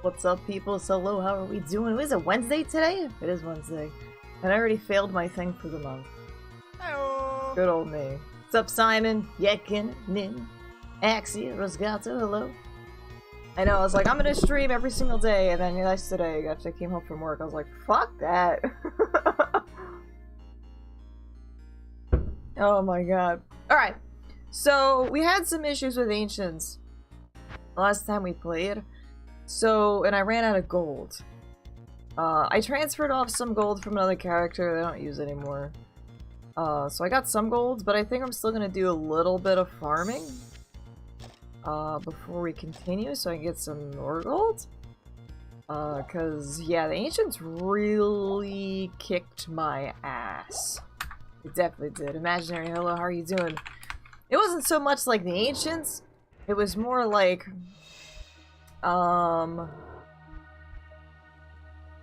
What's up, people? So, hello, how are we doing? Is it Wednesday today? It is Wednesday. And I already failed my thing for the month. Hello. Good old me. What's up, Simon? Yekin, Nin, Axie, Rosgato, hello. I know, I was like, I'm gonna stream every single day, and then yesterday, after I came home from work, I was like, fuck that. Oh my god. Alright, so we had some issues with Ancients last time we played. So, and I ran out of gold. I transferred off some gold from another character that I don't use anymore. So I got some gold, but I think I'm still gonna do a little bit of farming before we continue so I can get some more gold. Cause yeah, the Ancients really kicked my ass. It definitely did. Imaginary, hello, how are you doing? It wasn't so much like the Ancients, it was more like I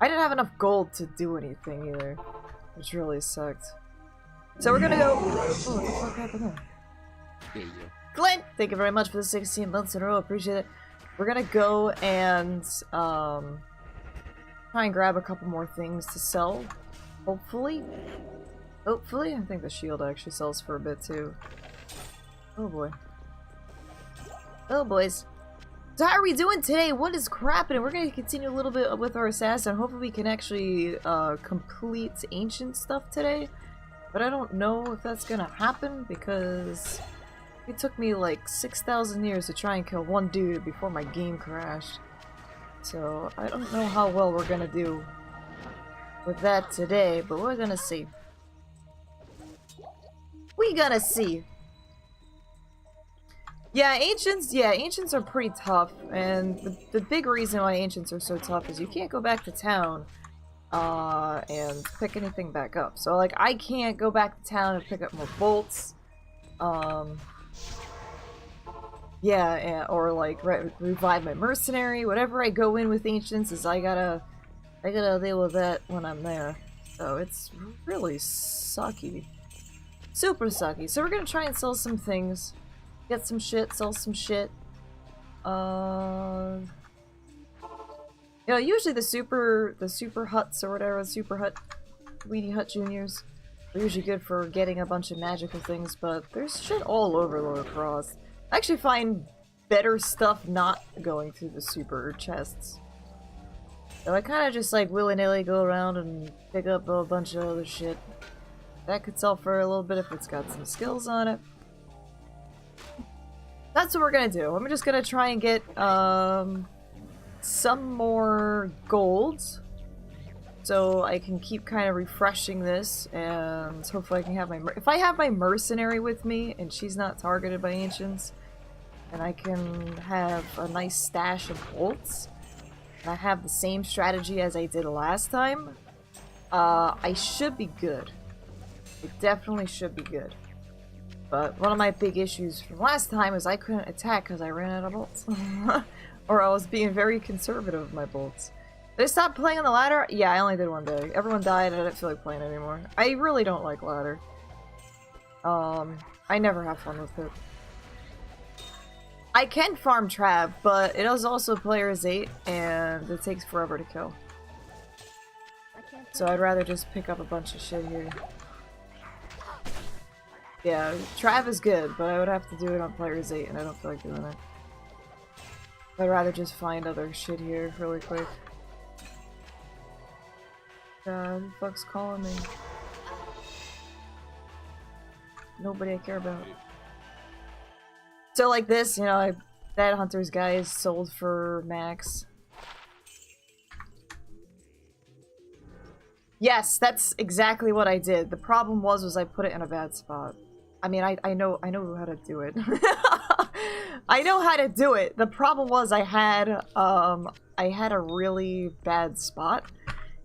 didn't have enough gold to do anything either, which really sucked. So we're gonna go. Oh, what the fuck happened there? Glenn, thank you very much for the 16 months in a row. Appreciate it. We're gonna go and try and grab a couple more things to sell. Hopefully, I think the shield actually sells for a bit too. Oh boy. Oh boys. So how are we doing today? What is crapping? We're gonna continue a little bit with our assassin. Hopefully we can actually complete ancient stuff today. But I don't know if that's gonna happen because it took me like 6,000 years to try and kill one dude before my game crashed. So I don't know how well we're gonna do with that today, but we're gonna see. We gonna see. Yeah, ancients are pretty tough, and the big reason why ancients are so tough is you can't go back to town and pick anything back up. So, like, I can't go back to town and pick up more bolts. Yeah, or like revive my mercenary. Whatever I go in with ancients is I gotta deal with that when I'm there. So it's really sucky. Super sucky. So we're gonna try and sell some things. Get some shit, sell some shit. You know, usually the super huts or whatever, super hut, weedy hut juniors, are usually good for getting a bunch of magical things, but there's shit all over Lower Cross. I actually find better stuff not going through the super chests. So I kind of just like willy-nilly go around and pick up a bunch of other shit. That could sell for a little bit if it's got some skills on it. That's what we're gonna do. I'm just gonna try and get some more gold so I can keep kind of refreshing this, and hopefully I can have my if I have my mercenary with me and she's not targeted by ancients, and I can have a nice stash of bolts, and I have the same strategy as I did last time, I should be good. It definitely should be good. But one of my big issues from last time is I couldn't attack because I ran out of bolts. Or I was being very conservative with my bolts. Did I stop playing on the ladder? Yeah, I only did one day. Everyone died and I didn't feel like playing anymore. I really don't like ladder. I never have fun with it. I can farm trap, but it is also player's 8 and it takes forever to kill. So I'd rather just pick up a bunch of shit here. Yeah, Trav is good, but I would have to do it on player's 8 and I don't feel like doing it. I'd rather just find other shit here really quick. God, who the fuck's calling me? Nobody I care about. So like this, you know, that hunter's guy is sold for max. Yes, that's exactly what I did. The problem was I put it in a bad spot. I mean, I know how to do it. I know how to do it. The problem was I had a really bad spot,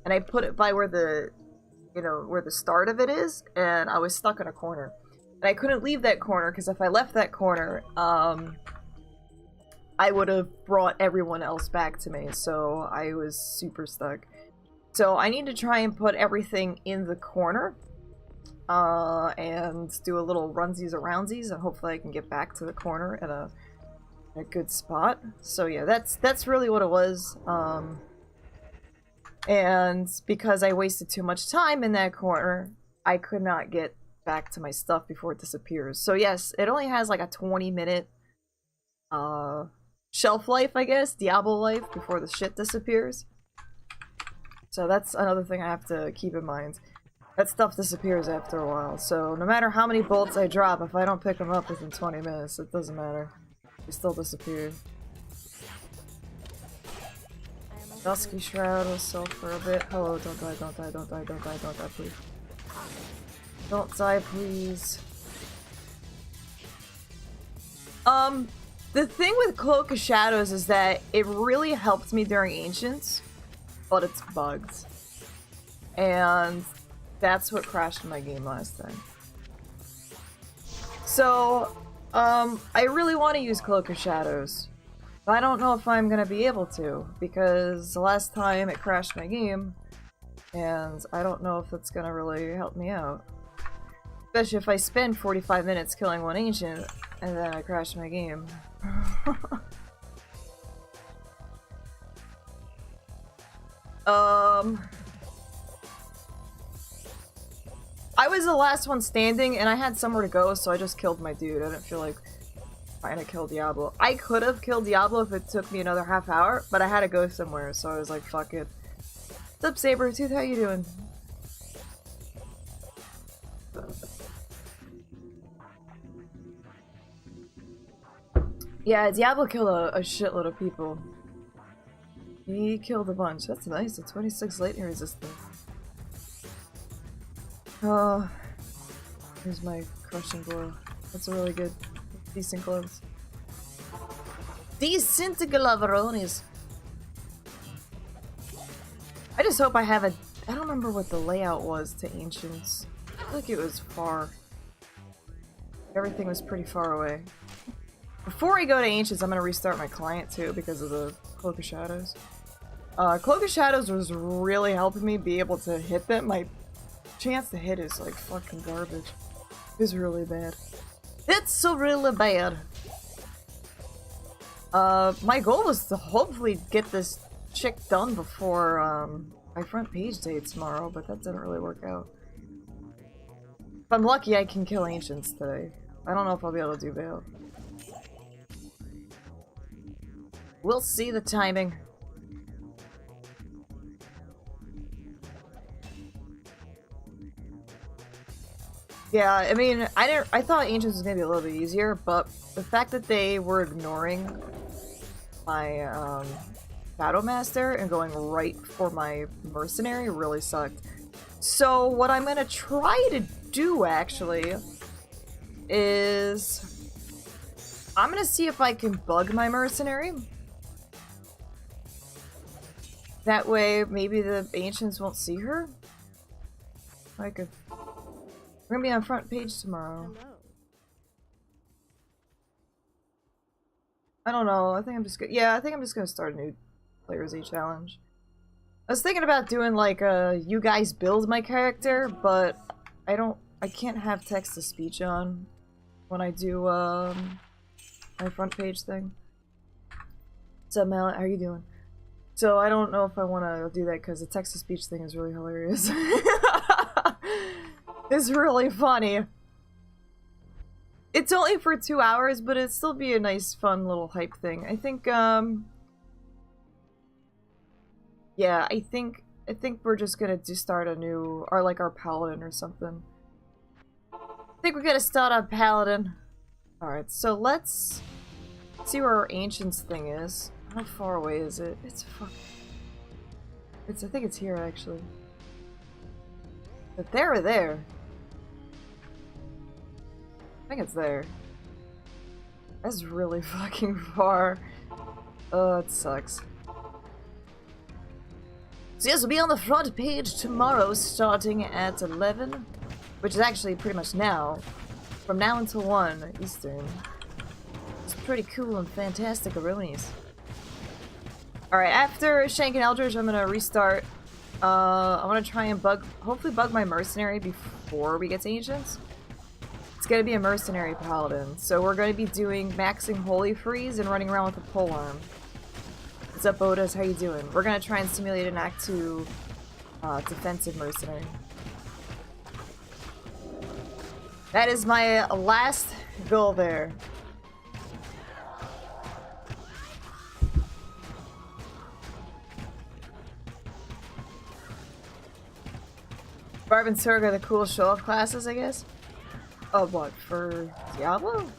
and I put it by where the, you know, where the start of it is, and I was stuck in a corner. And I couldn't leave that corner, because if I left that corner, I would have brought everyone else back to me, so I was super stuck. So I need to try and put everything in the corner, and do a little runsies aroundsies, and hopefully I can get back to the corner a good spot. So yeah, that's really what it was. And because I wasted too much time in that corner, I could not get back to my stuff before it disappears. So yes, it only has like a 20-minute shelf life, I guess, Diablo life, before the shit disappears. So that's another thing I have to keep in mind. That stuff disappears after a while, so no matter how many bolts I drop, if I don't pick them up within 20 minutes, it doesn't matter. They still disappear. Dusky Shroud will sell for a bit. Hello, don't die, don't die, don't die, don't die, don't die, please. Don't die, please. The thing with Cloak of Shadows is that it really helped me during Ancients, but it's bugged. And that's what crashed my game last time. So, I really want to use Cloak of Shadows. But I don't know if I'm gonna be able to, because the last time it crashed my game, and I don't know if it's gonna really help me out. Especially if I spend 45 minutes killing one ancient, and then I crash my game. I was the last one standing, and I had somewhere to go, so I just killed my dude. I didn't feel like trying to kill Diablo. I could have killed Diablo if it took me another half hour, but I had to go somewhere, so I was like, fuck it. What's up, Sabretooth? How you doing? Yeah, Diablo killed a shitload of people. He killed a bunch. That's nice. A 26 lightning resistant. Oh, here's my crushing blow. That's a really good, decent gloves. Decent gloveronis. I just hope I have a. I don't remember what the layout was to Ancients. I feel like it was far. Everything was pretty far away. Before I go to Ancients, I'm gonna restart my client too because of the Cloak of Shadows. Cloak of Shadows was really helping me be able to hit them. My chance to hit is like fucking garbage. It's really bad. It's so really bad. My goal was to hopefully get this chick done before my front page day tomorrow, but that didn't really work out. If I'm lucky, I can kill Ancients today. I don't know if I'll be able to do Veil. We'll see the timing. Yeah, I mean, I thought Ancients was gonna be a little bit easier, but the fact that they were ignoring my Battle Master and going right for my Mercenary really sucked. So what I'm gonna try to do actually is I'm gonna see if I can bug my Mercenary. That way maybe the Ancients won't see her. I could. We're gonna be on front page tomorrow. Hello. I don't know. I think I'm just gonna. Yeah, I think I'm just gonna start a new Players A challenge. I was thinking about doing like you guys build my character, but I can't have text to speech on when I do my front page thing. What's up, Mallet? How are you doing? So I don't know if I want to do that because the text to speech thing is really hilarious. It's really funny. It's only for 2 hours, but it'd still be a nice, fun little hype thing. I think, yeah, I think we're just gonna start a new, or like our Paladin or something. I think we're gonna start on Paladin. Alright, so let's see where our Ancients thing is. How far away is it? It's fucking... I think it's here, actually. But there or there? I think it's there. That's really fucking far. Oh, it sucks. So yes, we'll be on the front page tomorrow starting at 11. Which is actually pretty much now. From now until 1 Eastern. It's pretty cool and fantastic Aronies. Alright, after Shank and Eldridge, I'm gonna restart. I want to try and hopefully bug my Mercenary before we get to Ancients. It's gonna be a mercenary paladin, so we're gonna be doing maxing holy freeze and running around with a polearm. What's up, Otis? How you doing? We're gonna try and simulate an Act 2 defensive mercenary. That is my last goal there. Barb and Surg are the cool show-off classes, I guess? Oh, what? For Diablo?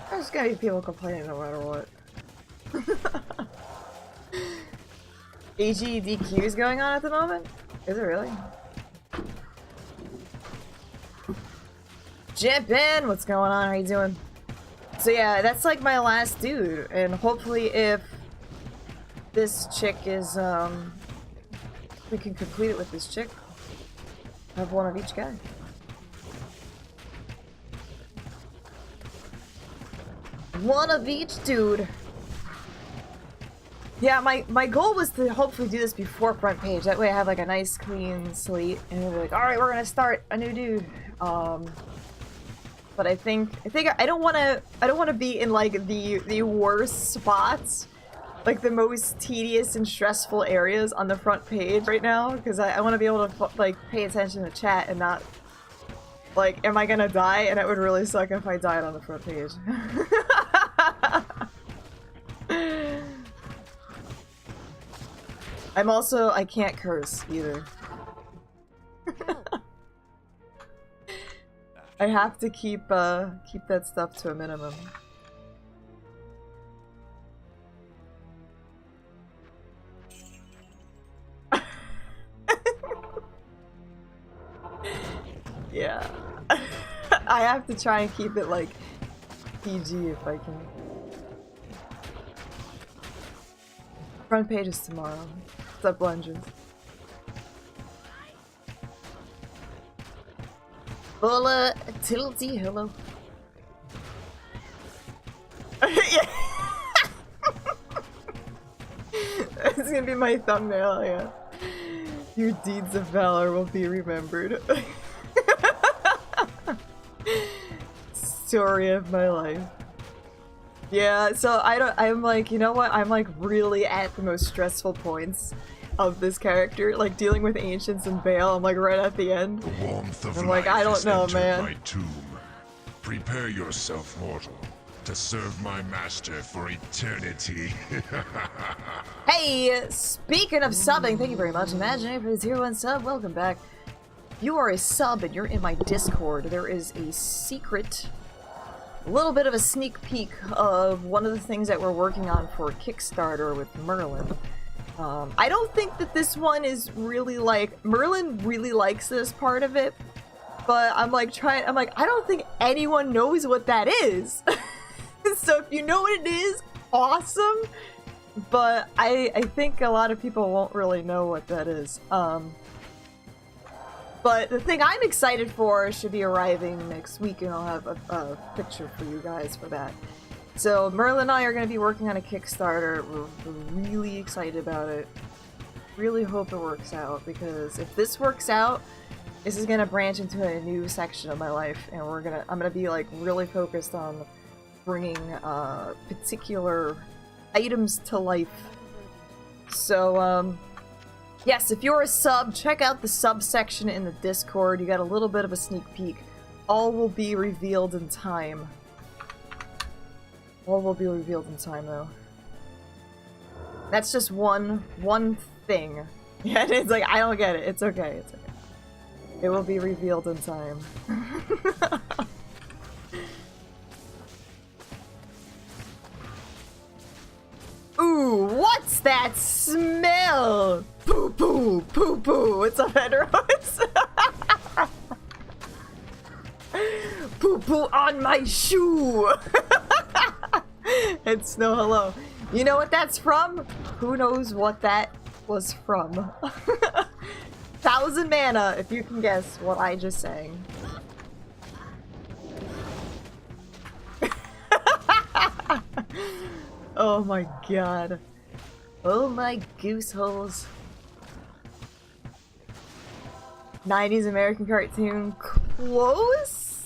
There's gonna be people complaining no matter what. AGDQ is going on at the moment? Is it really? Jippin! What's going on? How you doing? So yeah, that's like my last dude, and hopefully if this chick is, we can complete it with this chick. Have one of each guy. One of each dude. Yeah, my goal was to hopefully do this before front page. That way I have like a nice clean slate and we'll be like, alright, we're gonna start a new dude. But I think I don't wanna be in like the worst spots. Like the most tedious and stressful areas on the front page right now, because I want to be able to like pay attention to chat and not like, am I gonna die? And it would really suck if I died on the front page. I can't curse either. I have to keep that stuff to a minimum. Yeah. I have to try and keep it like PG if I can. Front page is tomorrow. What's up, Lunges? Volatility, hello. Yeah. It's gonna be my thumbnail, yeah. Your deeds of valor will be remembered. Story of my life. Yeah, so I'm like, you know what? I'm like really at the most stressful points of this character, like dealing with ancients and Bale. I'm like right at the end. The warmth of I'm like, I don't know, man. My tomb. Prepare yourself, mortal, to serve my master for eternity. Hey, speaking of subbing, thank you very much. Imagine for the 0-1 sub, welcome back. You are a sub and you're in my Discord. There is a secret, a little bit of a sneak peek of one of the things that we're working on for Kickstarter with Merlin. I don't think that this one is really like, Merlin really likes this part of it, but I'm like, I don't think anyone knows what that is. So if you know what it is, awesome. But I think a lot of people won't really know what that is. But the thing I'm excited for should be arriving next week, and I'll have a picture for you guys for that. So Merlin and I are going to be working on a Kickstarter. We're really excited about it. Really hope it works out, because if this works out, this is going to branch into a new section of my life, and I'm going to be like really focused on bringing particular items to life. So yes, if you're a sub, check out the sub section in the Discord. You got a little bit of a sneak peek. All will be revealed in time. All will be revealed in time, though. That's just one thing. Yeah, it's like, I don't get it. It's okay. It's okay. It will be revealed in time. Ooh, what's that smell? Poo poo, poo poo. What's up, Edros? Poo poo on my shoe. And Snow, hello. You know what that's from? Who knows what that was from? 1,000 mana, if you can guess what I just sang. Oh my god. Oh my goose holes. 90s American cartoon close-ish?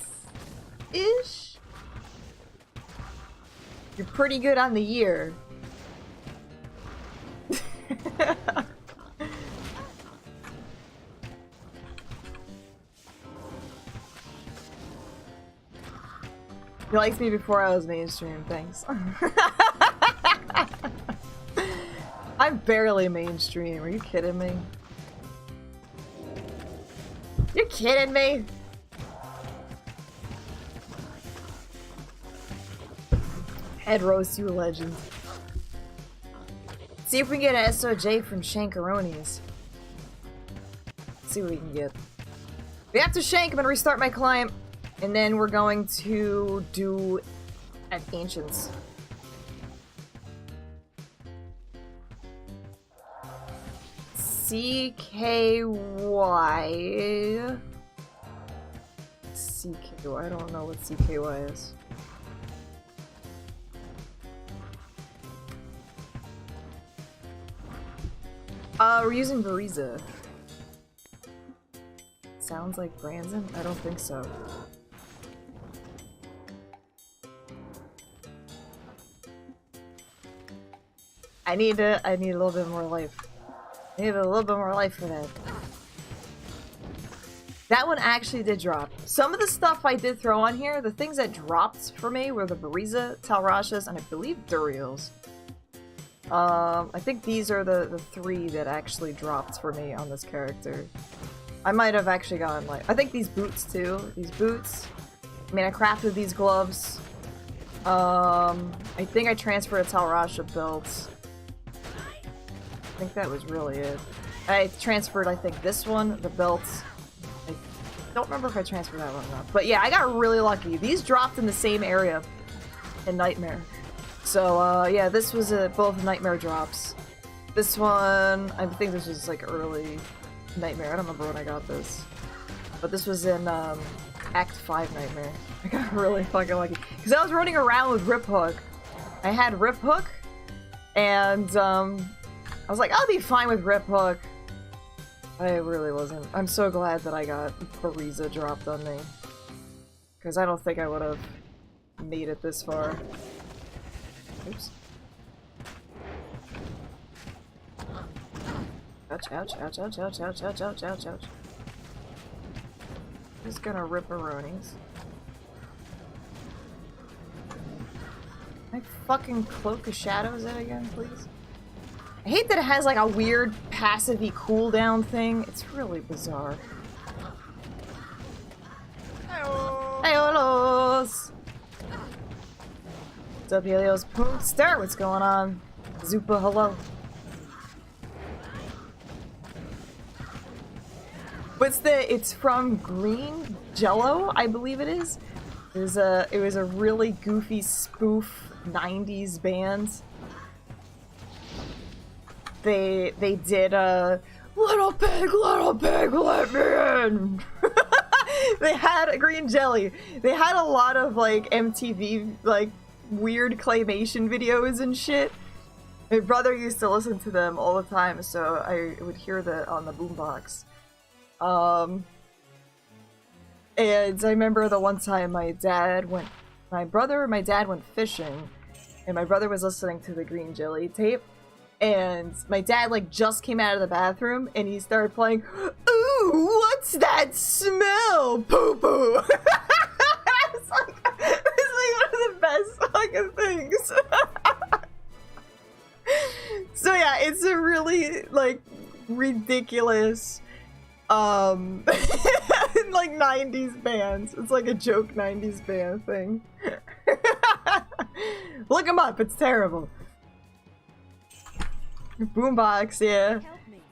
You're pretty good on the year. He liked me before I was mainstream, thanks. I'm barely mainstream, are you kidding me? You're kidding me? Head roast, you a legend. See if we can get an SOJ from Shankaronis. See what we can get. We have to shank, I'm gonna restart my climb. And then we're going to do an Ancients. CKY. CKY, I don't know what CKY is. We're using Bariza. Sounds like Branson? I don't think so. I need a little bit more life. I need a little bit more life for that. That one actually did drop. Some of the stuff I did throw on here, the things that dropped for me were the Bariza, Talrashas, and I believe Duriels. I think these are the three that actually dropped for me on this character. I might have actually gotten like, I think these boots too. These boots. I mean, I crafted these gloves. I think I transferred a Talrasha belt. I think that was really it. I transferred, I think, this one, the belts. I don't remember if I transferred that one or not. But yeah, I got really lucky. These dropped in the same area in Nightmare. So, yeah, this was both Nightmare drops. This one, I think this was like early Nightmare. I don't remember when I got this. But this was in Act 5 Nightmare. I got really fucking lucky. Because I was running around with Rip Hook. I had Rip Hook, and I was like, I'll be fine with Rip Hook. I really wasn't. I'm so glad that I got Bariza dropped on me. Because I don't think I would have made it this far. Oops. Ouch, ouch, ouch, ouch, ouch, ouch, ouch, ouch, ouch, ouch. Just gonna rip-a-ronies. Can I fucking Cloak of Shadows it again, please? I hate that it has like a weird passive-y cooldown thing. It's really bizarre. Hey-o-los! What's up, Helios? Poonster, what's going on? Zupa, hello. It's from Green Jello, I believe it is. It was a really goofy spoof 90s band. They did a little pig, let me in. They had a Green Jelly. They had a lot of like MTV like weird claymation videos and shit. My brother used to listen to them all the time, so I would hear that on the boombox. And I remember the one time my dad went fishing, and my brother was listening to the Green Jelly tape, and my dad like just came out of the bathroom and he started playing, ooh, what's that smell? Poo poo. It's like one of the best fucking things. So yeah, it's a really like ridiculous like 90s bands. It's like a joke 90s band thing. Look him up, it's terrible. Boombox, yeah.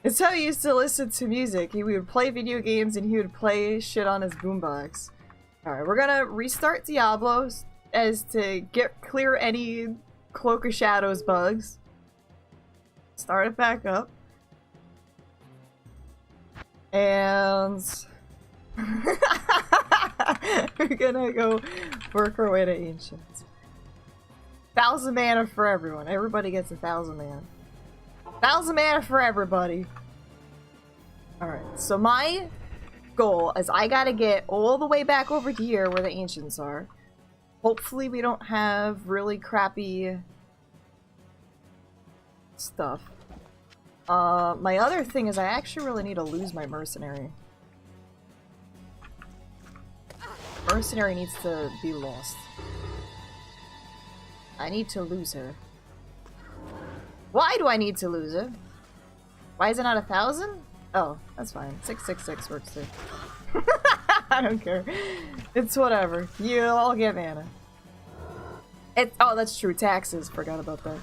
It's how he used to listen to music. He would play video games and he would play shit on his boombox. Alright, we're gonna restart Diablo as to clear any Cloak of Shadows bugs. Start it back up. And we're gonna go work our way to Ancient. 1,000 mana for everyone. Everybody gets 1,000 mana. 1,000 mana for everybody. Alright, so my goal is I gotta get all the way back over here where the ancients are. Hopefully we don't have really crappy stuff. My other thing is I actually really need to lose my mercenary. Mercenary needs to be lost. I need to lose her. Why do I need to lose her? Why is it not 1,000? Oh, that's fine. 666 works too. I don't care. It's whatever. You'll all get mana. Oh, that's true. Taxes. Forgot about that.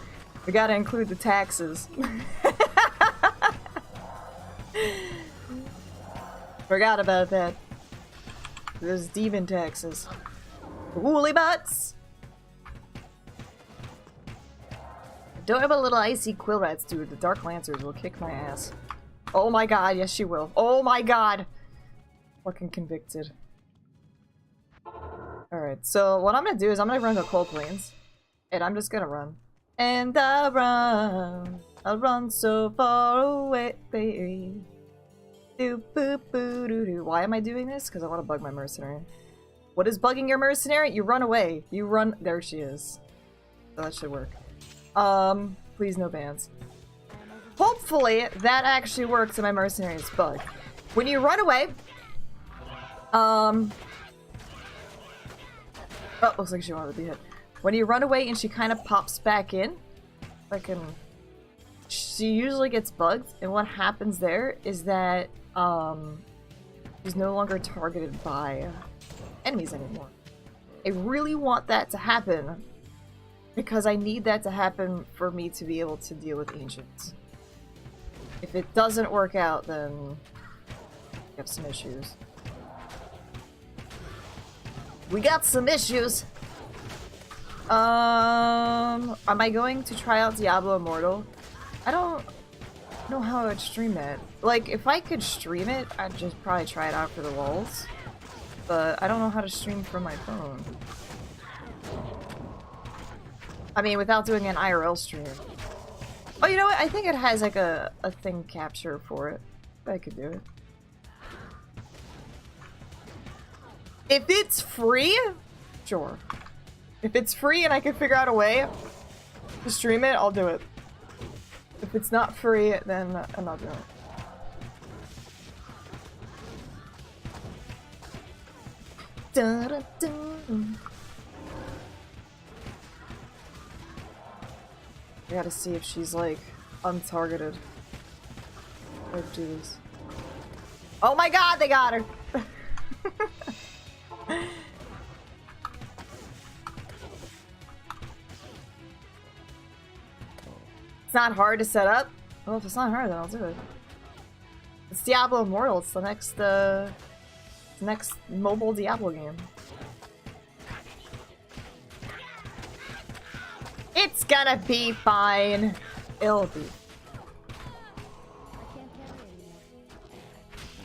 We gotta include the taxes. Forgot about that. Those demon taxes. Woolly butts! Adorable little icy quill rats, dude. The Dark Lancers will kick my ass. Oh my god, yes she will. Oh my god! Fucking convicted. Alright, so what I'm gonna do is I'm gonna run to Cold Plains. And I'm just gonna run. And I'll run so far away, baby. Do boo boo doo doo. Why am I doing this? Because I want to bug my mercenary. What is bugging your mercenary? You run away. You run. There she is. So that should work. Please no bans. Hopefully that actually works and my mercenary is bugged. When you run away, oh, looks like she wanted to be hit. When you run away and she kind of pops back in, she usually gets bugged, and what happens there is that she's no longer targeted by enemies anymore. I really want that to happen because I need that to happen for me to be able to deal with ancients. If it doesn't work out, then we have some issues. We got some issues! Am I going to try out Diablo Immortal? I don't know how I would stream it. Like, if I could stream it, I'd just probably try it out for the lulz. But I don't know how to stream from my phone. I mean, without doing an IRL stream. Oh, you know what? I think it has like a thing capture for it. I could do it. If it's free, sure. If it's free and I can figure out a way to stream it, I'll do it. If it's not free, then I'm not doing it. Da, da, da. I gotta see if she's like untargeted. Let's do this. Oh my god, they got her! It's not hard to set up. Well, if it's not hard, then I'll do it. It's Diablo Immortal. It's the next mobile Diablo game. It's gonna be fine. It'll be.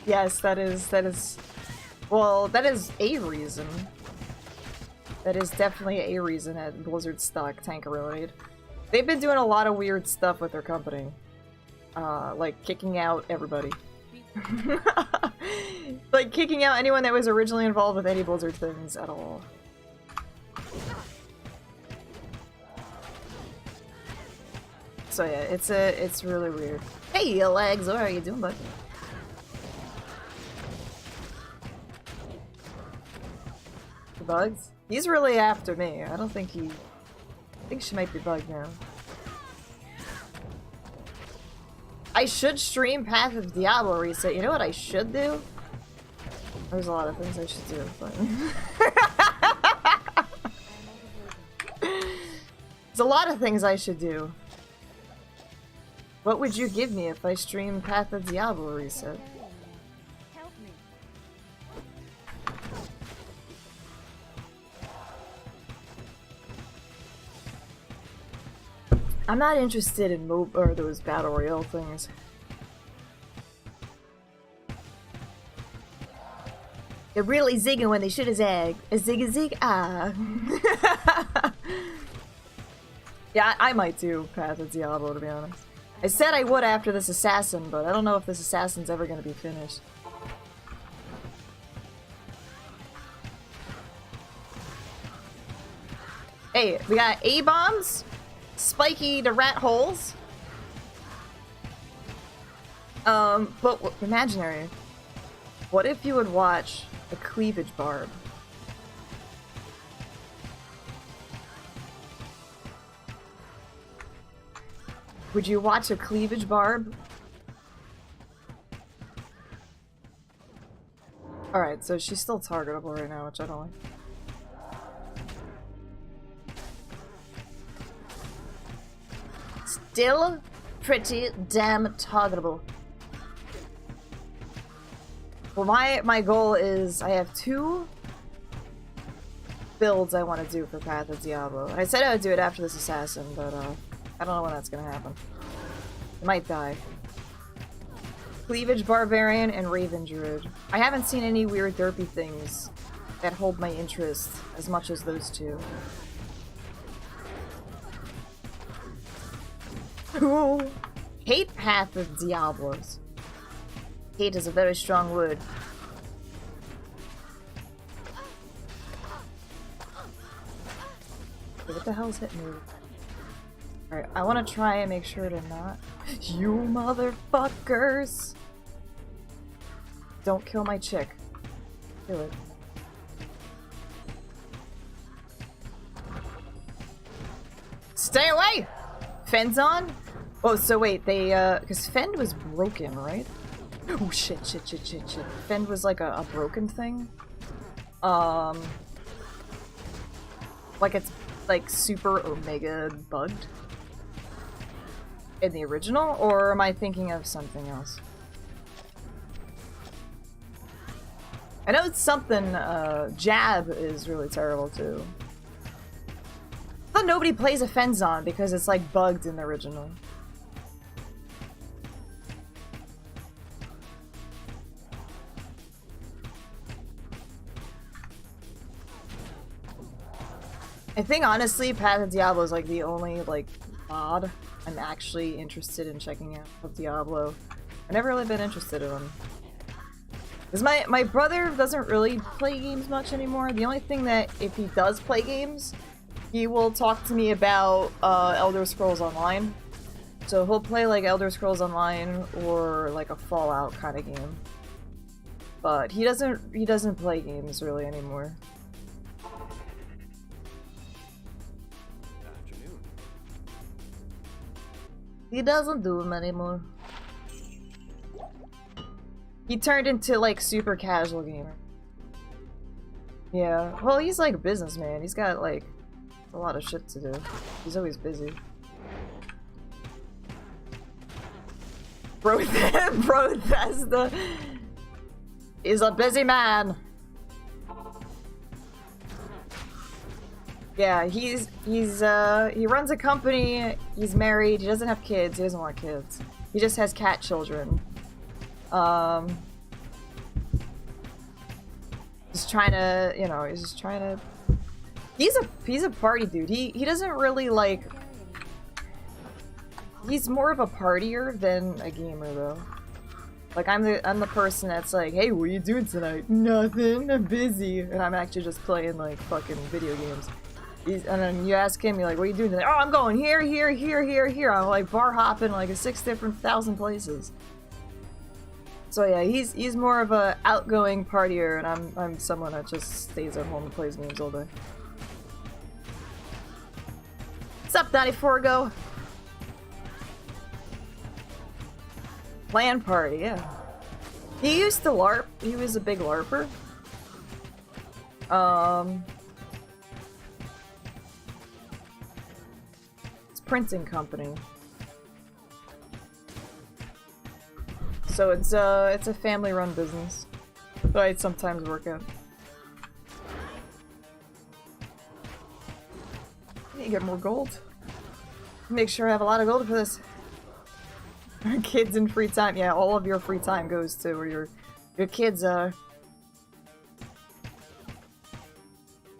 Yes, that is, well, that is a reason. That is definitely a reason at Blizzard stock Tankarade. They've been doing a lot of weird stuff with their company. Like kicking out everybody. Like kicking out anyone that was originally involved with any Blizzard things at all. So yeah, it's really weird. Hey, legs, what are you doing, bud? The bugs? He's really after me. I don't think he... I think she might be bugged now. I should stream Path of Diablo Reset. You know what I should do? There's a lot of things I should do, but... There's a lot of things I should do. What would you give me if I stream Path of Diablo Reset? I'm not interested in those battle royale things. They're really zigging when they should have zagged. A zig a zig ah. Yeah, I might do Path of Diablo, to be honest. I said I would after this assassin, but I don't know if this assassin's ever gonna be finished. Hey, we got A-bombs, spiky to rat holes. But imaginary. What if you would watch a cleavage barb? Would you watch a cleavage barb? Alright, so she's still targetable right now, which I don't like. Still pretty damn targetable. Well, my goal is I have 2 builds I want to do for Path of Diablo. I said I would do it after this assassin, but I don't know when that's gonna happen. I might die. Cleavage Barbarian and Raven Druid. I haven't seen any weird derpy things that hold my interest as much as those 2. Ooh. Hate Path of Diablos. Hate is a very strong word. What the hell's hitting me? Alright, I want to try and make sure to not... You motherfuckers! Don't kill my chick. Kill it. Stay away! Fend's on? Oh, so wait, they, because Fend was broken, right? Oh, shit. Fend was like a broken thing? Like it's, like, super omega bugged? In the original? Or am I thinking of something else? I know it's something, Jab is really terrible, too. I thought nobody plays a Fenzon because it's, like, bugged in the original. I think, honestly, Path of Diablo is, like, the only, like, mod I'm actually interested in checking out of Diablo. I've never really been interested in them. Because my brother doesn't really play games much anymore. The only thing that, if he does play games, he will talk to me about Elder Scrolls Online. So he'll play like Elder Scrolls Online or like a Fallout kind of game. But he doesn't play games really anymore. He doesn't do them anymore. He turned into like super casual gamer. Yeah, well he's like a businessman. He's got like a lot of shit to do. He's always busy. Bro Thesda is a busy man. Yeah, he runs a company, he's married, he doesn't have kids, he doesn't want kids. He just has cat children. Just trying to, you know, he's just trying to... He's a party dude. He doesn't really, like... He's more of a partier than a gamer, though. Like, I'm the person that's like, hey, what are you doing tonight? Nothing, I'm busy. And I'm actually just playing, like, fucking video games. And then you ask him, you're like, what are you doing tonight? Oh, I'm going here, here, here, here, here. I'm, like, bar hopping, like, 6 different thousand places. So yeah, he's more of a outgoing partier, and I'm someone that just stays at home and plays games all day. What's up, 94go? LAN party, yeah. He used to LARP. He was a big LARPer. It's a printing company. So it's a family-run business that I sometimes work at. I need to get more gold. Make sure I have a lot of gold for this. Kids in free time. Yeah, all of your free time goes to where your kids are.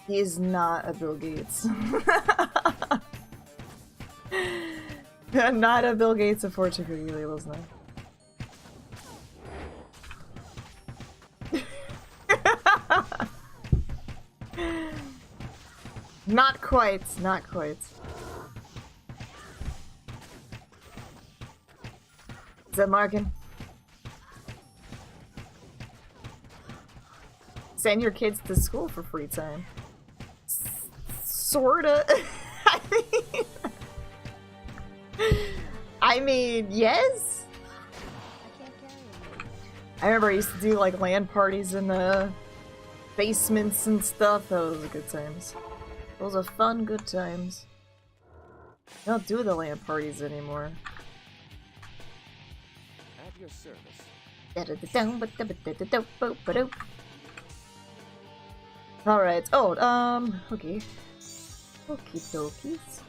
He is not a Bill Gates. Not a Bill Gates of fortune cookie labels, no. Not quite, not quite. Is that marking? Send your kids to school for free time. Sorta. I mean, yes? I remember I used to do like LAN parties in the basements and stuff. Those were good times. Those are fun, good times. I don't do the LAN parties anymore. At your service. Alright. Oh, okay. Okie dokies.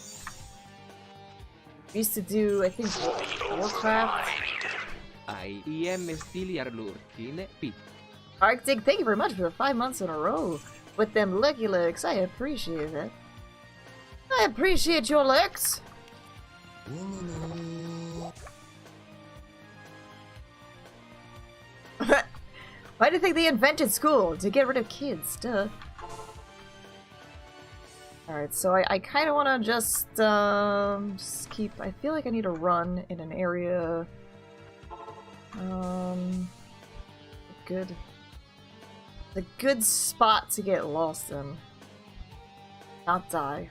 We used to do, I think, Warcraft. I am still lurking. Arctic, thank you very much for the 5 months in a row with them lucky legs. I appreciate that. I appreciate your legs. Why do you think they invented school? To get rid of kids, duh. Alright, so I kind of want to just keep... I feel like I need to run in an area... good... a good spot to get lost in. Not die.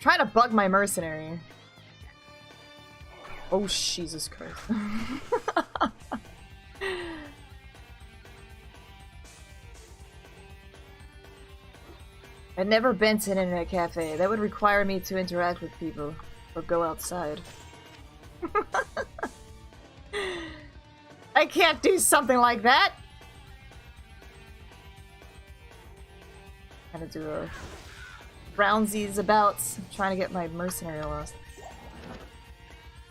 Trying to bug my mercenary. Oh, Jesus Christ. I've never been to an internet cafe. That would require me to interact with people or go outside. I can't do something like that! Gotta do a roundsies about trying to get my mercenary lost.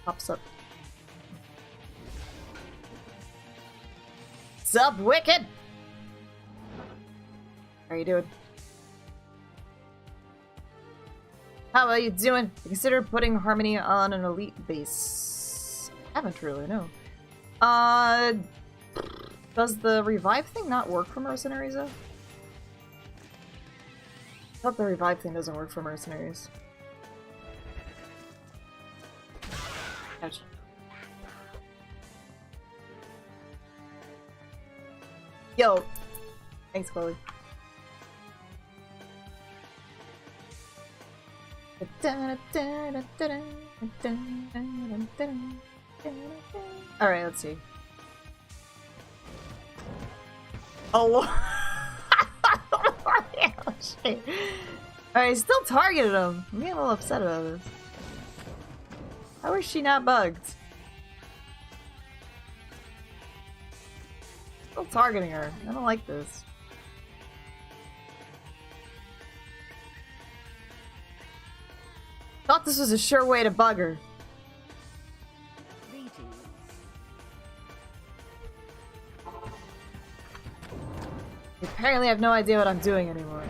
Pops up. What's up, Wicked? How are you doing? How are you doing? I consider putting Harmony on an elite base. Haven't really, no. Does the revive thing not work for mercenaries though? I thought the revive thing doesn't work for mercenaries. Ouch. Yo! Thanks, Chloe. Alright, let's see. Oh, oh shit. Alright, still targeted him. I'm getting a little upset about this. How is she not bugged? Still targeting her. I don't like this. Thought this was a sure way to bug her. Apparently I have no idea what I'm doing anymore.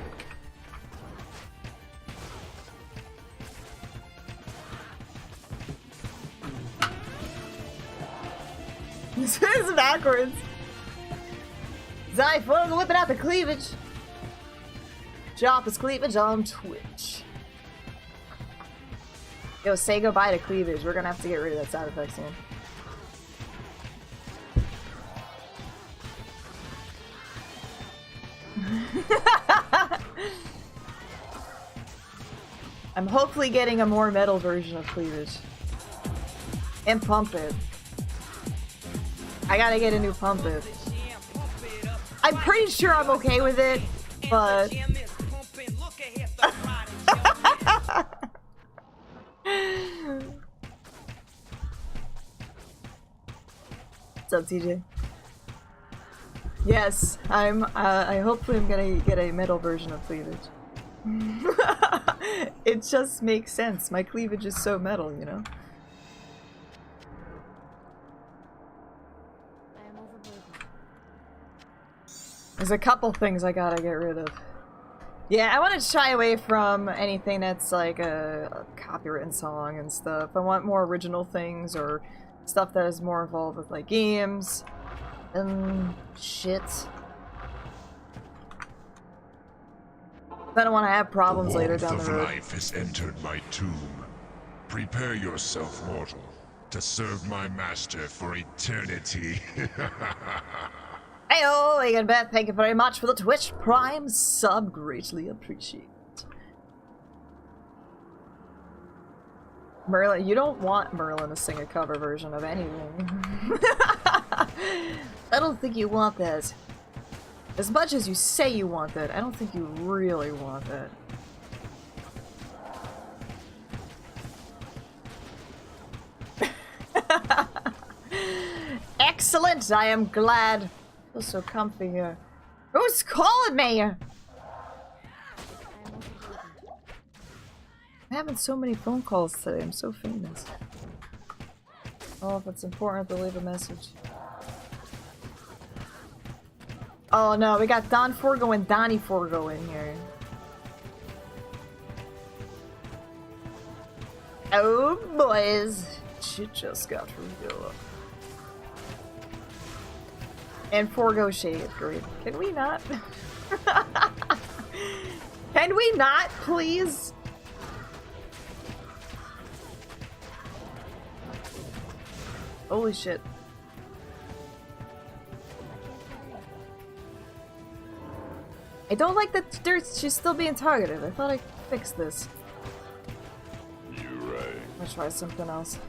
This is backwards. Zyphone whipping out the cleavage. Drop his cleavage on Twitch. Yo, say goodbye to cleavage. We're gonna have to get rid of that sound effect soon. I'm hopefully getting a more metal version of cleavage. And pump it. I gotta get a new pump it. I'm pretty sure I'm okay with it, but... What's up, TJ? Yes, I hopefully I'm gonna get a metal version of cleavage. It just makes sense. My cleavage is so metal, you know? There's a couple things I gotta get rid of. Yeah, I want to shy away from anything that's like a copywritten song and stuff. I want more original things or stuff that is more involved with like games and shit. I don't want to have problems later down the Warmth of road. life has entered my tomb. Prepare yourself, mortal, to serve my master for eternity. Heyo, Egan Beth, thank you very much for the Twitch Prime sub. Greatly appreciate it. Merlin, you don't want Merlin to sing a cover version of anything. I don't think you want that. As much as you say you want that, I don't think you really want that. Excellent! I am glad. I feel so comfy here. Who's calling me? I'm having so many phone calls today. I'm so famous. Oh, if it's important to leave a message. Oh no, we got Don Forgo and Donnie Forgo in here. Oh boys, shit just got real. And Forgo Shade, great. Can we not? Can we not, please? Holy shit. I don't like that she's still being targeted. I thought I fixed this. You're right. I'll try something else.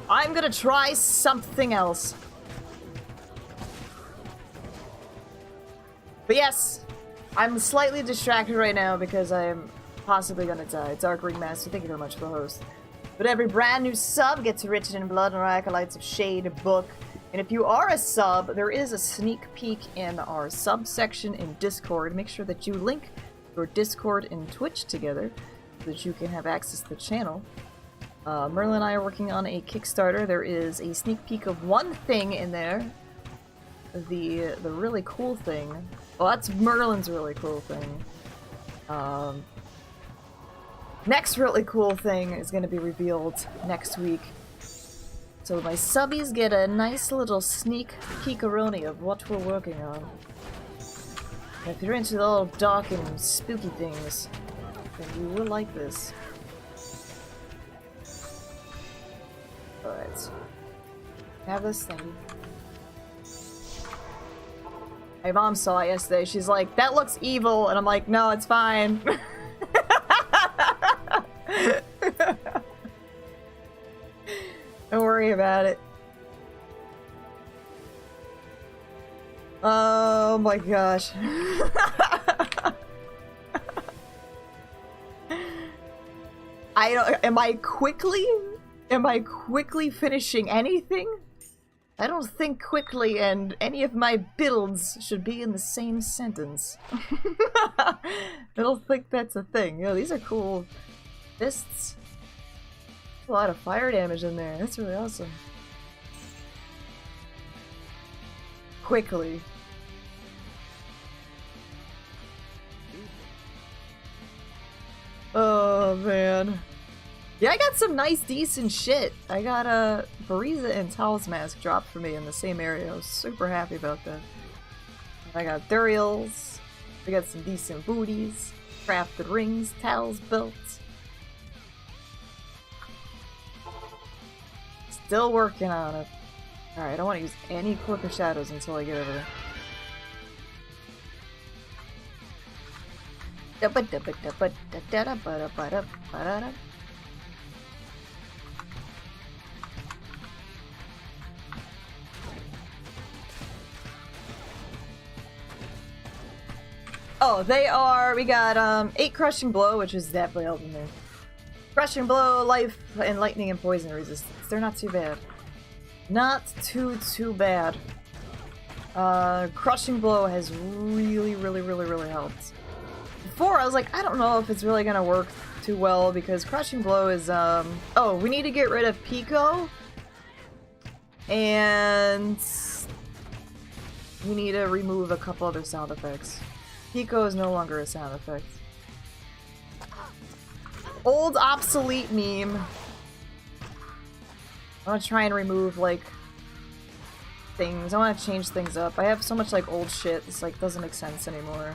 I'm gonna try something else. But yes, I'm slightly distracted right now because I'm possibly gonna die. Dark Ringmaster, thank you very much for the host. But every brand new sub gets written in Blood and Acolytes of Shade book. And if you are a sub, there is a sneak peek in our subsection in Discord. Make sure that you link your Discord and Twitch together so that you can have access to the channel. Merlin and I are working on a Kickstarter. There is a sneak peek of one thing in there. The really cool thing. Well, that's Merlin's really cool thing. Next really cool thing is going to be revealed next week. So my subbies get a nice little sneak peekaroni of what we're working on. And if you're into the little dark and spooky things, then you will like this. Alright. Have this thing. My mom saw it yesterday. She's like, that looks evil. And I'm like, no, it's fine. Don't worry about it. Oh my gosh. I don't. Am I quickly finishing anything? I don't think quickly and any of my builds should be in the same sentence. I don't think that's a thing. You know, these are cool fists. A lot of fire damage in there. That's really awesome. Quickly. Oh man. Yeah, I got some nice decent shit. I got a Bariza and Tal's mask dropped for me in the same area. I was super happy about that. I got Duriels. I got some decent booties. Crafted rings, Tal's belts. Still working on it. Alright, I don't want to use any Cloak of Shadows until I get over there. Oh, they are. We got 8 Crushing Blow, which is definitely helping me. Crushing Blow, Life, and Lightning and Poison Resistance. They're not too bad. Not too bad. Crushing Blow has really helped. Before, I was like, I don't know if it's really gonna work too well because Crushing Blow is, oh, we need to get rid of Pico. And we need to remove a couple other sound effects. Pico is no longer a sound effect. Old obsolete meme. I'm gonna try and remove, like, things. I want to change things up. I have so much like old shit. This like doesn't make sense anymore.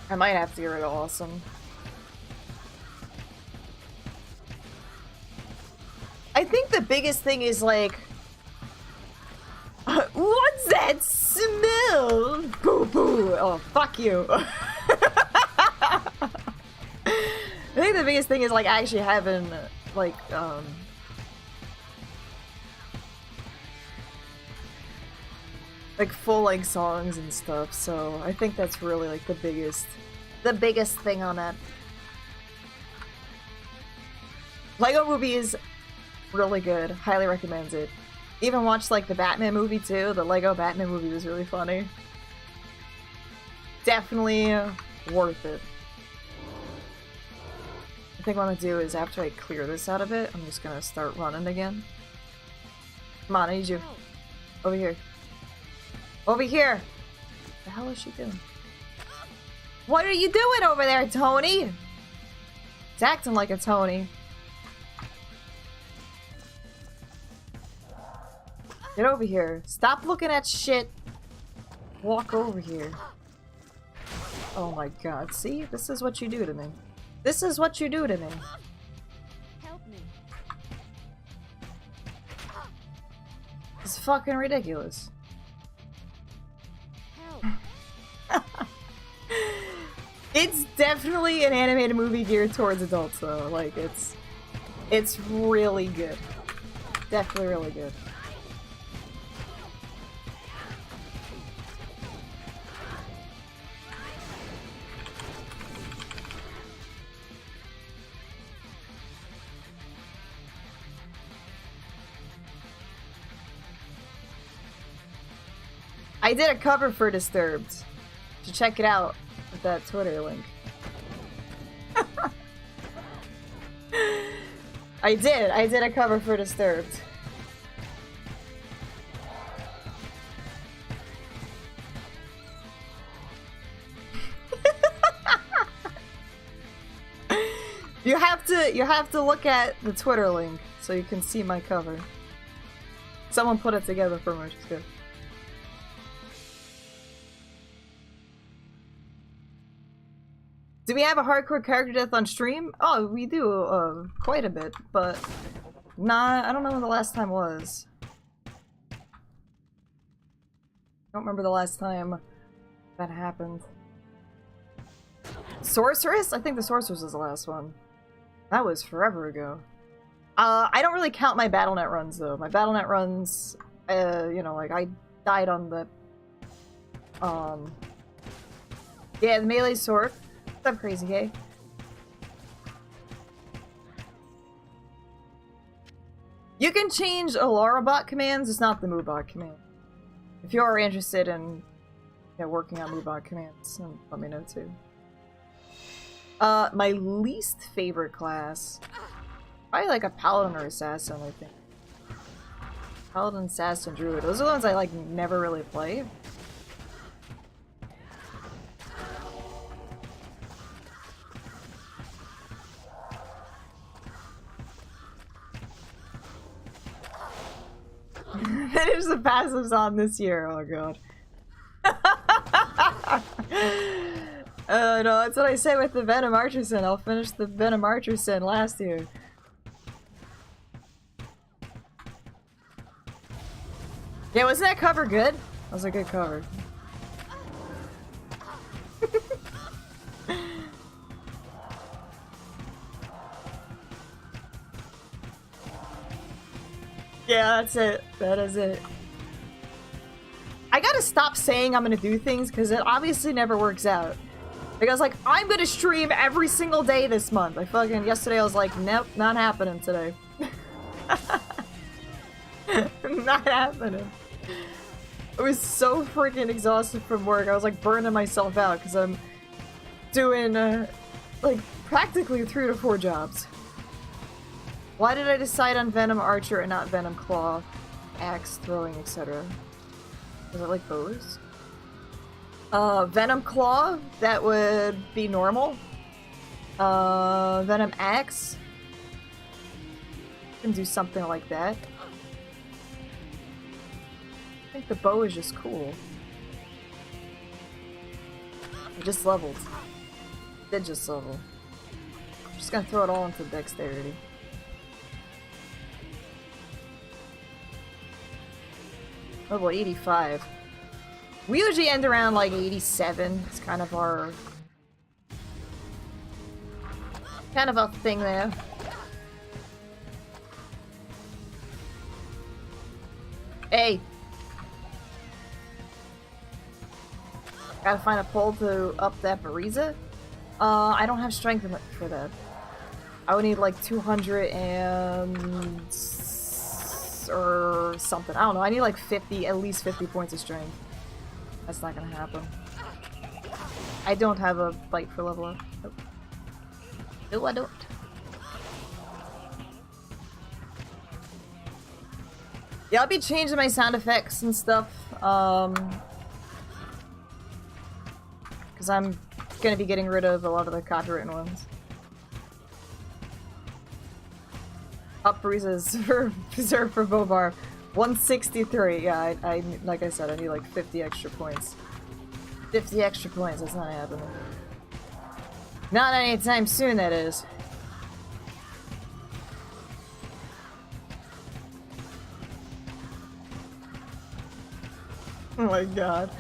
I might have to get rid of awesome. I think the biggest thing is like, what's that smell? Boo boo. Oh, fuck you. I think the biggest thing is like actually having like full length songs and stuff. So I think that's really like the biggest thing on that. Lego Movie is really good. Highly recommend it. Even watched like the Batman movie too. The Lego Batman movie was really funny. Definitely worth it. I think what I'm gonna do is after I clear this out of it, I'm just gonna start running again. Come on, I need you. Over here. Over here! What the hell is she doing? What are you doing over there, Tony? It's acting like a Tony. Get over here. Stop looking at shit. Walk over here. Oh my god, see? This is what you do to me. This is what you do to me. Help me. It's fucking ridiculous. Help. It's definitely an animated movie geared towards adults though. Like it's really good. Definitely really good. I did a cover for Disturbed. You should check it out with that Twitter link. I did a cover for Disturbed. You have to look at the Twitter link so you can see my cover. Someone put it together for me, which is good. Do we have a hardcore character death on stream? Oh, we do, quite a bit, but nah, I don't know when the last time was. I don't remember the last time that happened. Sorceress? I think the Sorceress was the last one. That was forever ago. I don't really count my Battle.net runs, though. My Battle.net runs, you know, like, I died on the, yeah, the melee sword. What's up, Crazy Gay? You can change Alarabot commands, it's not the Moobot command. If you are interested in working on Moobot commands, then let me know too. My least favorite class, probably like a Paladin or Assassin, I think. Paladin, Assassin, Druid. Those are the ones I like never really play. Finish the passives on this year. Oh god. No, that's what I said with the Venom Archerson. I'll finish the Venom Archerson last year. Yeah, wasn't that cover good? That was a good cover. Yeah, that's it. That is it. I gotta stop saying I'm gonna do things because it obviously never works out. Like, I was like, I'm gonna stream every single day this month. Yesterday I was like, nope, not happening today. Not happening. I was so freaking exhausted from work. I was like burning myself out because I'm doing like practically 3 to 4 jobs. Why did I decide on Venom Archer and not Venom Claw, Axe, Throwing, etc.? Was it like those? Venom Claw, that would be normal. Venom Axe. Can do something like that. I think the bow is just cool. I just leveled. Did just level. I'm just gonna throw it all into dexterity. Level 85. We usually end around like 87. It's kind of our thing there. Hey! Gotta find a pole to up that Bariza. I don't have strength for that. I would need like 200 and... or something. I don't know. I need like 50, at least 50 points of strength. That's not gonna happen. I don't have a bite for level up. Nope. No, I don't. Yeah, I'll be changing my sound effects and stuff. Because I'm gonna be getting rid of a lot of the copywritten ones. Up breezes reserved for Bobar. 163. Yeah, I like I said, I need like 50 extra points. 50 extra points, that's not happening. Not anytime soon, that is. Oh my god.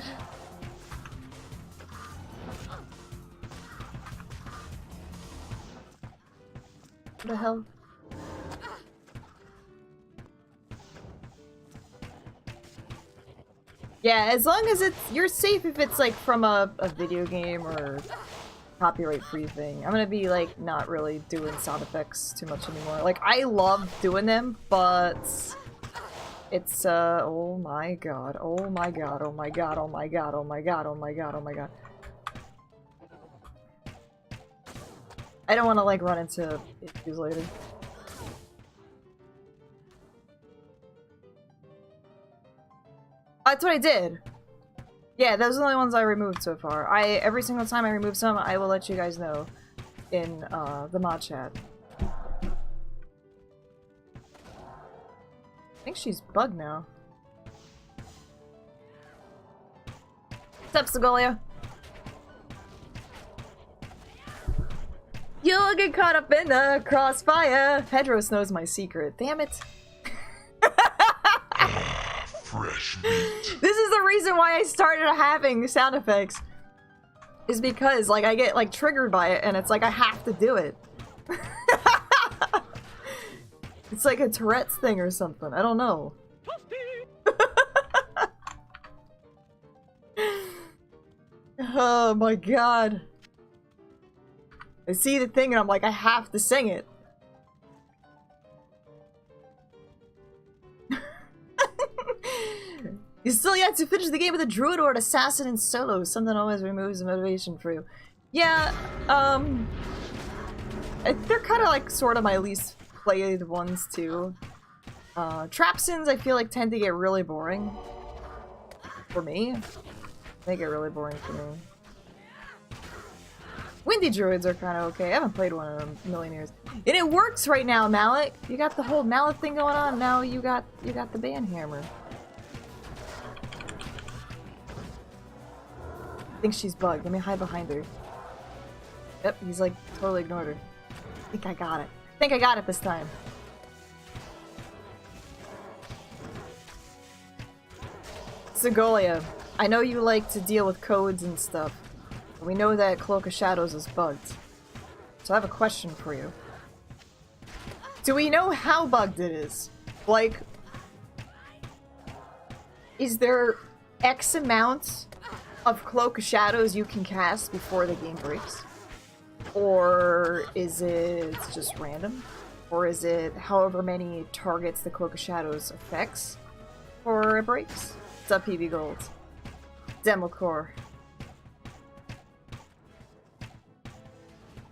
What the hell? Yeah, as long as you're safe if it's like from a video game or copyright free thing. I'm gonna be like not really doing sound effects too much anymore. Like I love doing them, but it's oh my god, oh my god, oh my god, oh my god, oh my god, oh my god, oh my god. I don't want to like run into issues later. That's what I did. Yeah, those are the only ones I removed so far. Every single time I remove some, I will let you guys know in the mod chat. I think she's bugged now. What's up, Segolia? You'll get caught up in the crossfire. Pedros knows my secret. Damn it. Fresh meat. This is the reason why I started having sound effects. Is because like I get like triggered by it and it's like I have to do it. It's like a Tourette's thing or something. I don't know. Oh my god. I see the thing and I'm like, I have to sing it. You still yet to finish the game with a druid or an assassin in solo. Something always removes the motivation for you. Yeah, they're kind of like sort of my least played ones too. Trapsins I feel like tend to get really boring. For me. They get really boring for me. Windy druids are kind of okay. I haven't played one in a million years. And it works right now, Malik. You got the whole Malik thing going on. Now you got the banhammer. I think she's bugged. Let me hide behind her. Yep, he's like totally ignored her. I think I got it. I think I got it this time. Segolia, I know you like to deal with codes and stuff. We know that Cloak of Shadows is bugged. So I have a question for you. Do we know how bugged it is? Like, is there X amount of Cloak of Shadows you can cast before the game breaks? Or is it just random? Or is it however many targets the Cloak of Shadows affects before it breaks? What's up, PB Gold? Democore.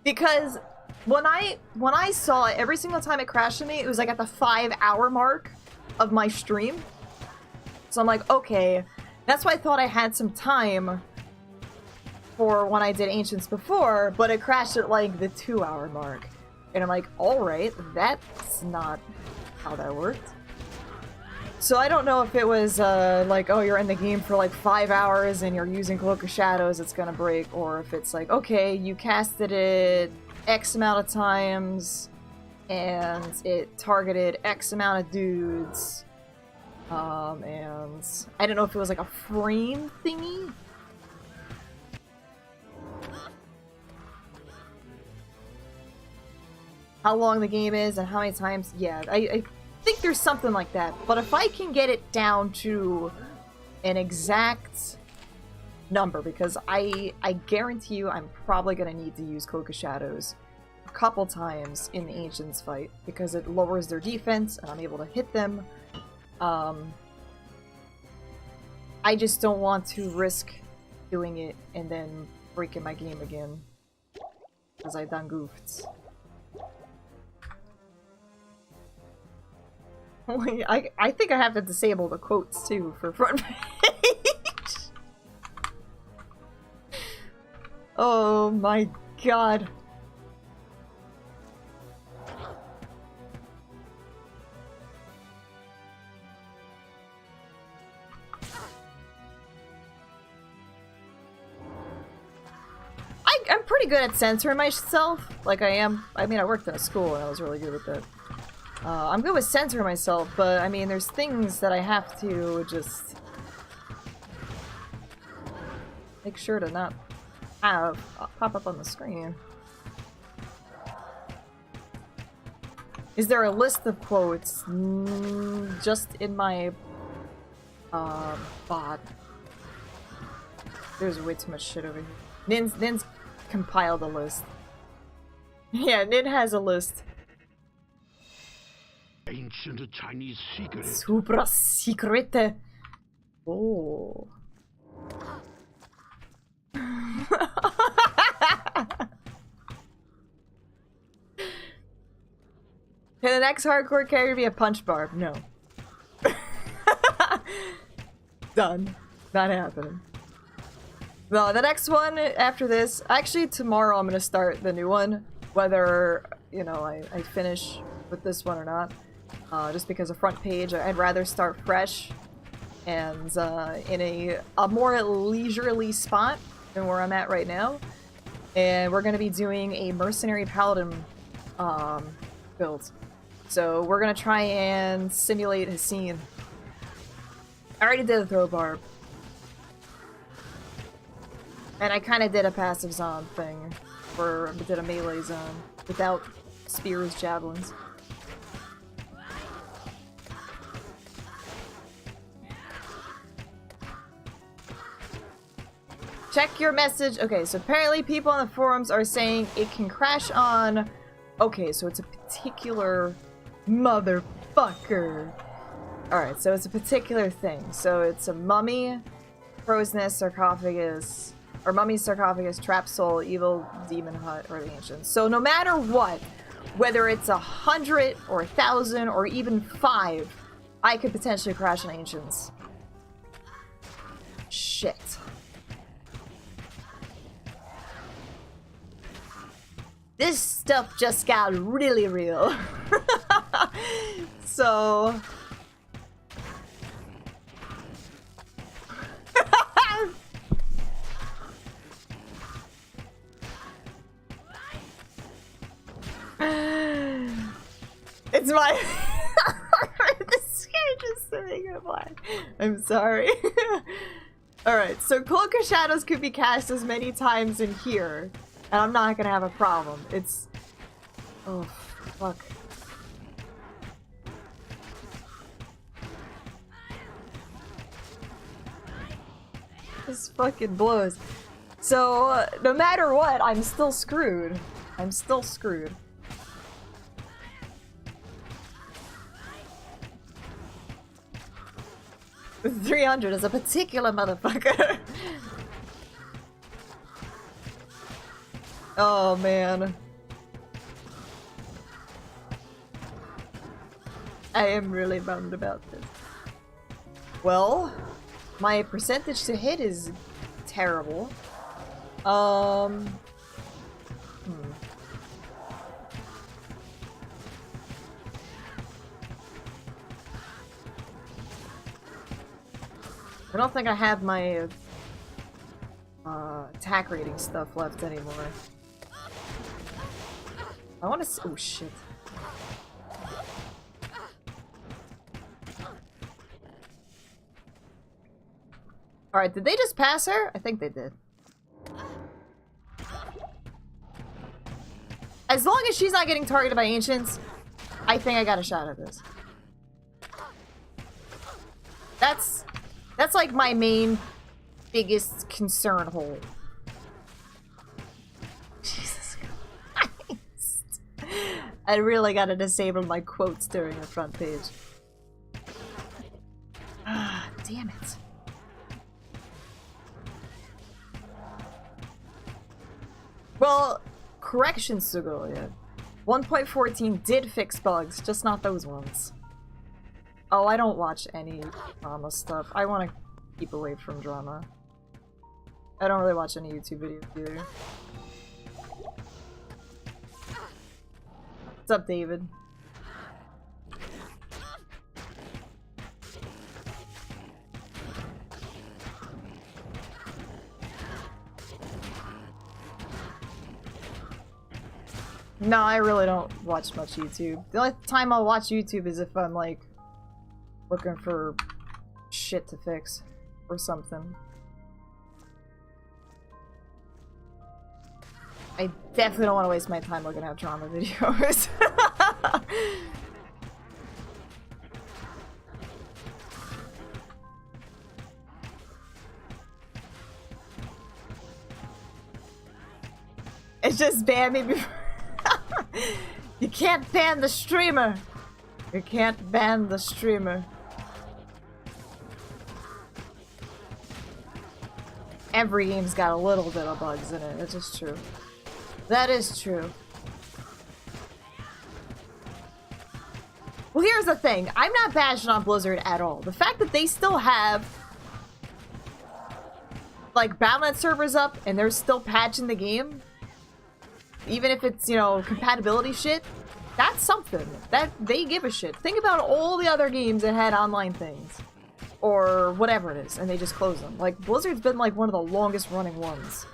Because when I saw it, every single time it crashed on me, it was like at the 5-hour mark of my stream. So I'm like, okay. That's why I thought I had some time for when I did Ancients before, but it crashed at like the 2-hour mark. And I'm like, alright, that's not how that worked. So I don't know if it was like, oh, you're in the game for like 5 hours and you're using Cloak of Shadows, it's gonna break, or if it's like, okay, you casted it X amount of times and it targeted X amount of dudes. And I don't know if it was like a frame thingy. How long the game is and how many times. Yeah, I think there's something like that. But if I can get it down to an exact number, because I guarantee you I'm probably going to need to use Cloak of Shadows a couple times in the Ancients fight, because it lowers their defense and I'm able to hit them. I just don't want to risk doing it and then breaking my game again, because I done goofed. I think I have to disable the quotes too for front page. Oh my god. I'm pretty good at censoring myself, like I am. I mean, I worked in a school and I was really good with that. I'm good with censoring myself, but I mean, there's things that I have to just make sure to not have pop up on the screen. Is there a list of quotes? Just in my bot. There's way too much shit over here. Nin's compiled a list. Yeah, Nin has a list. Ancient Chinese secret. Super secret. Oh. Can the next hardcore character be a punch barb? No. Done. Not happening. No, the next one after this, actually tomorrow I'm gonna start the new one, whether, you know, I finish with this one or not. Just because of front page, I'd rather start fresh and in a more leisurely spot than where I'm at right now. And we're gonna be doing a mercenary paladin build. So we're gonna try and simulate his scene. I already did a throw barb. And I kind of did a passive zone thing, or did a melee zone without spears, javelins. Check your message. Okay, so apparently people on the forums are saying it can crash on... Okay, so it's a particular motherfucker. Alright, so it's a particular thing. So it's a mummy, crow's nest, sarcophagus, or mummy, sarcophagus, trap soul, evil, demon hut, or the ancients. So no matter what, whether it's 100 or 1,000 or even 5, I could potentially crash on ancients. Shit. This stuff just got really real. So... It's my... This guy just sitting in black. I'm sorry. Alright, so Cloak of Shadows could be cast as many times in here. And I'm not gonna have a problem. It's... Oh, fuck. This fucking blows. So, no matter what, I'm still screwed. I'm still screwed. With 300 is a particular motherfucker. Oh, man. I am really bummed about this. Well, my percentage to hit is terrible. I don't think I have my attack rating stuff left anymore. I want to see. Oh shit. Alright, did they just pass her? I think they did. As long as she's not getting targeted by ancients, I think I got a shot at this. That's like my main biggest concern hole. Jesus Christ. I really gotta disable my quotes during the front page. Ah, damn it. Well, correction, Sugolia. 1.14 did fix bugs, just not those ones. Oh, I don't watch any drama stuff. I want to keep away from drama. I don't really watch any YouTube videos either. What's up, David? No, I really don't watch much YouTube. The only time I'll watch YouTube is if I'm, like, looking for shit to fix or something. I definitely don't want to waste my time looking at drama videos. It's just ban me before. You can't ban the streamer. You can't ban the streamer. Every game's got a little bit of bugs in it. It's just true. That is true. Well, here's the thing. I'm not bashing on Blizzard at all. The fact that they still have like Battle.net servers up and they're still patching the game, even if it's, you know, compatibility shit, that's something. That they give a shit. Think about all the other games that had online things. Or whatever it is, and they just close them. Like, Blizzard's been like one of the longest running ones.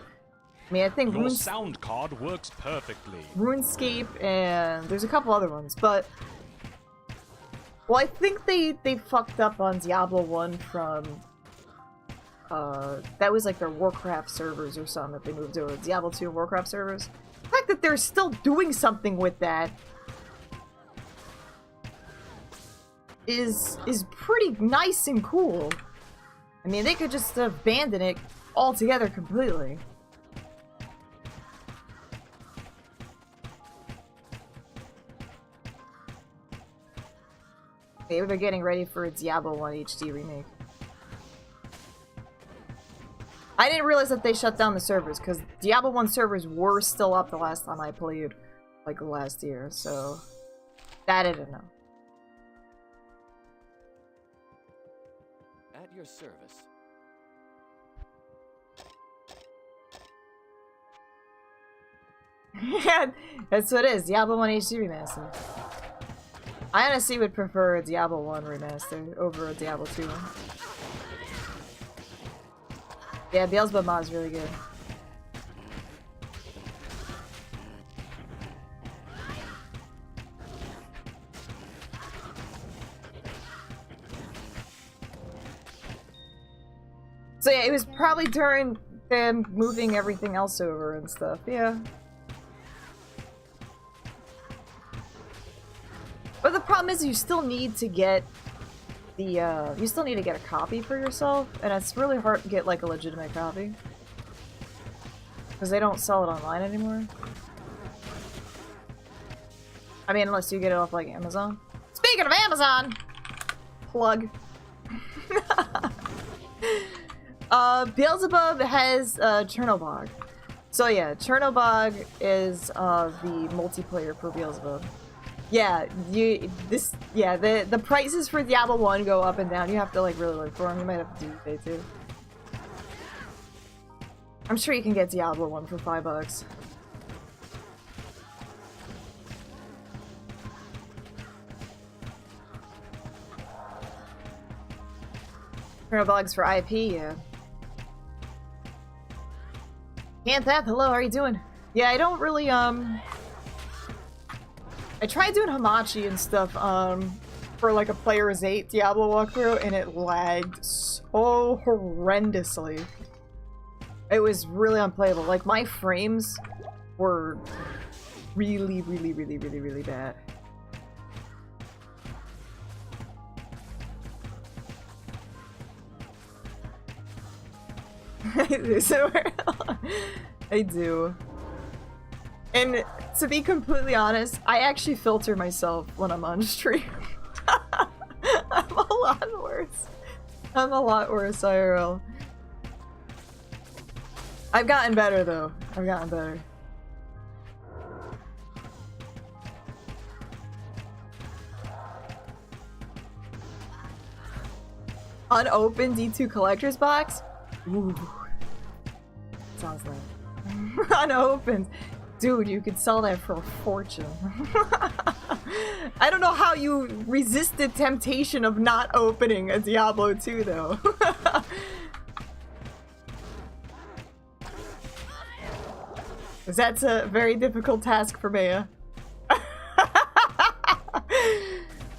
I mean, I think Your sound card works perfectly. RuneScape, and there's a couple other ones, but... Well, I think they fucked up on Diablo 1 from... that was like their Warcraft servers or something that they moved over. Diablo 2 Warcraft servers. The fact that they're still doing something with that is pretty nice and cool. I mean, they could just abandon it altogether completely. Okay, we're getting ready for a Diablo 1 HD remake. I didn't realize that they shut down the servers, because Diablo 1 servers were still up the last time I played, like last year, so that I didn't know. At your service. Yeah, that's what it is. Diablo 1 HD Remaster. I honestly would prefer a Diablo 1 Remaster over a Diablo 2 one. Yeah, Beelzebub mod is really good. So yeah, it was probably during them moving everything else over and stuff, yeah. But the problem is you still need to get the, you still need to get a copy for yourself, and it's really hard to get, like, a legitimate copy. Because they don't sell it online anymore. I mean, unless you get it off, like, Amazon. Speaking of Amazon! Plug. Beelzebub has Chernobog. So yeah, Chernobog is the multiplayer for Beelzebub. Yeah, the prices for Diablo 1 go up and down. You have to like really look for them. You might have to do pay too. I'm sure you can get Diablo 1 for $5. $100 for IP, yeah. Cantheth, hello, how are you doing? Yeah, I don't really, I tried doing Hamachi and stuff, for like a Player's 8 Diablo walkthrough, and it lagged so horrendously. It was really unplayable. Like, my frames were really, really, really, really, really bad. So, I do. And to be completely honest, I actually filter myself when I'm on stream. I'm a lot worse. I'm a lot worse, IRL. I've gotten better, though. I've gotten better. Unopened D2 collector's box? Ooh. Sounds like unopened. Dude, you could sell that for a fortune. I don't know how you resisted temptation of not opening a Diablo 2, though. That's a very difficult task for me. I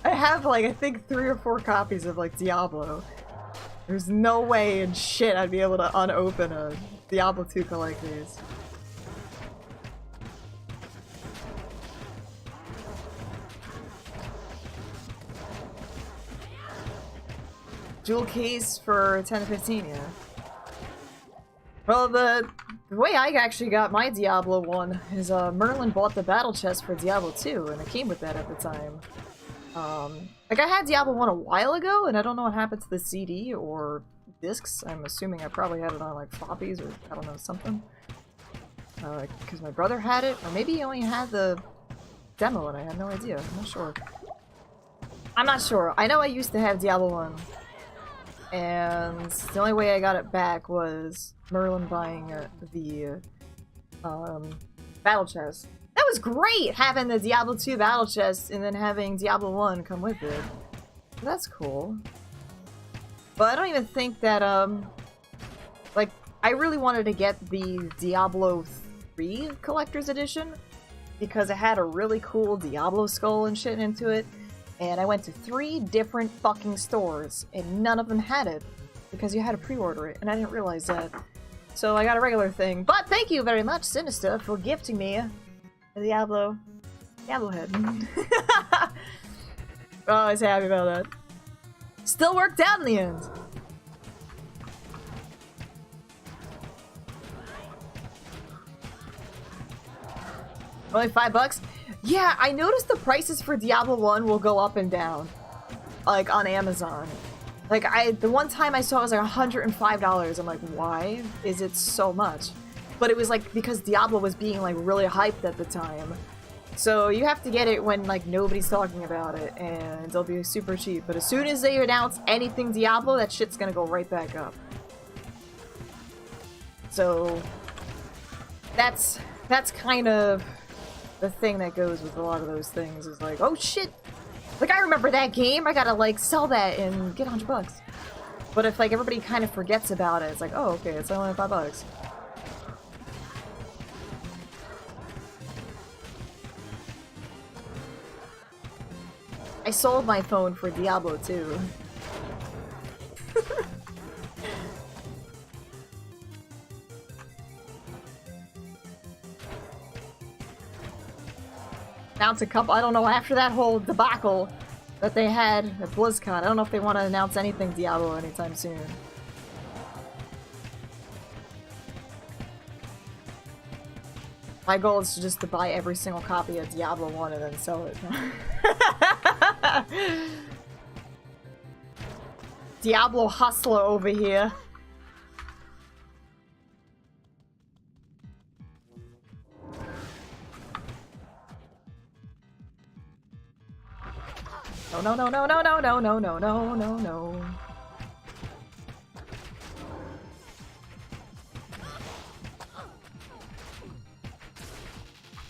have, like, I think 3 or 4 copies of, like, Diablo. There's no way in shit I'd be able to unopen a Diablo 2 collectors. Jewel case for 10 to 15, yeah. Well, the way I actually got my Diablo 1 is Merlin bought the battle chest for Diablo 2, and it came with that at the time. Like, I had Diablo 1 a while ago, and I don't know what happened to the CD or discs. I'm assuming I probably had it on, like, floppies or, I don't know, something. Because my brother had it, or maybe he only had the demo and I had no idea. I'm not sure. I'm not sure. I know I used to have Diablo 1. And the only way I got it back was Merlin buying the battle chest. That was great, having the Diablo 2 battle chest and then having Diablo 1 come with it. That's cool. But I don't even think that, like, I really wanted to get the Diablo 3 Collector's Edition because it had a really cool Diablo skull and shit into it. And I went to 3 different fucking stores, and none of them had it, because you had to pre-order it, and I didn't realize that. So I got a regular thing. But thank you very much, Sinister, for gifting me a Diablo head. Oh, I was happy about that. Still worked out in the end. Only $5? Yeah, I noticed the prices for Diablo 1 will go up and down. Like, on Amazon. Like, the one time I saw it was like $105. I'm like, why is it so much? But it was like, because Diablo was being like really hyped at the time. So you have to get it when like nobody's talking about it, and it'll be super cheap. But as soon as they announce anything Diablo, that shit's gonna go right back up. So, that's kind of the thing that goes with a lot of those things is like, oh shit! Like, I remember that game, I gotta like sell that and get $100. But if like everybody kind of forgets about it, it's like, oh okay, it's only $5. I sold my phone for Diablo 2. Announce a couple, I don't know, after that whole debacle that they had at BlizzCon, I don't know if they want to announce anything Diablo anytime soon. My goal is just to buy every single copy of Diablo 1 and then sell it. Diablo hustler over here. No, no, no, no, no, no, no, no, no, no, no.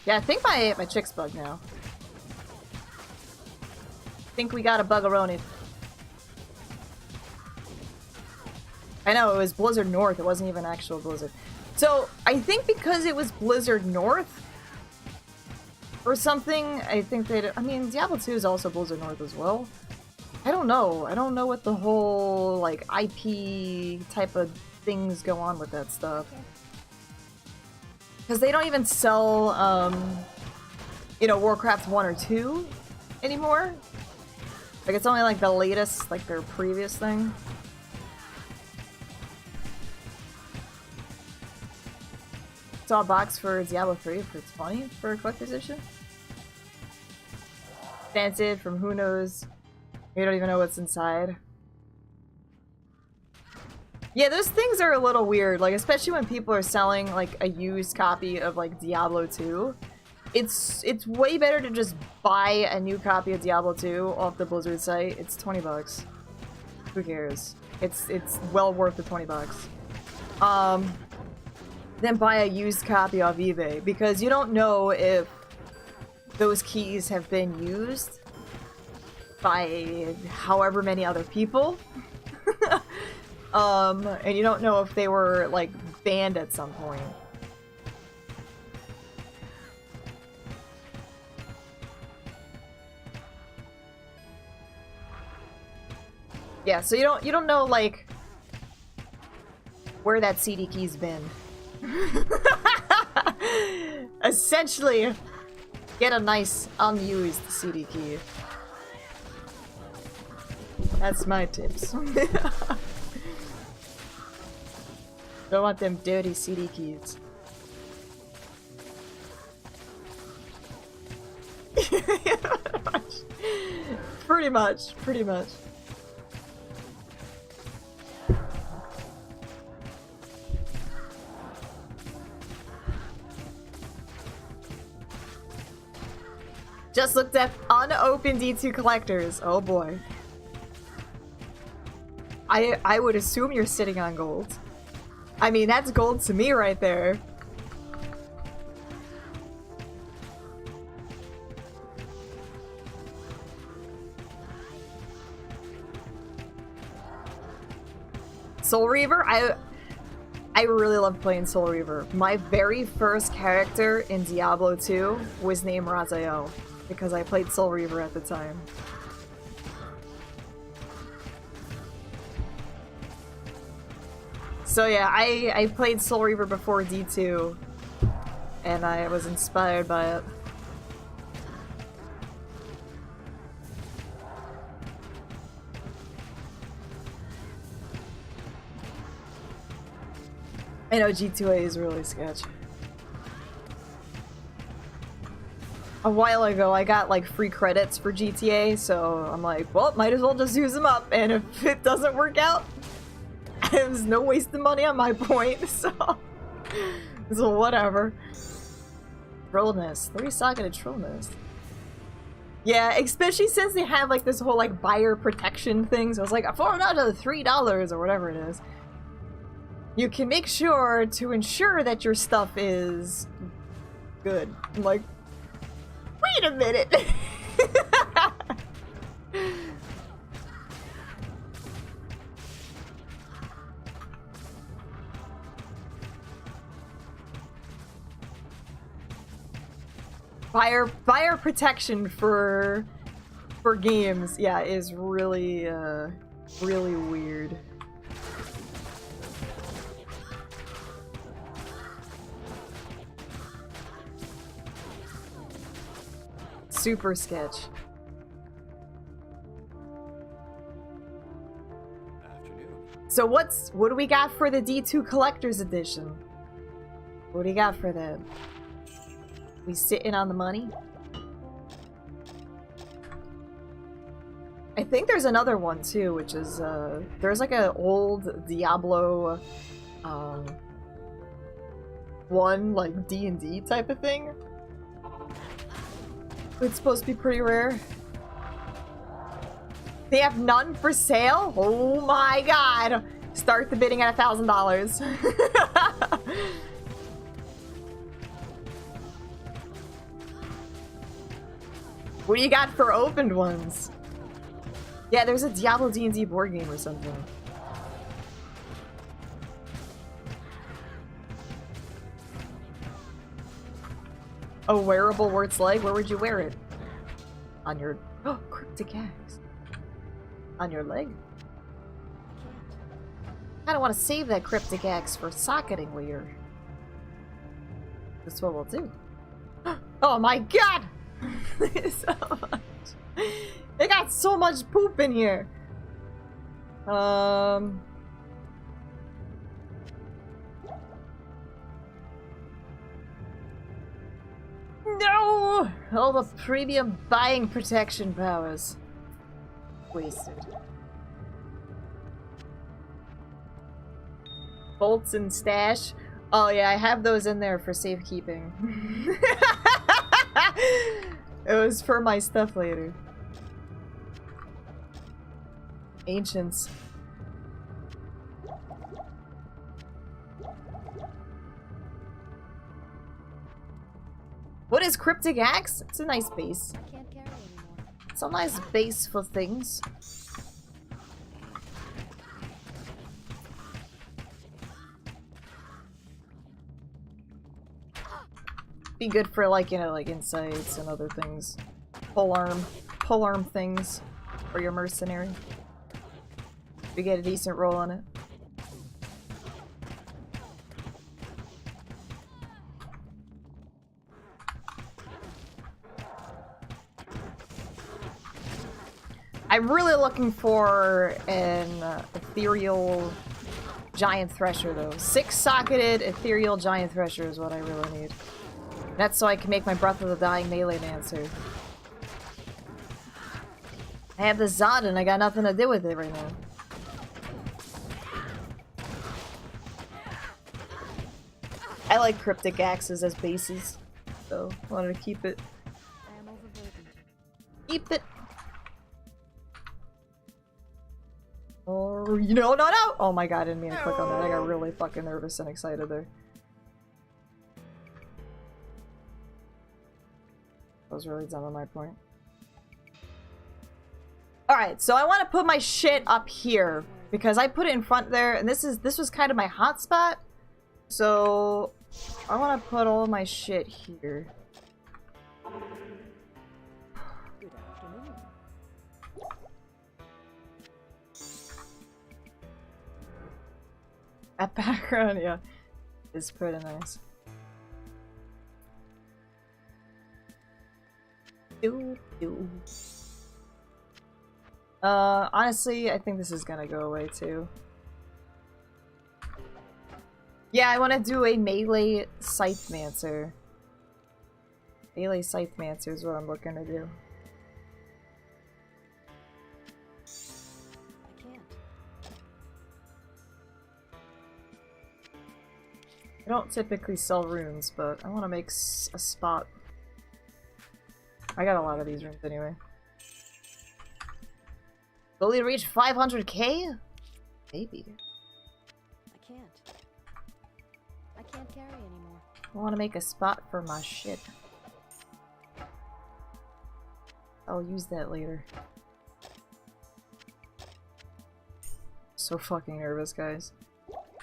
Yeah, I think my chick's bugged now. I think we got a bug-a-roni. I know, it was Blizzard North. It wasn't even actual Blizzard. So, I think because it was Blizzard North or something, I think they... I mean, Diablo 2 is also Blizzard North as well. I don't know. I don't know what the whole, like, IP type of things go on with that stuff. Because they don't even sell, you know, Warcraft 1 or 2 anymore. Like, it's only, like, the latest, like, their previous thing. Saw a box for Diablo 3 for 20 for a collector's edition. Fancied from who knows. We don't even know what's inside. Yeah, those things are a little weird, like, especially when people are selling, like, a used copy of, like, Diablo 2. It's way better to just buy a new copy of Diablo 2 off the Blizzard site. It's 20 bucks. Who cares? It's well worth the 20 bucks. Then buy a used copy off eBay, because you don't know if those keys have been used by however many other people. And you don't know if they were, like, banned at some point. Yeah, so you don't know, like, where that CD key's been. Essentially, get a nice unused CD key. That's my tips. Don't want them dirty CD keys. Pretty much. Just looked at unopened D2 collectors. Oh boy. I would assume you're sitting on gold. I mean, that's gold to me right there. Soul Reaver? I really love playing Soul Reaver. My very first character in Diablo 2 was named Raziel, because I played Soul Reaver at the time. So yeah, I played Soul Reaver before D2, and I was inspired by it. I know G2A is really sketch. A while ago, I got like free credits for GTA, so I'm like, well, might as well just use them up, and if it doesn't work out, it was no waste of money on my point, so whatever. Trollness. 3-socketed Trollness. Yeah, especially since they have like this whole like buyer protection thing, so it's like $4 to $3 or whatever it is. You can make sure to ensure that your stuff is good. I'm like, wait a minute. Buyer protection for games, yeah, is really really weird. Super sketch. So what do we got for the D2 Collector's Edition? What do you got for that? We sitting on the money? I think there's another one too, which is there's like an old Diablo one like D&D type of thing. It's supposed to be pretty rare. They have none for sale? Oh my god! Start the bidding at $1,000. What do you got for opened ones? Yeah, there's a Diablo D&D board game or something. A wearable where it's like, where would you wear it? On your... Oh, cryptic axe. On your leg? I don't want to save that cryptic axe for socketing later. That's what we'll do. Oh my god! So much. They got so much poop in here. No! All the premium buying protection powers. Wasted. Bolts and stash. Oh yeah, I have those in there for safekeeping. It was for my stuff later. Ancients. What is Cryptic Axe? It's a nice base. I can't carry anymore. It's a nice base for things. Be good for, like, you know, like insights and other things. Pole arm things for your mercenary. If you get a decent roll on it. I'm really looking for an ethereal giant thresher though. 6-socketed ethereal giant thresher is what I really need. That's so I can make my Breath of the Dying melee dancer. I have the Zod and I got nothing to do with it right now. I like cryptic axes as bases, so I wanted to keep it. I am overburdened. Keep it. Or, you know, no! Oh my god, I didn't mean to click on that. I got really fucking nervous and excited there. I was really dumb on my point. Alright, so I want to put my shit up here. Because I put it in front there, and this was kind of my hotspot. So, I want to put all of my shit here. Good afternoon. That background, yeah, is pretty nice. Honestly, I think this is gonna go away too. Yeah, I want to do a melee Scythemancer. Melee Scythemancer is what I'm looking to do. I can't. I don't typically sell runes, but I want to make a spot. I got a lot of these runes anyway. Will we reach 500k? Maybe. I can't. I can't carry anymore. I want to make a spot for my shit. I'll use that later. So fucking nervous, guys.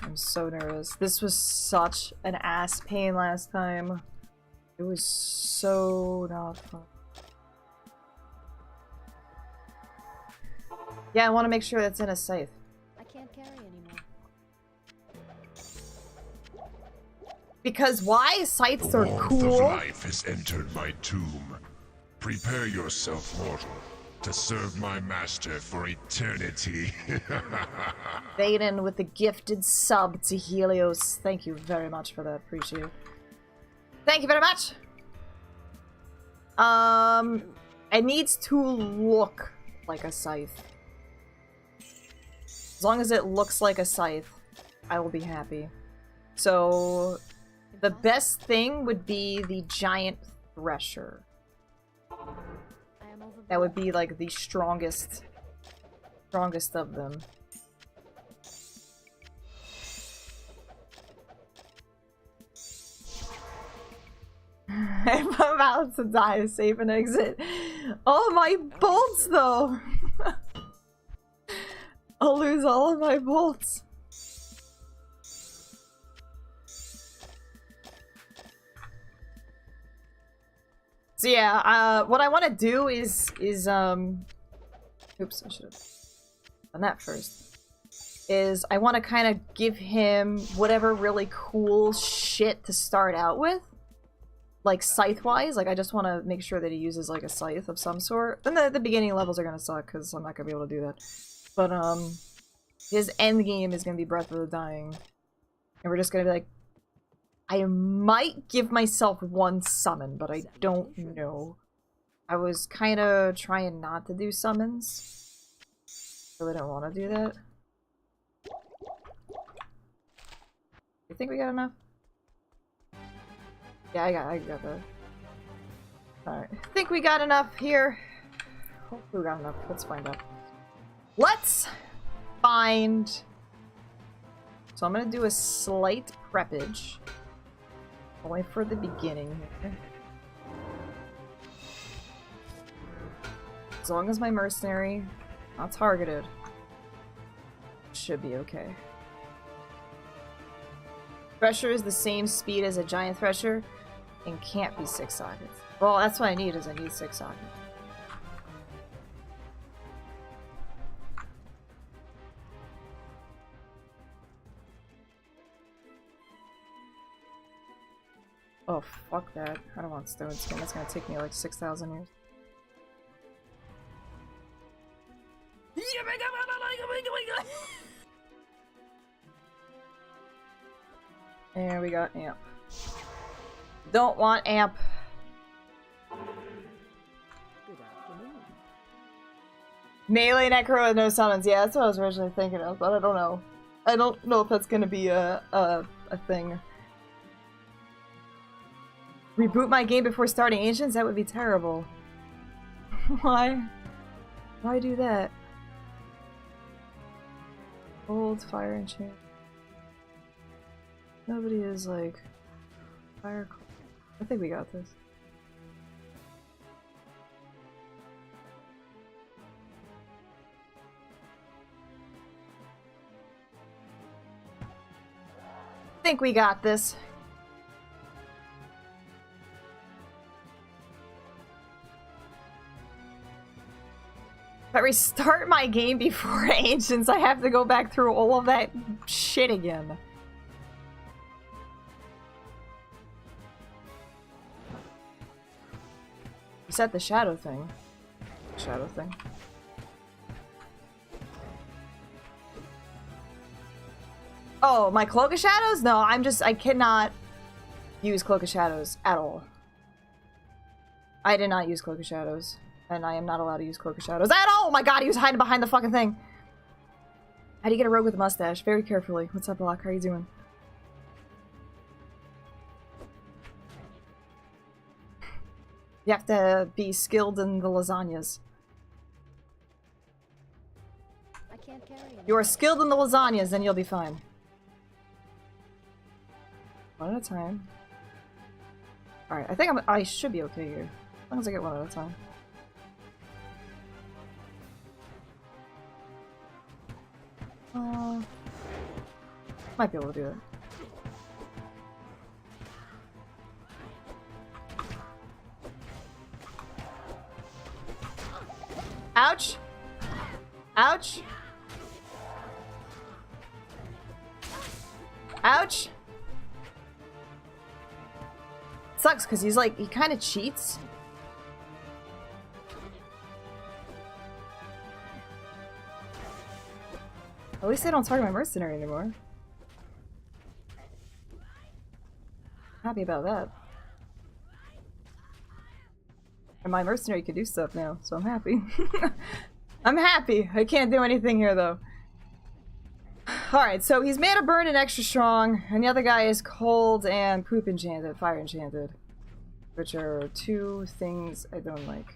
I'm so nervous. This was such an ass pain last time. It was so not fun. Yeah, I want to make sure that's in a scythe. I can't carry anymore. Because why? Scythes The are warmth cool. of life has entered my tomb. Prepare yourself, mortal, to serve my master for eternity. Venom with the gifted sub to Helios. Thank you very much for that. Appreciate it. Thank you very much. It needs to look like a scythe. As long as it looks like a scythe, I will be happy. So, the best thing would be the giant thresher. I am overburdened. That would be like the strongest of them. I'm about to die. Save and exit. All of my bolts, though! I'll lose all of my bolts. So yeah, what I want to do is oops, I should have done that first. Is I want to kind of give him whatever really cool shit to start out with. Like, scythe-wise, like, I just want to make sure that he uses, like, a scythe of some sort. Then the beginning levels are gonna suck, because I'm not gonna be able to do that. But, his end game is gonna be Breath of the Dying. And we're just gonna be like, I might give myself one summon, but I don't know. I was kind of trying not to do summons. Really don't want to do that. You think we got enough? Yeah, I got that. Alright. I think we got enough here. Hopefully we got enough. Let's find out. Let's find... So I'm gonna do a slight preppage. Only for the beginning here. As long as my mercenary not targeted, should be okay. Thresher is the same speed as a giant thresher and can't be 6 sockets. Well, that's what I need, is I need 6 sockets. Oh, fuck that. I don't want stone skin. That's gonna take me like 6,000 years. And we got amp. Don't want amp. Good afternoon. Melee necro with no summons. Yeah, that's what I was originally thinking of, but I don't know. I don't know if that's gonna be a thing. Reboot my game before starting Ancients? That would be terrible. Why? Why do that? Old fire enchant. Nobody is like fire. I think we got this. I think we got this. If I restart my game before Ancients, I have to go back through all of that shit again. Reset the shadow thing. Shadow thing. Oh, my Cloak of Shadows? No, I cannot use Cloak of Shadows at all. I did not use Cloak of Shadows. And I am not allowed to use Cloak of Shadows at all! Oh my god, he was hiding behind the fucking thing! How do you get a rogue with a mustache? Very carefully. What's up, Block? How are you doing? You have to be skilled in the lasagnas. I can't carry anymore. You are skilled in the lasagnas, then you'll be fine. One at a time. Alright, I think I should be okay here. As long as I get one at a time. Might be able to do it. Ouch! Ouch! Ouch! Sucks because he's like, he kind of cheats. At least they don't target my mercenary anymore. Happy about that. And my mercenary can do stuff now, so I'm happy. I'm happy! I can't do anything here though. Alright, so he's Mana Burn and extra strong, and the other guy is cold and poop enchanted, fire enchanted. Which are two things I don't like.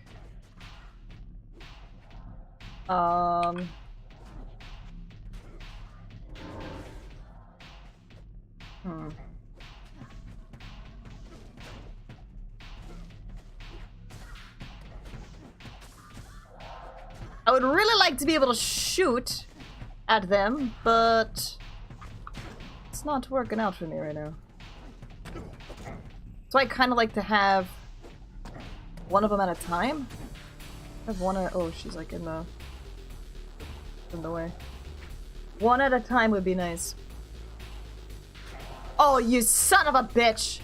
I would really like to be able to shoot at them, but it's not working out for me right now. So I kind of like to have one of them at a time. I have one at— oh, she's like in the way. One at a time would be nice. Oh, you son of a bitch!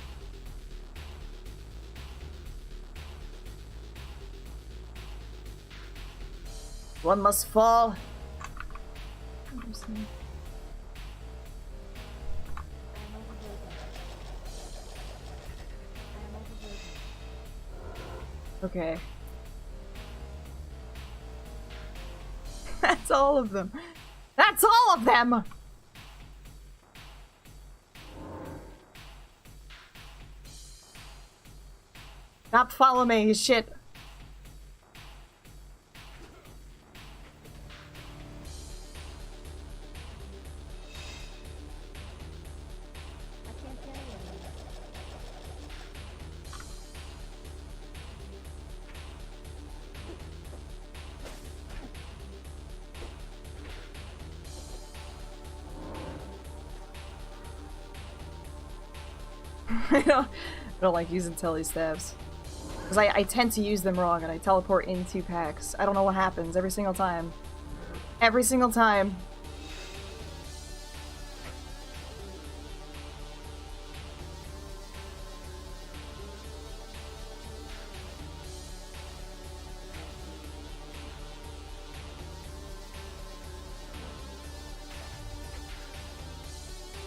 One must fall. Okay. That's all of them. That's all of them! Stop following me, you shit. I can't carry him. I don't like using telly stabs. Because I tend to use them wrong and I teleport into packs. I don't know what happens every single time. Every single time.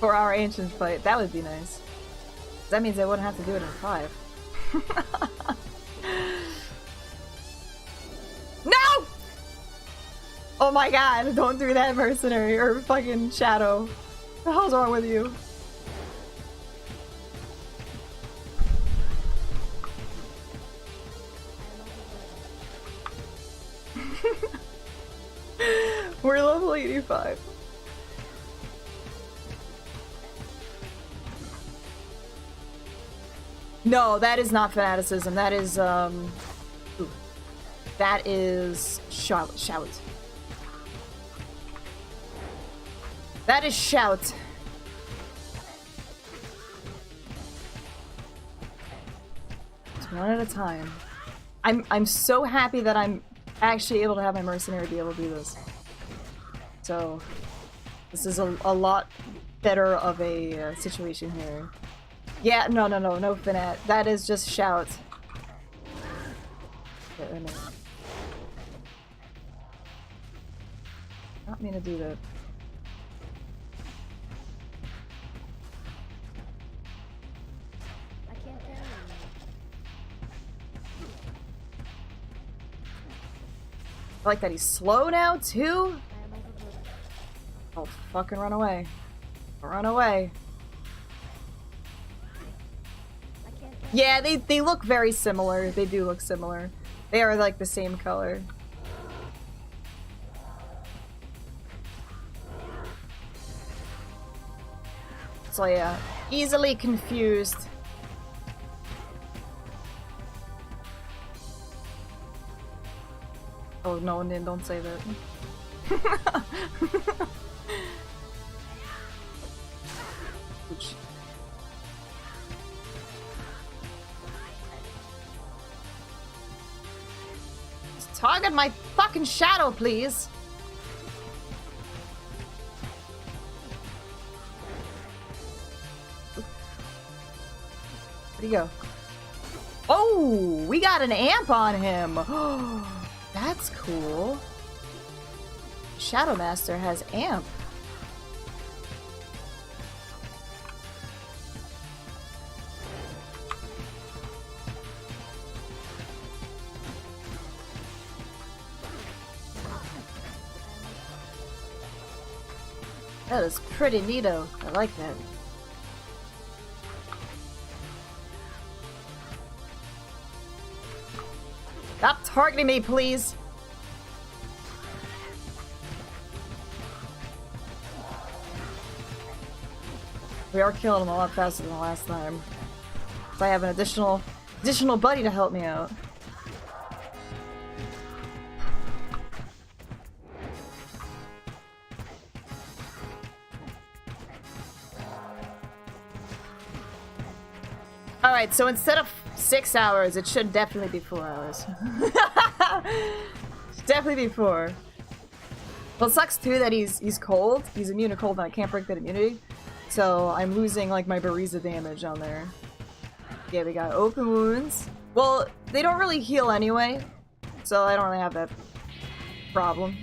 For our ancient fight, that would be nice. That means I wouldn't have to do it in 5. No! Oh my god, don't do that, mercenary or fucking shadow. What the hell's wrong with you? We're level 85. No, that is not fanaticism. That is, ooh. That is shout. That is shout. It's one at a time. I'm so happy that I'm actually able to have my mercenary be able to do this. So, this is a lot better of a situation here. Yeah, no fanat. That is just shout. Okay, no. Not mean to do that. I can't carry him. I like that he's slow now too. I am overburdened. Oh, fucking run away. Run away. I can't carry Yeah, they look very similar. They do look similar. They are like the same color. So yeah, easily confused. Oh no, Nin, don't say that. Ouch. Just target my fucking shadow, please. Where'd he go? Oh, we got an amp on him. That's cool. Shadow Master has amp. That is pretty neato. I like that. Stop targeting me, please! We are killing him a lot faster than the last time. So I have an additional buddy to help me out. Alright, so instead of 6 hours, it should definitely be 4 hours. Should definitely be 4. Well, it sucks too that he's cold. He's immune to cold and I can't break that immunity. So I'm losing like my Bariza damage on there. Yeah, we got open wounds. Well, they don't really heal anyway. So I don't really have that problem.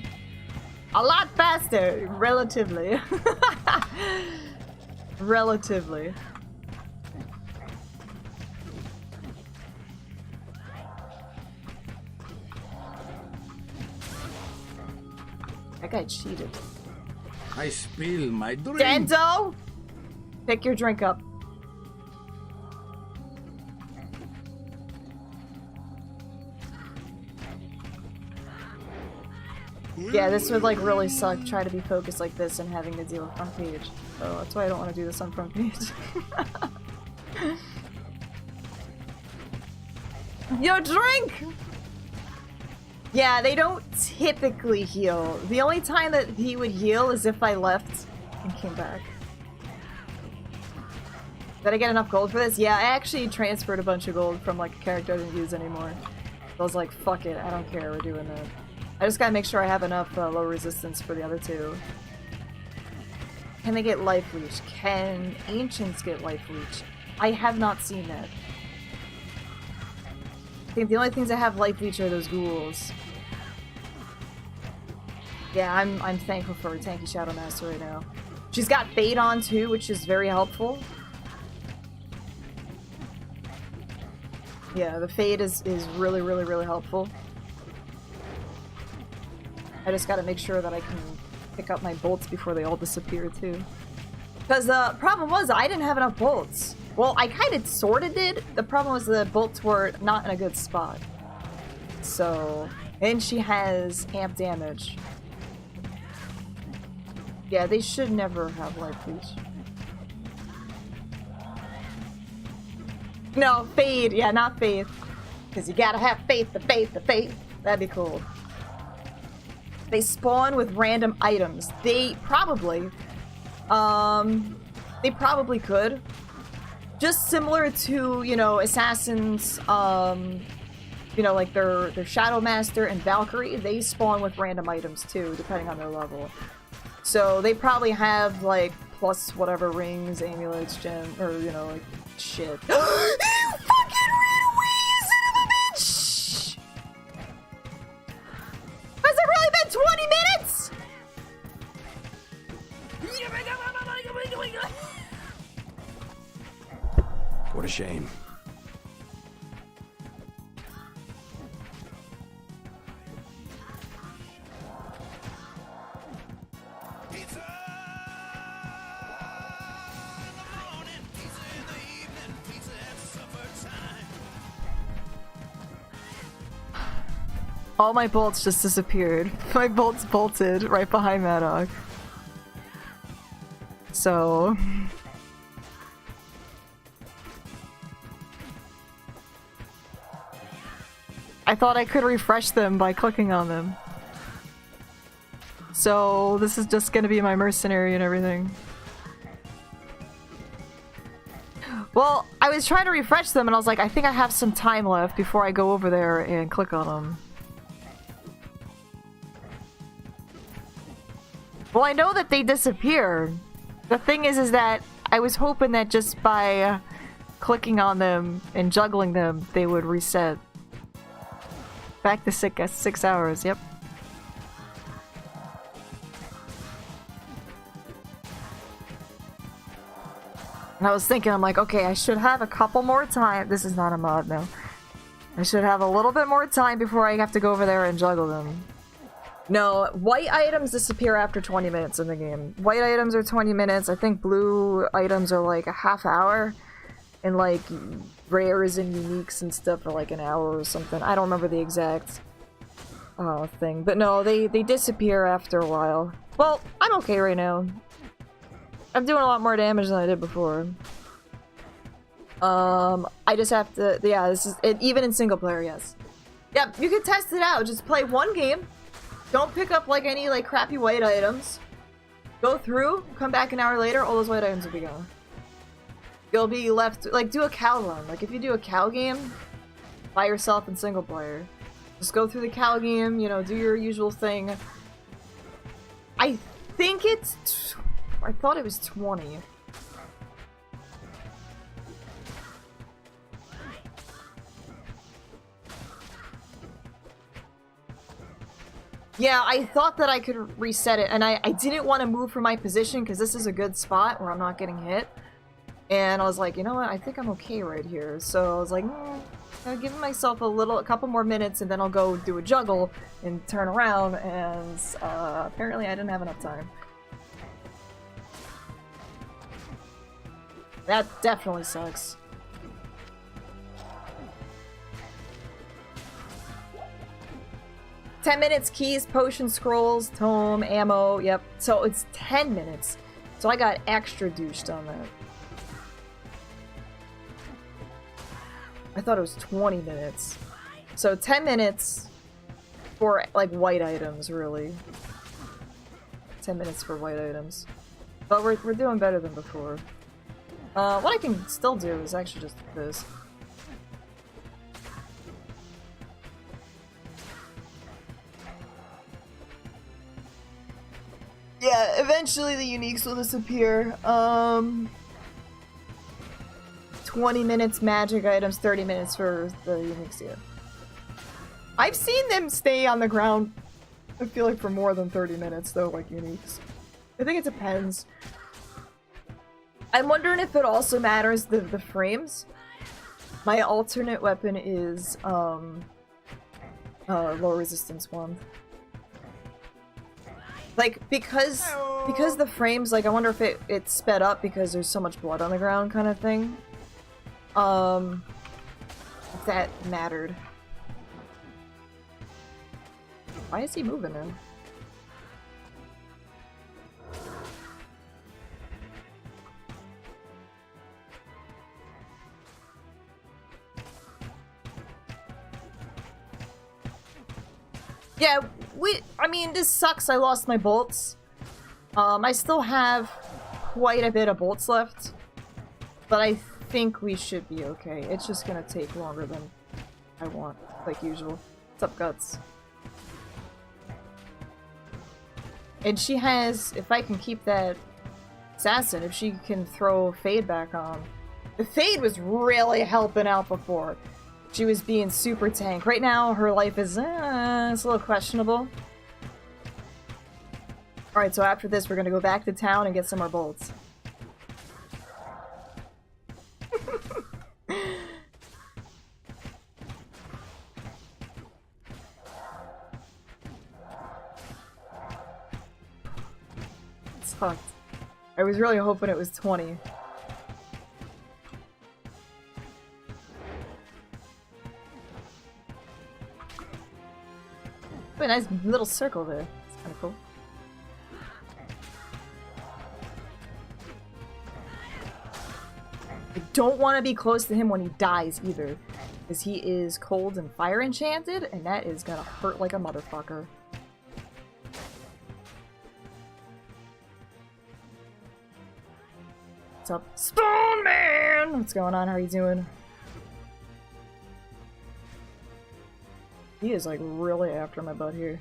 A lot faster, relatively. Relatively. That guy cheated. I spill my drink. Dendo! Pick your drink up. Yeah, this would like really suck, try to be focused like this and having to deal with front page. So that's why I don't want to do this on front page. Your drink! Yeah, they don't typically heal. The only time that he would heal is if I left and came back. Did I get enough gold for this? Yeah, I actually transferred a bunch of gold from like a character I didn't use anymore. So I was like, fuck it, I don't care, we're doing that. I just gotta make sure I have enough low resistance for the other two. Can they get life leech? Can ancients get life leech? I have not seen that. I think the only things that have life leech are those ghouls. Yeah, I'm thankful for Tanky Shadow Master right now. She's got Fade on too, which is very helpful. Yeah, the Fade is really, really, really helpful. I just gotta make sure that I can pick up my bolts before they all disappear too. Because the problem was I didn't have enough bolts. Well, I kind of sorta did. The problem was the bolts were not in a good spot. So, and she has amp damage. Yeah, they should never have life leech. No, Fade. Yeah, not Faith. Because you gotta have faith, the faith, the faith. That'd be cool. They spawn with random items. They probably could. Just similar to, you know, assassins, you know, like their Shadow Master and Valkyrie, they spawn with random items too, depending on their level. So they probably have like plus whatever rings, amulets, gem, or you know, like shit. You fucking ran away, you son of a bitch! Has it really been 20 minutes? What a shame. All my bolts just disappeared. My bolts bolted right behind Maddock. So... I thought I could refresh them by clicking on them. So this is just gonna be my mercenary and everything. Well, I was trying to refresh them and I was like, I think I have some time left before I go over there and click on them. Well, I know that they disappear. The thing is that I was hoping that just by clicking on them and juggling them, they would reset. Back to 6 hours, yep. And I was thinking, I'm like, okay, I should have a couple more time. This is not a mod, no. I should have a little bit more time before I have to go over there and juggle them. No, white items disappear after 20 minutes in the game. White items are 20 minutes. I think blue items are like a half hour. And like rares and uniques and stuff are like an hour or something. I don't remember the exact thing. But no, they disappear after a while. Well, I'm okay right now. I'm doing a lot more damage than I did before. I just have to, yeah, this is, even in single player, yes. Yep, you can test it out. Just play one game. Don't pick up like any like crappy white items. Go through, come back an hour later, all those white items will be gone. you'll be left, like, do a cow run. Like, if you do a cow game by yourself in single player, just go through the cow game, you know, do your usual thing. I think it's... I thought it was 20. Yeah, I thought that I could reset it, and I didn't want to move from my position because this is a good spot where I'm not getting hit. And I was like, you know what, I think I'm okay right here. So I was like, I'll give myself a couple more minutes and then I'll go do a juggle and turn around, and apparently I didn't have enough time. That definitely sucks. "10 minutes, keys, potion, scrolls, tome, ammo," yep. So it's 10 minutes. So I got extra douched on that. I thought it was 20 minutes. So 10 minutes for, like, white items, really. 10 minutes for white items. But we're doing better than before. What I can still do is actually just this. Yeah, eventually the uniques will disappear. 20 minutes magic items, 30 minutes for the uniques, yeah. I've seen them stay on the ground, I feel like, for more than 30 minutes, though, like uniques. I think it depends. I'm wondering if it also matters the frames. My alternate weapon is, low resistance one. Like, because the frames, like, I wonder if it's sped up because there's so much blood on the ground kind of thing. If that mattered. Why is he moving now? Yeah, I mean, this sucks. I lost my bolts. I still have quite a bit of bolts left, but I think we should be okay. It's just gonna take longer than I want, like usual. What's up, Guts? And she has, if I can keep that assassin, if she can throw Fade back on. The Fade was really helping out before. She was being super tank. Right now, her life is, it's a little questionable. Alright, so after this, we're gonna go back to town and get some more bolts. It sucked. I was really hoping it was 20. A nice little circle there. It's kind of cool. I don't want to be close to him when he dies either, because he is cold and fire enchanted, and that is gonna hurt like a motherfucker. What's up, Stone Man? What's going on? How are you doing? He is, like, really after my butt here.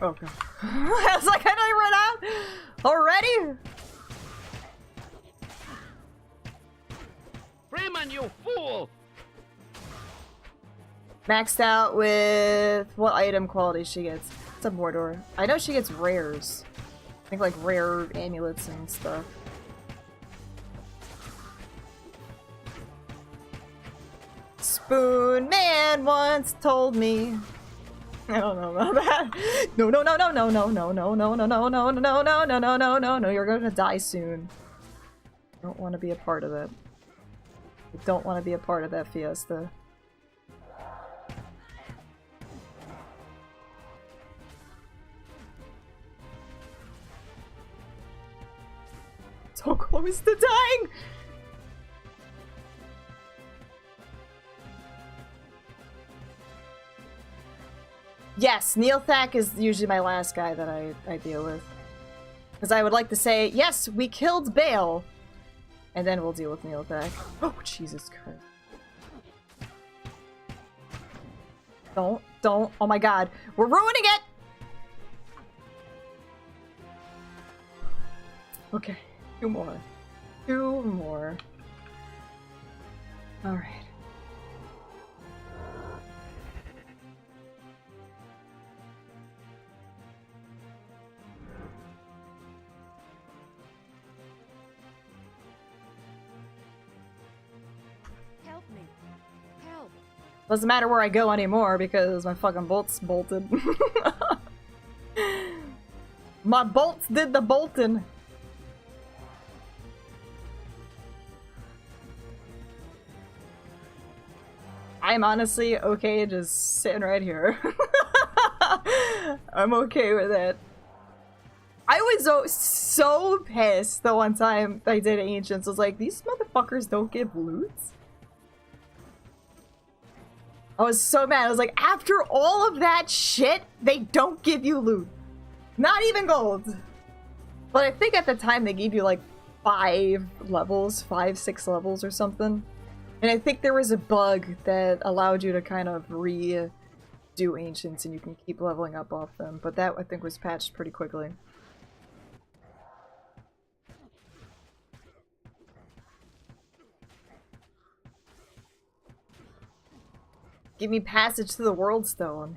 Okay. I was like, I know you ran out already? Freeman, you fool! Maxed out with what item quality she gets. It's a Mordor. I know she gets rares. I think like rare amulets and stuff. Spoon Man once told me. I don't know about that. No, no, no, no, no, no, no, no, no, no, no, no, no, no, no, no, no, no, no, no. You're gonna die soon. I don't want to be a part of that. I don't want to be a part of that fiesta. So close to dying! Yes, Neilthak is usually my last guy that I deal with. Because I would like to say, yes, we killed Bale. And then we'll deal with Neilthak. Oh, Jesus Christ. Don't. Oh my god. We're ruining it! Okay. 2 more. 2 more. Alright. Help me. Help. Doesn't matter where I go anymore because my fucking bolt's bolted. My bolts did the bolting. I'm honestly okay just sitting right here. I'm okay with it. I was so pissed the one time I did Ancients. I was like, these motherfuckers don't give loot? I was so mad. I was like, after all of that shit, they don't give you loot. Not even gold. But I think at the time they gave you like 5 levels, 5, 6 levels or something. And I think there was a bug that allowed you to kind of redo Ancients and you can keep leveling up off them. But that I think was patched pretty quickly. Give me passage to the World Stone.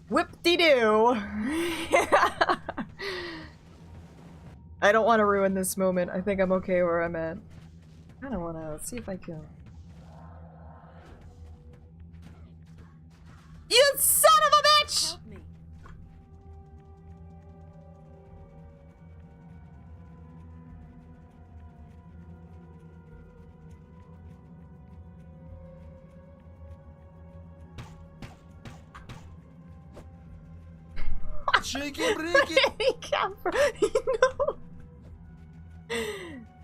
Whip-de-doo! I don't want to ruin this moment. I think I'm okay where I'm at. I don't want to. Let's see if I can. You son of a bitch! Help me. Shake it, Ricky! No.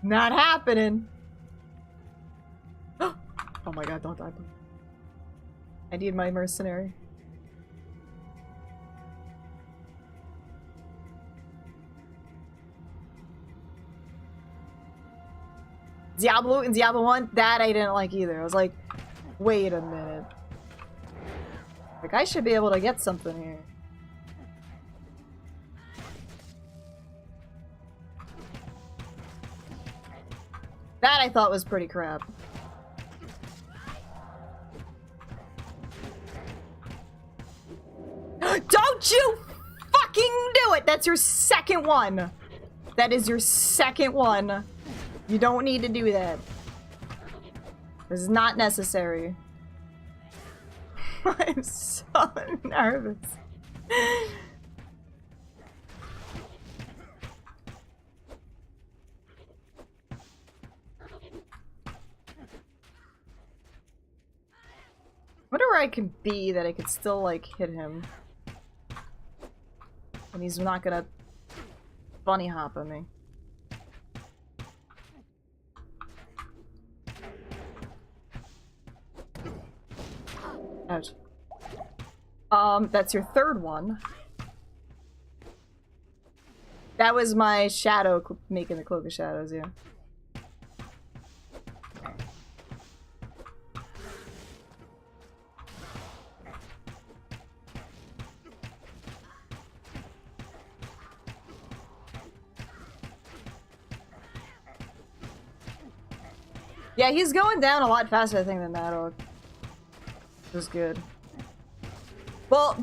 Not happening. Oh my god, don't die. I need my mercenary. Diablo and Diablo 1, that I didn't like either. I was like, wait a minute. Like, I should be able to get something here. That I thought was pretty crap. Don't you fucking do it! That's your second one! That is your second one. You don't need to do that. This is not necessary. I'm so nervous. Wonder where I can be that I could still, like, hit him. And he's not gonna bunny hop on me. Ouch. That's your third one. That was my shadow making the Cloak of Shadows, yeah. Yeah, he's going down a lot faster, I think, than Maddox. Which was good. Well,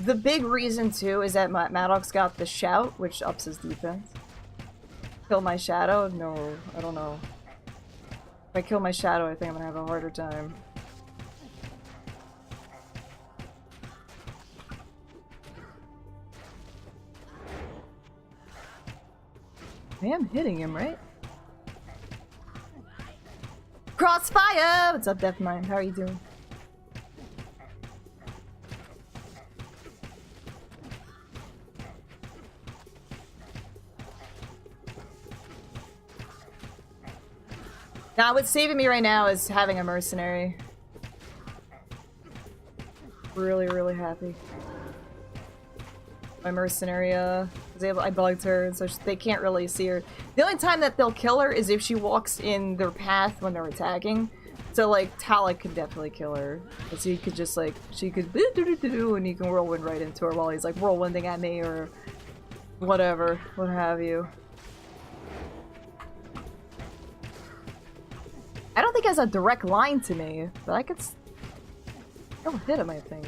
the big reason, too, is that Maddox got the Shout, which ups his defense. Kill my Shadow? No, I don't know. If I kill my Shadow, I think I'm gonna have a harder time. I am hitting him, right? Crossfire! What's up, Deathmind? How are you doing? Now, what's saving me right now is having a mercenary. really, really happy. My mercenary, I bugged her, and so they can't really see her. The only time that they'll kill her is if she walks in their path when they're attacking. So, like, Talek could definitely kill her. Because he could just, like, she could do and you can whirlwind right into her while he's, like, whirlwinding at me or whatever, what have you. I don't think it has a direct line to me, but I could still hit him, I think.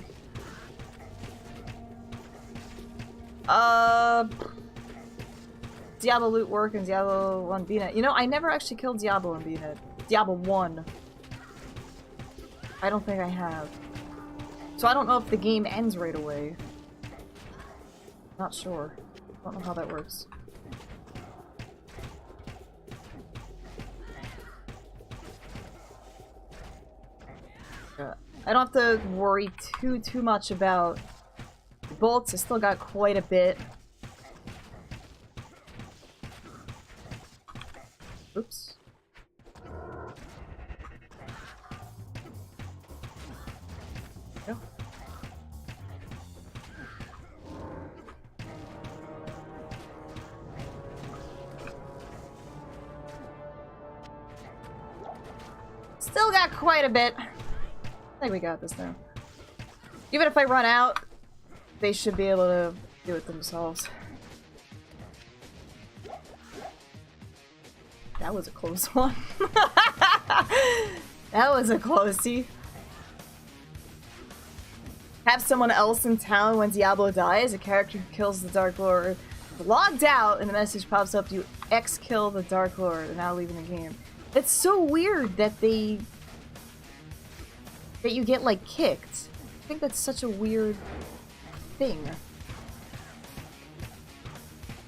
Diablo loot work and Diablo 1 BNet. You know, I never actually killed Diablo in BNet. Diablo 1. I don't think I have. So I don't know if the game ends right away. Not sure. Don't know how that works. I don't have to worry too much about the bolts. I still got quite a bit. Oops. Go. Still got quite a bit. I think we got this now. Even if I run out, they should be able to do it themselves. That was a close one. That was a closey. Have someone else in town when Diablo dies. A character who kills the Dark Lord logged out, and the message pops up: "You X-kill the Dark Lord," and now leaving the game. It's so weird that you get, like, kicked. I think that's such a weird thing.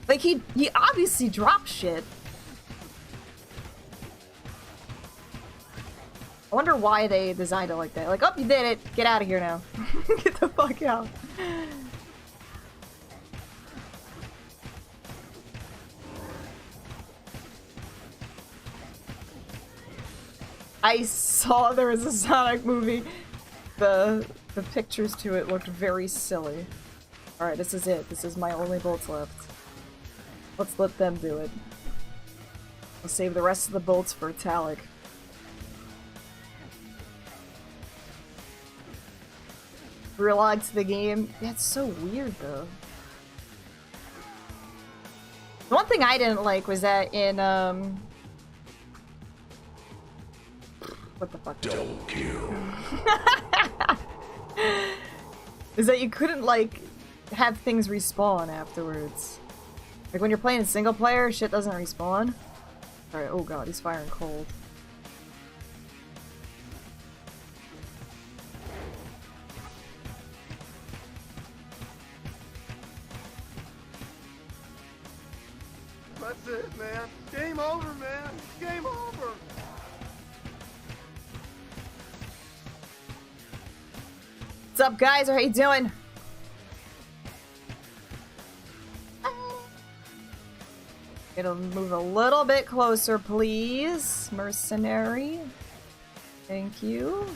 Like, he obviously dropped shit. I wonder why they designed it like that. Like, oh, you did it. Get out of here now. Get the fuck out. I saw there was a Sonic movie. The pictures to it looked very silly. Alright, this is it. This is my only bolts left. Let's let them do it. I'll save the rest of the bolts for Talek. Relog to the game. That's so weird, though. The one thing I didn't like was that in, what the fuck? Double kill. Is that you couldn't, like, have things respawn afterwards. Like, when you're playing single player, shit doesn't respawn. Alright, oh god, he's firing cold. That's it, man. Game over, man. Game over. What's up, guys? How you doing? It'll move a little bit closer, please. Mercenary. Thank you.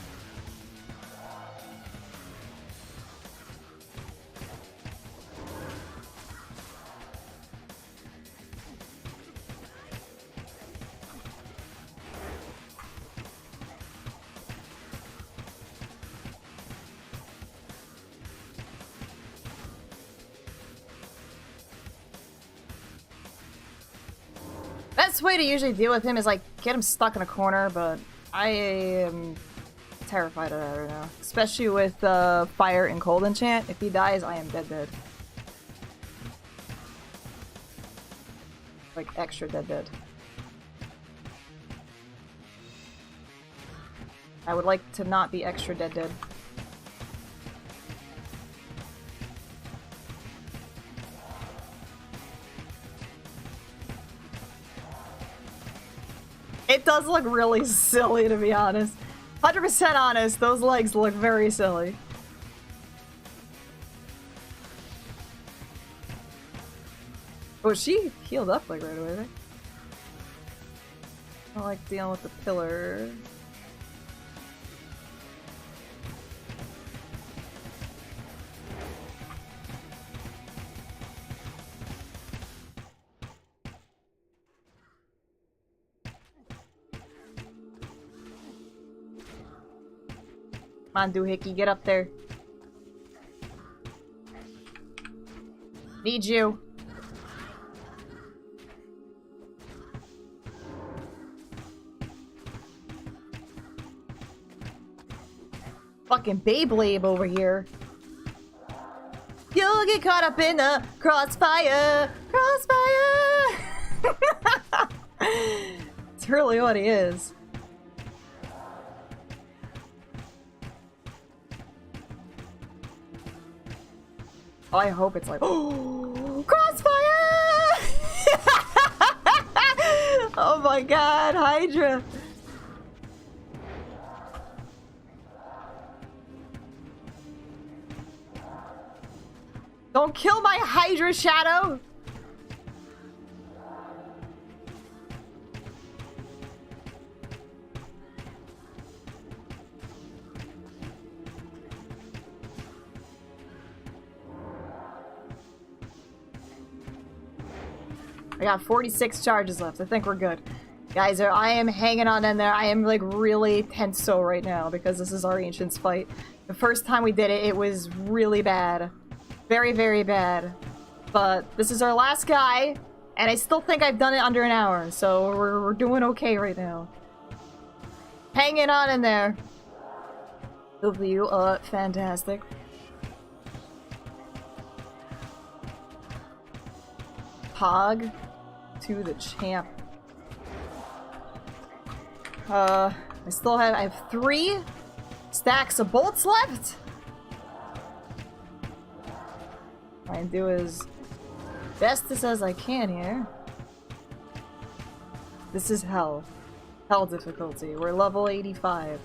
Best way to usually deal with him is, like, get him stuck in a corner, but I am terrified of that right now. Especially with fire and cold enchant. If he dies, I am dead. Like, extra dead. I would like to not be extra dead. It does look really silly, to be honest. 100% honest, those legs look very silly. Oh, she healed up, like, right away, right? I don't like dealing with the pillar. Come on, Doohickey, get up there. Need you. Fucking Beyblade over here. You'll get caught up in the crossfire! Crossfire! It's really what he is. Oh, I hope it's like, oh, crossfire! Oh my god, Hydra! Don't kill my Hydra shadow! I got 46 charges left. I think we're good. Guys, I am hanging on in there. I am like really tense right now because this is our Ancients fight. The first time we did it, it was really bad. Very, very bad. But this is our last guy, and I still think I've done it under an hour, so we're doing okay right now. Hanging on in there. The view, fantastic. Pog to the champ. I have 3 stacks of bolts left. Try and do as best as I can here. This is hell. Hell difficulty. We're level 85.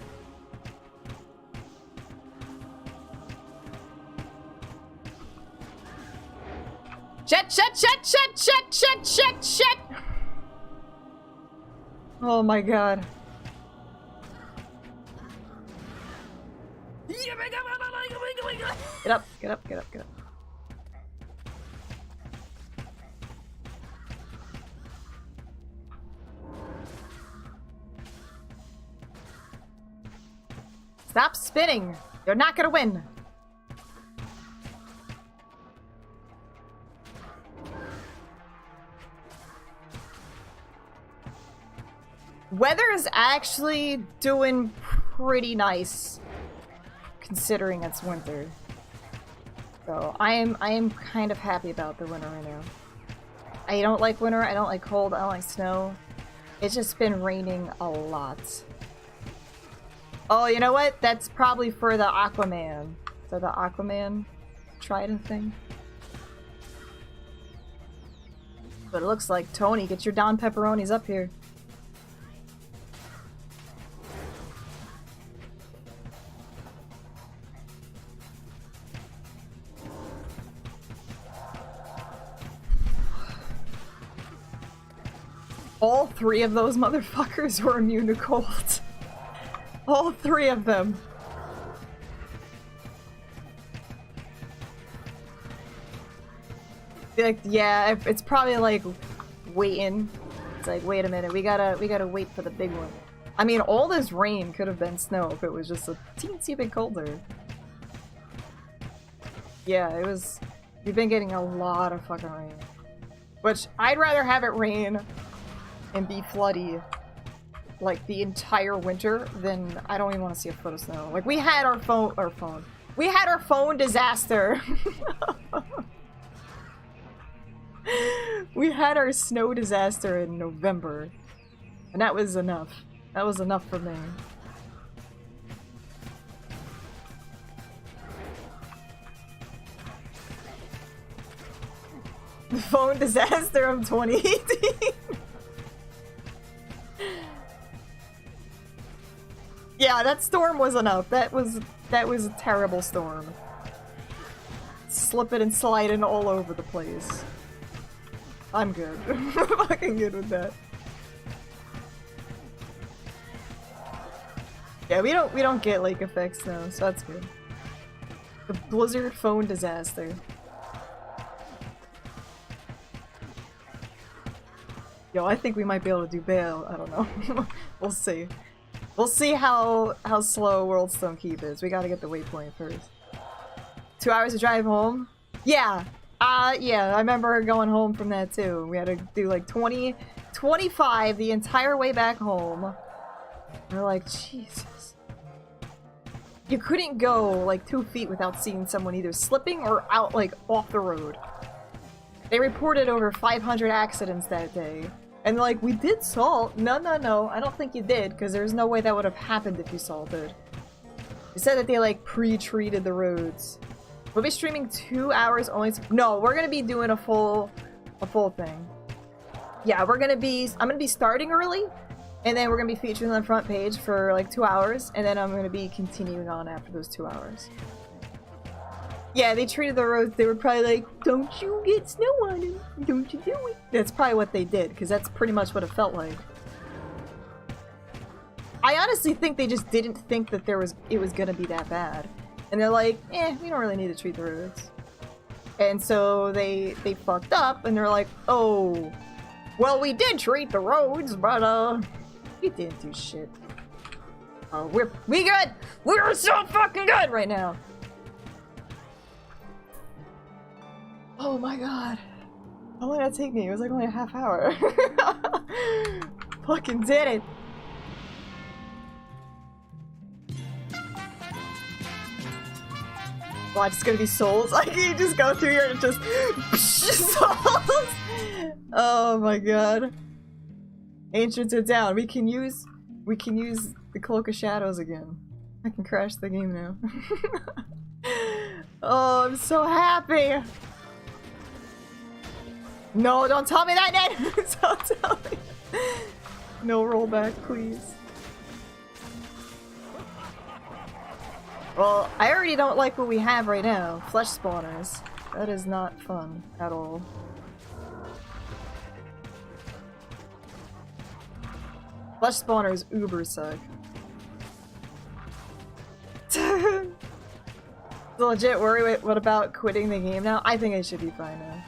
Shit! Oh my god. Get up. Stop spinning! You're not gonna win! Weather is actually doing pretty nice, considering it's winter. So I am kind of happy about the winter right now. I don't like winter, I don't like cold, I don't like snow. It's just been raining a lot. Oh, you know what? That's probably for the Aquaman. So the Aquaman trident thing. But it looks like Tony, get your Don Pepperonis up here. All 3 of those motherfuckers were immune to cold. All 3 of them. Like, yeah, it's probably like waiting. It's like, wait a minute, we gotta wait for the big one. I mean, all this rain could have been snow if it was just a teensy bit colder. Yeah, it was. We've been getting a lot of fucking rain. Which, I'd rather have it rain and be floody like the entire winter than I don't even want to see a foot of snow. Like, we had our phone. We had our phone disaster. We had our snow disaster in November. And that was enough. That was enough for me. The phone disaster of 2018. Yeah, that storm was enough. That was a terrible storm. Slipping and sliding all over the place. I'm good. I'm fucking good with that. Yeah, we don't get lake effects though, so that's good. The blizzard phone disaster. Yo, I think we might be able to do bail. I don't know. We'll see. We'll see how slow World Stone Keep is. We gotta get the waypoint first. 2 hours to drive home? Yeah. Yeah, I remember going home from that too. We had to do like 25 the entire way back home. We're like, Jesus. You couldn't go like 2 feet without seeing someone either slipping or out like off the road. They reported over 500 accidents that day. And like, we did salt. No, I don't think you did, because there's no way that would have happened if you salted. They said that they like pre-treated the roads. We'll be streaming 2 hours only. No, we're gonna be doing a full thing. Yeah, I'm gonna be starting early, and then we're gonna be featuring on the front page for like 2 hours, and then I'm gonna be continuing on after those 2 hours. Yeah, they treated the roads, they were probably like, don't you get snow on them, don't you do it. That's probably what they did, because that's pretty much what it felt like. I honestly think they just didn't think that it was gonna be that bad. And they're like, we don't really need to treat the roads. And so they fucked up, and they're like, oh, well, we did treat the roads, but we didn't do shit. Oh, we good! We're so fucking good right now! Oh my god. How long did that take me? It was like only a half hour. Fucking did it! Well, it's gonna be souls. Like, you just go through here and it just souls! Oh my god. Ancients are down. We can use the Cloak of Shadows again. I can crash the game now. Oh, I'm so happy! No, don't tell me that, Ned! Don't tell me. No rollback, please. Well, I already don't like what we have right now. Flesh spawners. That is not fun at all. Flesh spawners uber suck. The legit worry, what about quitting the game now? I think I should be fine now.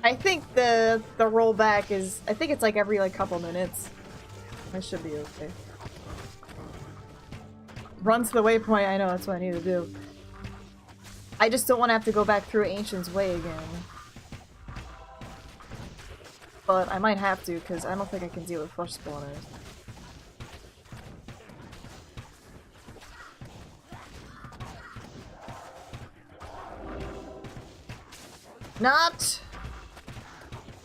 I think the rollback is, I think it's like every like couple minutes. I should be okay. Run to the waypoint, I know, that's what I need to do. I just don't want to have to go back through Ancient's Way again. But I might have to, because I don't think I can deal with flesh spawners. Not!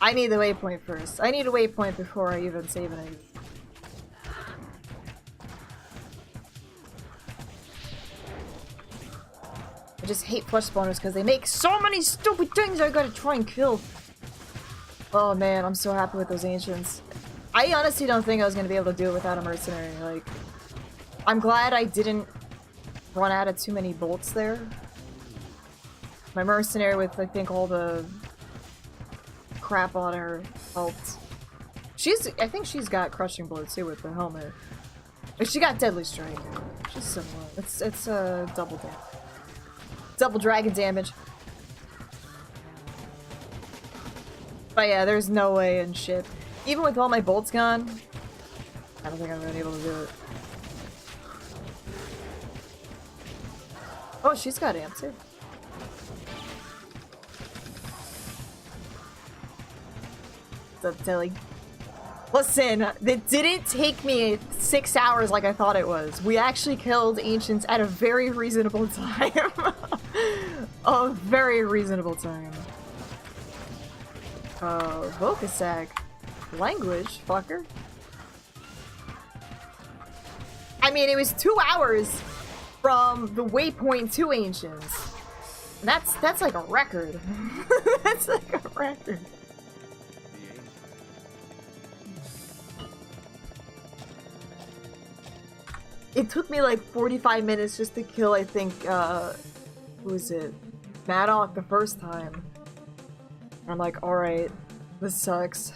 I need the waypoint first. I need a waypoint before I even save anything. I just hate flesh spawners because they make so many stupid things I gotta try and kill. Oh man, I'm so happy with those ancients. I honestly don't think I was gonna be able to do it without a mercenary. Like, I'm glad I didn't run out of too many bolts there. My mercenary with, I think, all the crap on her helped. I think she's got crushing blow too with the helmet. But she got deadly strike. She's similar. It's a double damage. Double dragon damage. But yeah, there's no way in shit. Even with all my bolts gone, I don't think I'm gonna be able to do it. Oh, she's got amp too. What's up, Tilly? Listen, it didn't take me 6 hours like I thought it was. We actually killed ancients at a very reasonable time. A very reasonable time. Vocasac. Language, fucker. I mean, it was 2 hours from the waypoint to ancients. That's like a record. That's like a record. It took me like 45 minutes just to kill, I think, who is it? Maddock the first time. I'm like, alright, this sucks.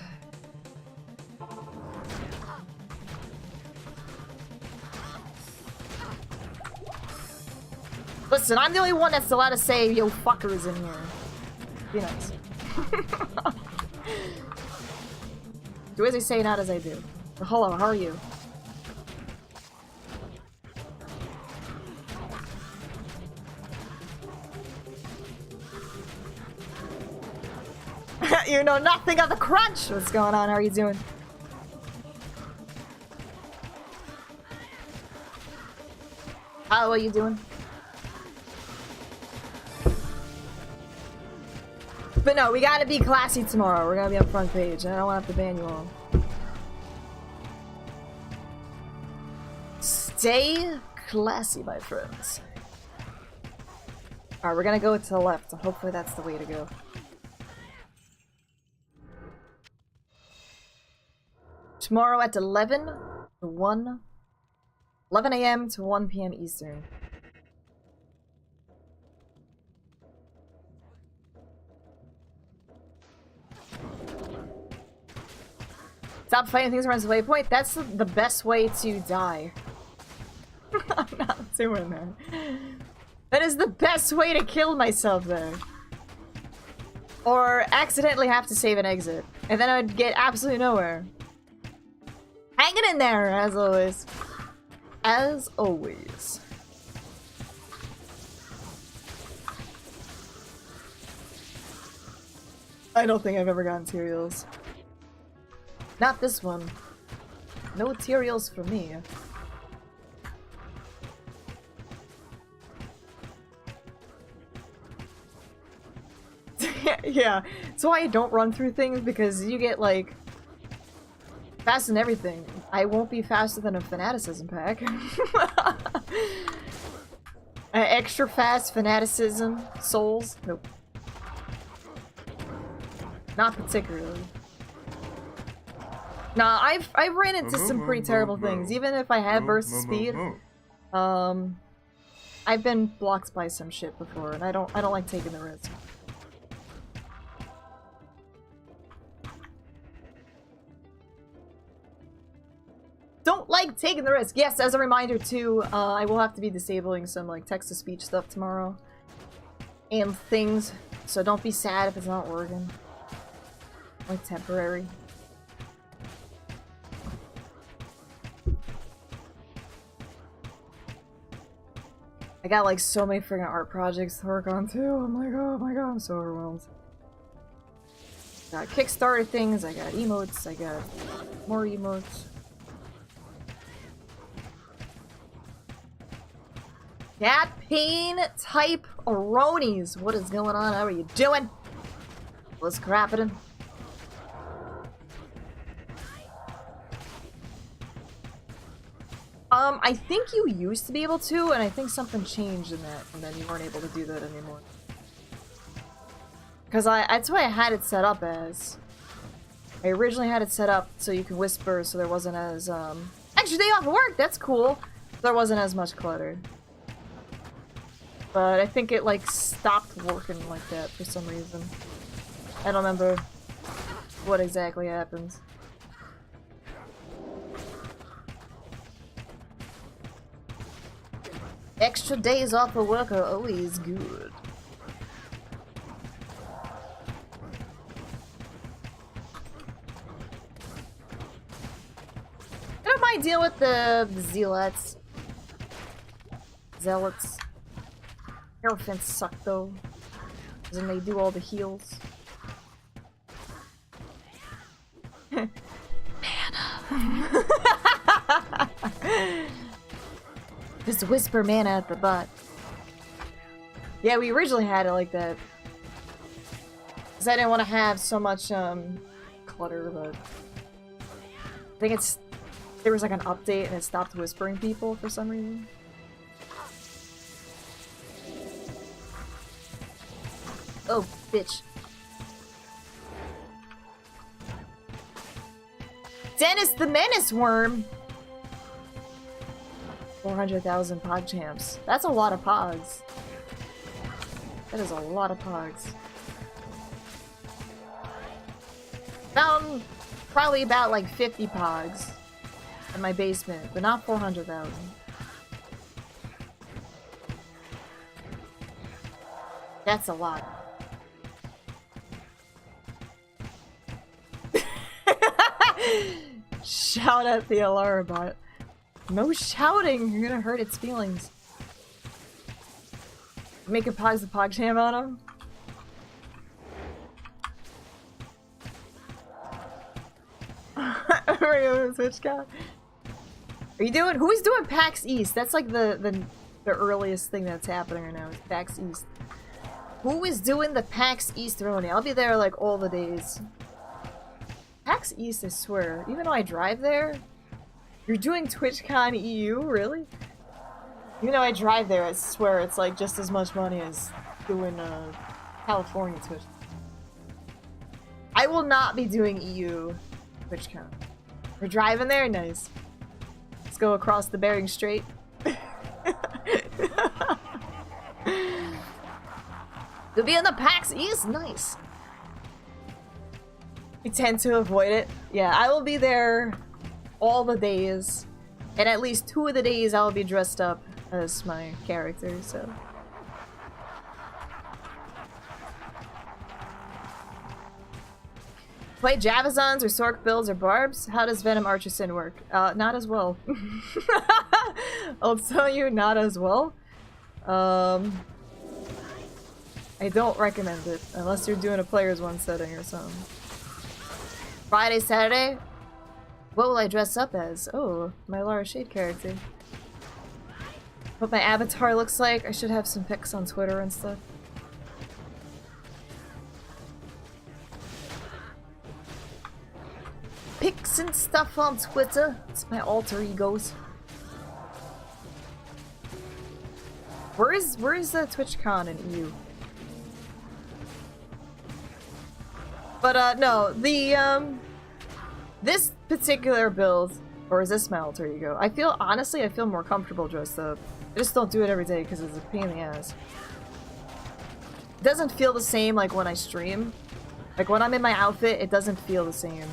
Listen, I'm the only one that's allowed to say, yo, fuckers in here. Be nice. Do as I say, not as I do. Hello, how are you? You know nothing of the crunch! What's going on? How are you doing? How are you doing? But no, we gotta be classy tomorrow. We're gonna be on front page. I don't want to have to ban you all. Stay classy, my friends. Alright, we're gonna go to the left. Hopefully that's the way to go. Tomorrow at 11 a.m. to 1 p.m. Eastern. Stop fighting things around the waypoint. That's the best way to die. I'm not doing that. That is the best way to kill myself there. Or accidentally have to save an exit. And then I would get absolutely nowhere. Hanging in there, as always. As always. I don't think I've ever gotten materials. Not this one. No materials for me. Yeah, that's why I don't run through things, because you get, like, fast in everything. I won't be faster than a fanaticism pack. Extra fast fanaticism souls? Nope. Not particularly. Nah, I've ran into some pretty terrible things. Even if I have burst speed, I've been blocked by some shit before, and I don't like taking the risk. Don't like taking the risk. Yes, as a reminder too, I will have to be disabling some like text-to-speech stuff tomorrow and things, so don't be sad if it's not working. Like temporary. I got like so many freaking art projects to work on too. I'm like, oh my god, I'm so overwhelmed. Got Kickstarter things, I got emotes, I got more emotes. Cat pain type Aronies. What is going on? How are you doing? What's crappening? I think you used to be able to, and I think something changed in that, and then you weren't able to do that anymore. Because that's why I had it set up as. I originally had it set up so you could whisper, so there wasn't as, extra day off of work! That's cool! There wasn't as much clutter. But I think it, like, stopped working like that for some reason. I don't remember what exactly happened. Extra days off of work are always good. I don't mind dealing with the zealots. Zealots. Hierophants suck though. Because then they do all the heals. Mana. Just whisper mana at the butt. Yeah, we originally had it like that. Because I didn't want to have so much clutter, but I think there was like an update and it stopped whispering people for some reason. Oh, bitch. Dennis the Menace Worm! 400,000 pog champs. That's a lot of pogs. That is a lot of pogs. Found probably about like 50 pogs in my basement, but not 400,000. That's a lot. Shout at the alarm bot. No shouting! You're gonna hurt its feelings. Make a pause the pog jam on him. Switch guy. Are you doing? Who's doing PAX East? That's like the earliest thing that's happening right now. Is PAX East. Who is doing the PAX East Roni? I'll be there like all the days. PAX East, I swear. Even though I drive there, you're doing TwitchCon EU, really? Even though I drive there, I swear it's like just as much money as doing California Twitch. I will not be doing EU TwitchCon. We're driving there? Nice. Let's go across the Bering Strait. You'll be in the PAX East? Nice. I tend to avoid it. Yeah, I will be there all the days. And at least 2 of the days I'll be dressed up as my character, so. Play Javazons or Sork builds or Barbs? How does Venom Archerson work? Not as well. I'll tell you, not as well. I don't recommend it, unless you're doing a player's one setting or something. Friday, Saturday? What will I dress up as? Oh, my Lara Shade character. What my avatar looks like? I should have some pics on Twitter and stuff. Pics and stuff on Twitter. It's my alter egos. Where is the TwitchCon in EU? But no, the this particular build, or is this my alter ego? Honestly, I feel more comfortable dressed up. I just don't do it every day because it's a pain in the ass. It doesn't feel the same like when I stream. Like when I'm in my outfit, it doesn't feel the same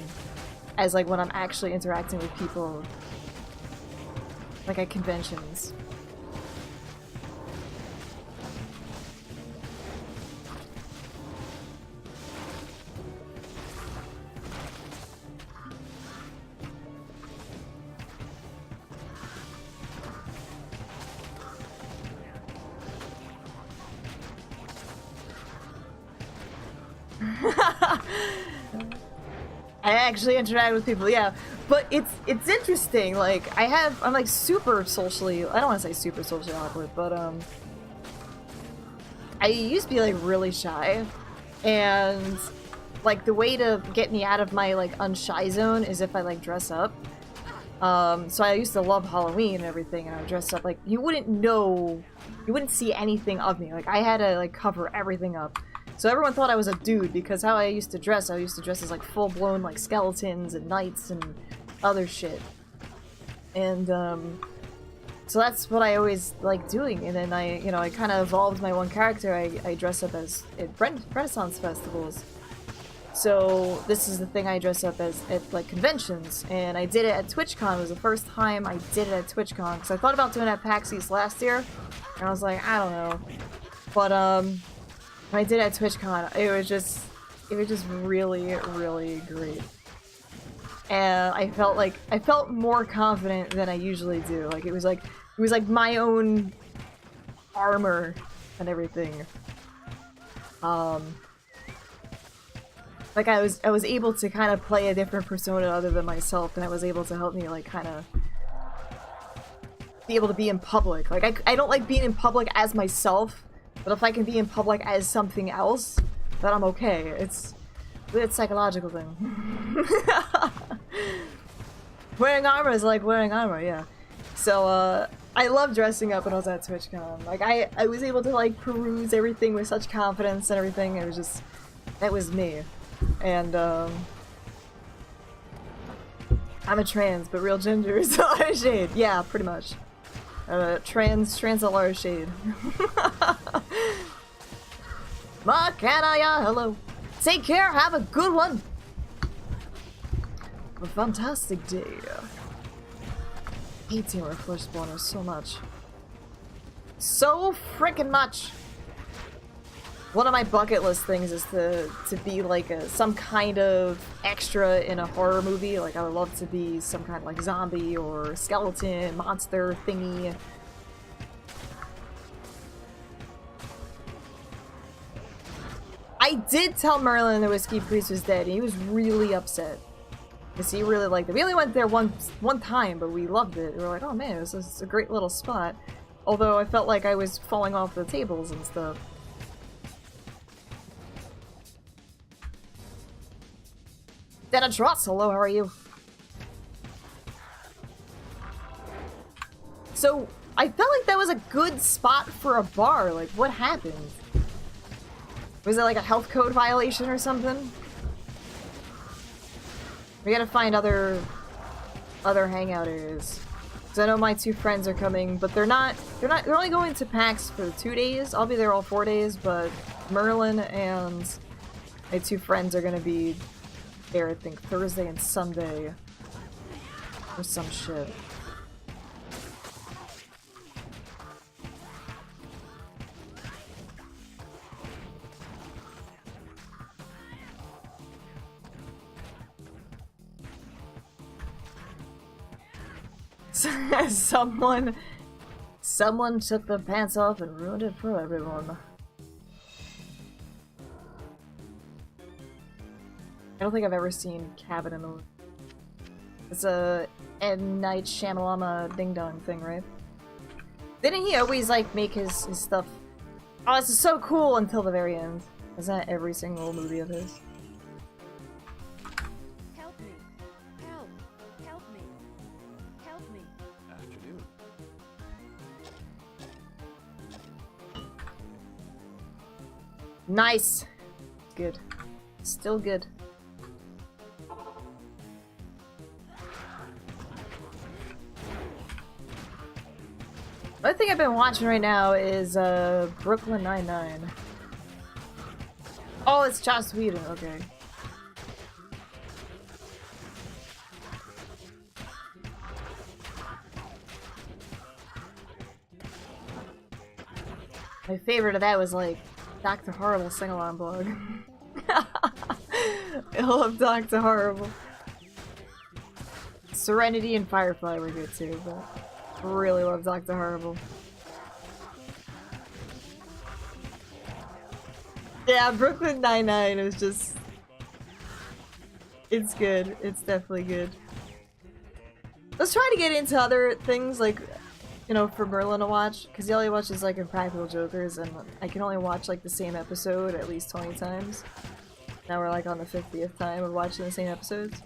as like when I'm actually interacting with people like at conventions. I actually interact with people, yeah. But it's interesting, like, I'm like super socially, I don't want to say super socially awkward, but I used to be like really shy, and like the way to get me out of my like unshy zone is if I like dress up. So I used to love Halloween and everything, and I would dress up like, you wouldn't see anything of me, like I had to like cover everything up. So everyone thought I was a dude because how I used to dress as like full-blown like skeletons and knights and other shit. And so that's what I always like doing. And then I kind of evolved my one character. I dress up as at Renaissance festivals. So this is the thing I dress up as at like conventions. And I did it at TwitchCon. It was the first time I did it at TwitchCon because I thought about doing it at PAX East last year, and I was like, I don't know. But when I did it at TwitchCon, it was just really, really great. And I felt more confident than I usually do. Like it was like my own armor and everything. Like I was able to kind of play a different persona other than myself, and that was able to help me like kind of be able to be in public. Like I don't like being in public as myself. But if I can be in public as something else, then I'm okay. It's a weird psychological thing. Wearing armor is like wearing armor, yeah. So, I love dressing up when I was at TwitchCon. Like, I was able to, like, peruse everything with such confidence and everything. It was just, that was me. And, I'm a trans, but real ginger is a Lara Shade. Yeah, pretty much. Trans Lara Shade. Macanaya, hello. Take care, have a good one. A fantastic day. I hate Team First Spawners so much. So freaking much. One of my bucket list things is to be like some kind of extra in a horror movie. Like I would love to be some kind of like zombie or skeleton monster thingy. I did tell Merlin the Whiskey Priest was dead, and he was really upset. Because he really liked it. We only went there one time, but we loved it. We were like, oh man, this is a great little spot. Although I felt like I was falling off the tables and stuff. Dennis Ross, hello, how are you? So, I felt like that was a good spot for a bar. Like, what happened? Was it like a health code violation or something? We gotta find other hangout areas. Cause I know my two friends are coming, but they're only going to PAX for 2 days. I'll be there all 4 days, but Merlin and my two friends are gonna be there, I think, Thursday and Sunday. Or some shit. Someone took the pants off and ruined it for everyone. I don't think I've ever seen Cabin in the Woods. It's a M. Night Shyamalan Ding Dong thing, right? Didn't he always like make his stuff? Oh, this is so cool until the very end. Is that every single movie of his? Help me. Help. Help me. Help me. Afternoon. Nice. Good. Still good. Another thing I've been watching right now is Brooklyn Nine-Nine. Oh, it's Joss Whedon, okay. My favorite of that was like Dr. Horrible sing-along blog. I love Dr. Horrible. Serenity and Firefly were good too, but really love Dr. Horrible. Yeah, Brooklyn Nine-Nine is just... It's good. It's definitely good. Let's try to get into other things, like, you know, for Merlin to watch, because he only watches, like, Impractical Jokers, and I can only watch, like, the same episode at least 20 times. Now we're, like, on the 50th time of watching the same episodes.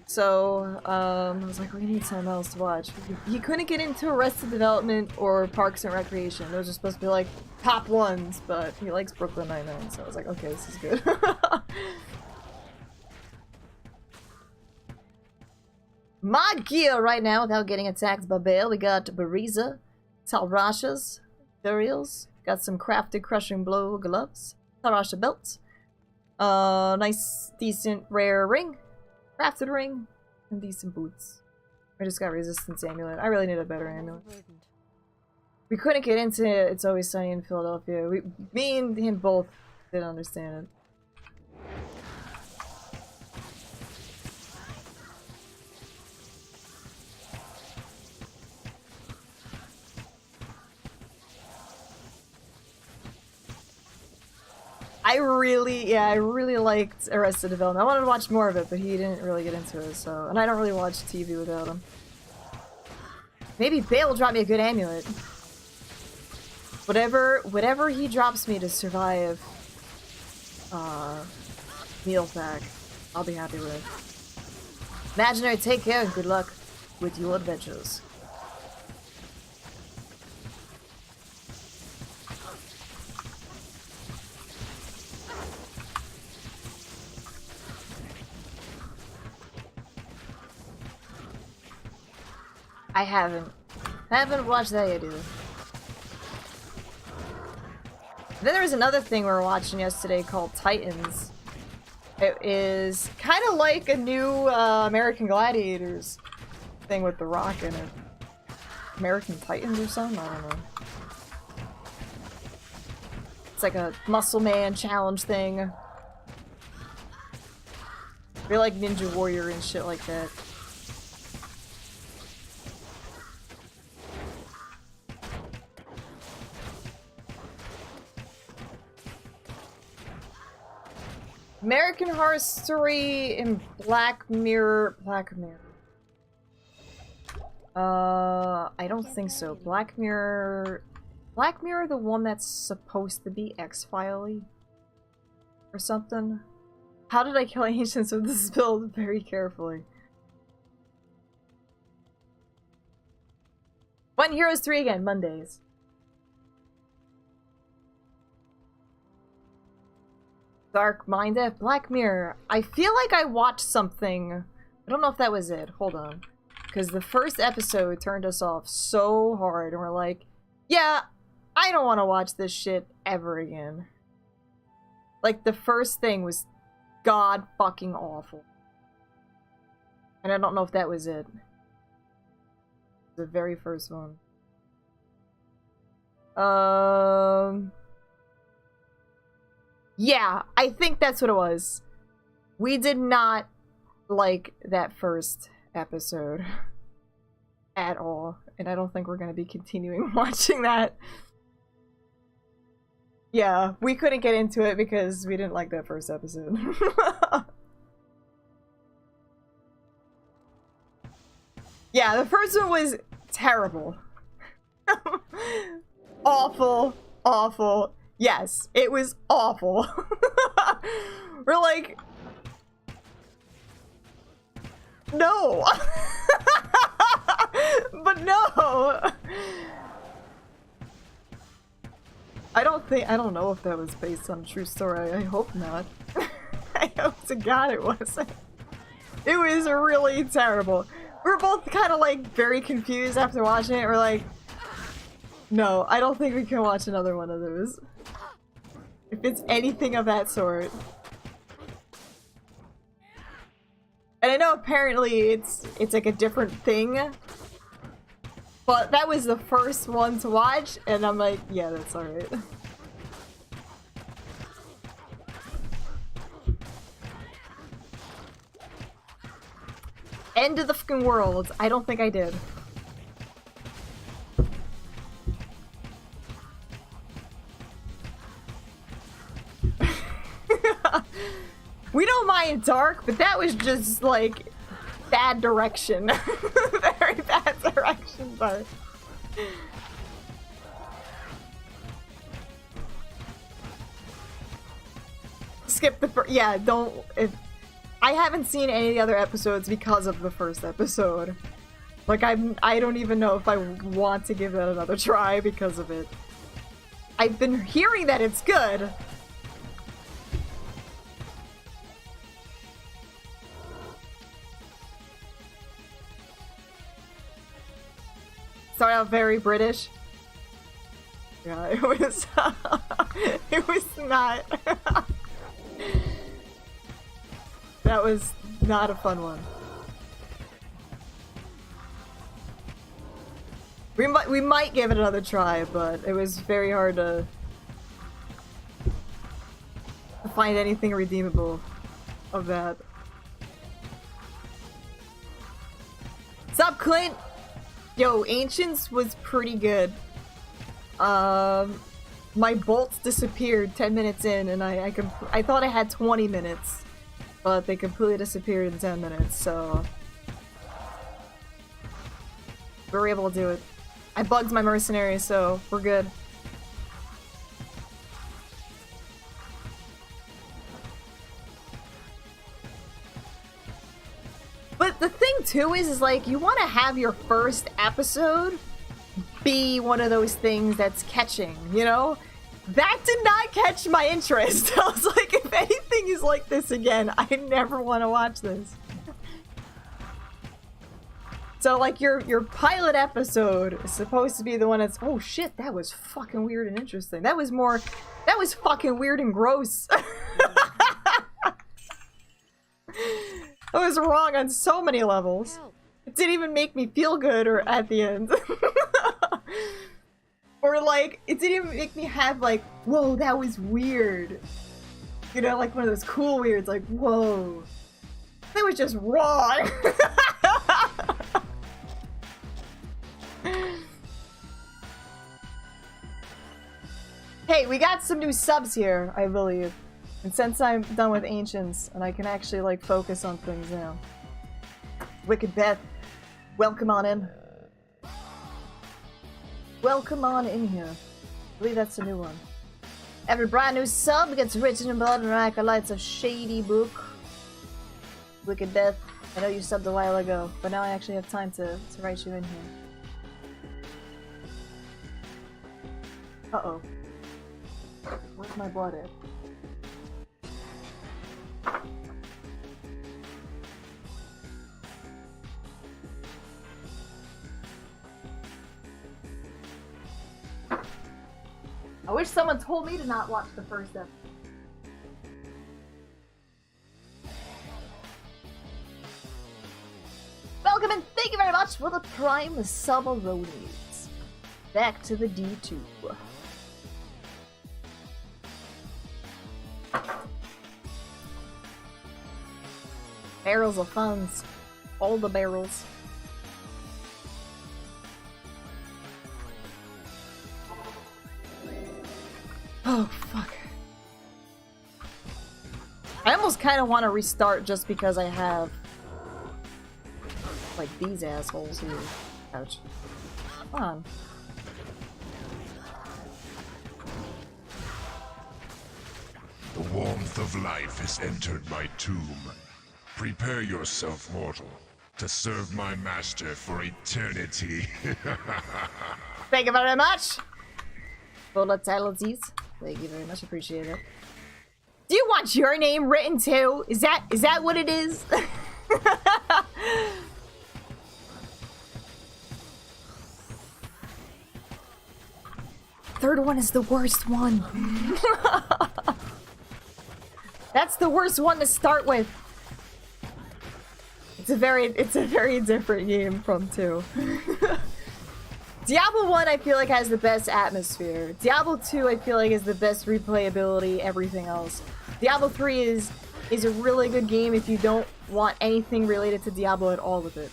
So, I was like, we need something else to watch. He couldn't get into Arrested Development or Parks and Recreation. Those are supposed to be, like, top ones, but he likes Brooklyn Nine-Nine, so I was like, okay, this is good. My gear right now, without getting attacked by Bale, we got Bariza, Talrashas, Duriels, got some crafted crushing blow gloves, Talrasha belts, nice, decent, rare ring, crafted ring, and decent boots. I just got resistance amulet. I really need a better amulet. We couldn't get into It's Always Sunny in Philadelphia. Me and him both didn't understand it. I really liked Arrested Development. I wanted to watch more of it, but he didn't really get into it, so... And I don't really watch TV without him. Maybe Bale will drop me a good amulet. Whatever he drops me to survive, meal pack, I'll be happy with. Imaginary, take care and good luck with your adventures. I haven't watched that yet either. Then there was another thing we were watching yesterday called Titans. It is kind of like a new American Gladiators thing with The Rock in it. American Titans or something? I don't know. like a muscle man challenge thing. They're like Ninja Warrior and shit like that. American Horror Story and Black Mirror. I don't think so. Black Mirror, the one that's supposed to be X-File-y or something. How did I kill ancients with this build? Very carefully. When Heroes 3 again, Mondays. Dark Minded, Black Mirror. I feel like I watched something. I don't know if that was it. Hold on. Because the first episode turned us off so hard, and we're like, yeah, I don't want to watch this shit ever again. Like, the first thing was god fucking awful. And I don't know if that was it. The very first one. Yeah, I think that's what it was. We did not like that first episode at all, and I don't think we're going to be continuing watching that. Yeah, we couldn't get into it because we didn't like that first episode. Yeah, the first one was terrible. Awful, awful. Yes, it was awful. We're like, no. But no. I don't know if that was based on a true story. I hope not. I hope to God it wasn't. It was really terrible. We were both kind of like very confused after watching it. We're like, no, I don't think we can watch another one of those. If it's anything of that sort. And I know apparently it's like a different thing. But that was the first one to watch, and I'm like, yeah, that's alright. End of the fucking world. I don't think I did. We don't mind dark, but that was just like bad direction. Very bad direction, dark. Skip the first. Yeah, don't. I haven't seen any of the other episodes because of the first episode. Like I don't even know if I want to give that another try because of it. I've been hearing that it's good. Started out very British. Yeah, it was. It was not. That was not a fun one. We might give it another try, but it was very hard to find anything redeemable of that. Sup, Clint? Yo, Ancients was pretty good. My bolts disappeared 10 minutes in, and I thought I had 20 minutes, but they completely disappeared in 10 minutes, so we were able to do it. I bugged my mercenary, so we're good. But the thing too is like, you want to have your first episode be one of those things that's catching, you know? That did not catch my interest. I was like, if anything is like this again, I never want to watch this. So like your pilot episode is supposed to be the one that's, oh shit, that was fucking weird and interesting. That was fucking weird and gross. I was wrong on so many levels. It didn't even make me feel good or at the end. Or like, it didn't even make me have like, whoa, that was weird. You know, like one of those cool weirds, like, whoa. That was just wrong. Hey, we got some new subs here, I believe. And since I'm done with Ancients, and I can actually, like, focus on things now. Wicked Beth, welcome on in. Welcome on in here. I believe that's a new one. Every brand new sub gets written in blood and acolytes of Shady Book. Wicked Beth, I know you subbed a while ago, but now I actually have time to write you in here. Uh-oh. Where's my blood at? I wish someone told me to not watch the first episode. Welcome and thank you very much for the Prime Sub-Aronies. Back to the D2. Barrels of funds. All the barrels. Oh, fuck. I almost kind of want to restart just because I have, like, these assholes here. Ouch. Come on. The warmth of life has entered my tomb. Prepare yourself, mortal, to serve my master for eternity. Thank you very much! Volatilities. Thank you very much, appreciate it. Do you want your name written too? Is that what it is? Third one is the worst one. That's the worst one to start with. It's a very different game from 2. Diablo 1 I feel like has the best atmosphere. Diablo 2 I feel like is the best replayability, everything else. Diablo 3 is a really good game if you don't want anything related to Diablo at all with it.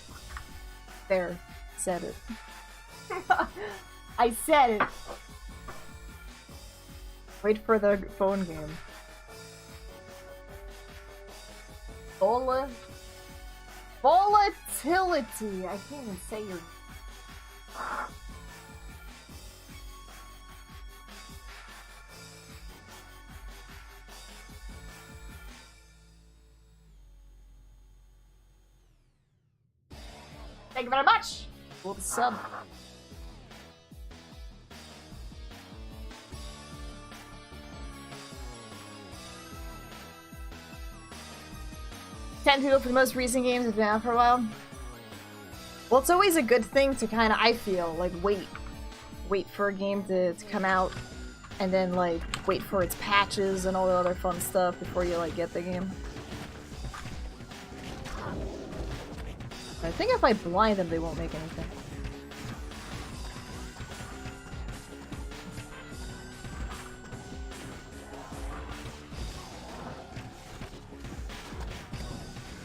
There. Said it. I said it. Wait for the phone game. Volatility. I can't even say your... Thank you very much for the sub. Ten people for the most recent games have been out for a while. Well, it's always a good thing to kind of, I feel, like, wait for a game to come out, and then, like, wait for its patches and all the other fun stuff before you, like, get the game. I think if I blind them, they won't make anything.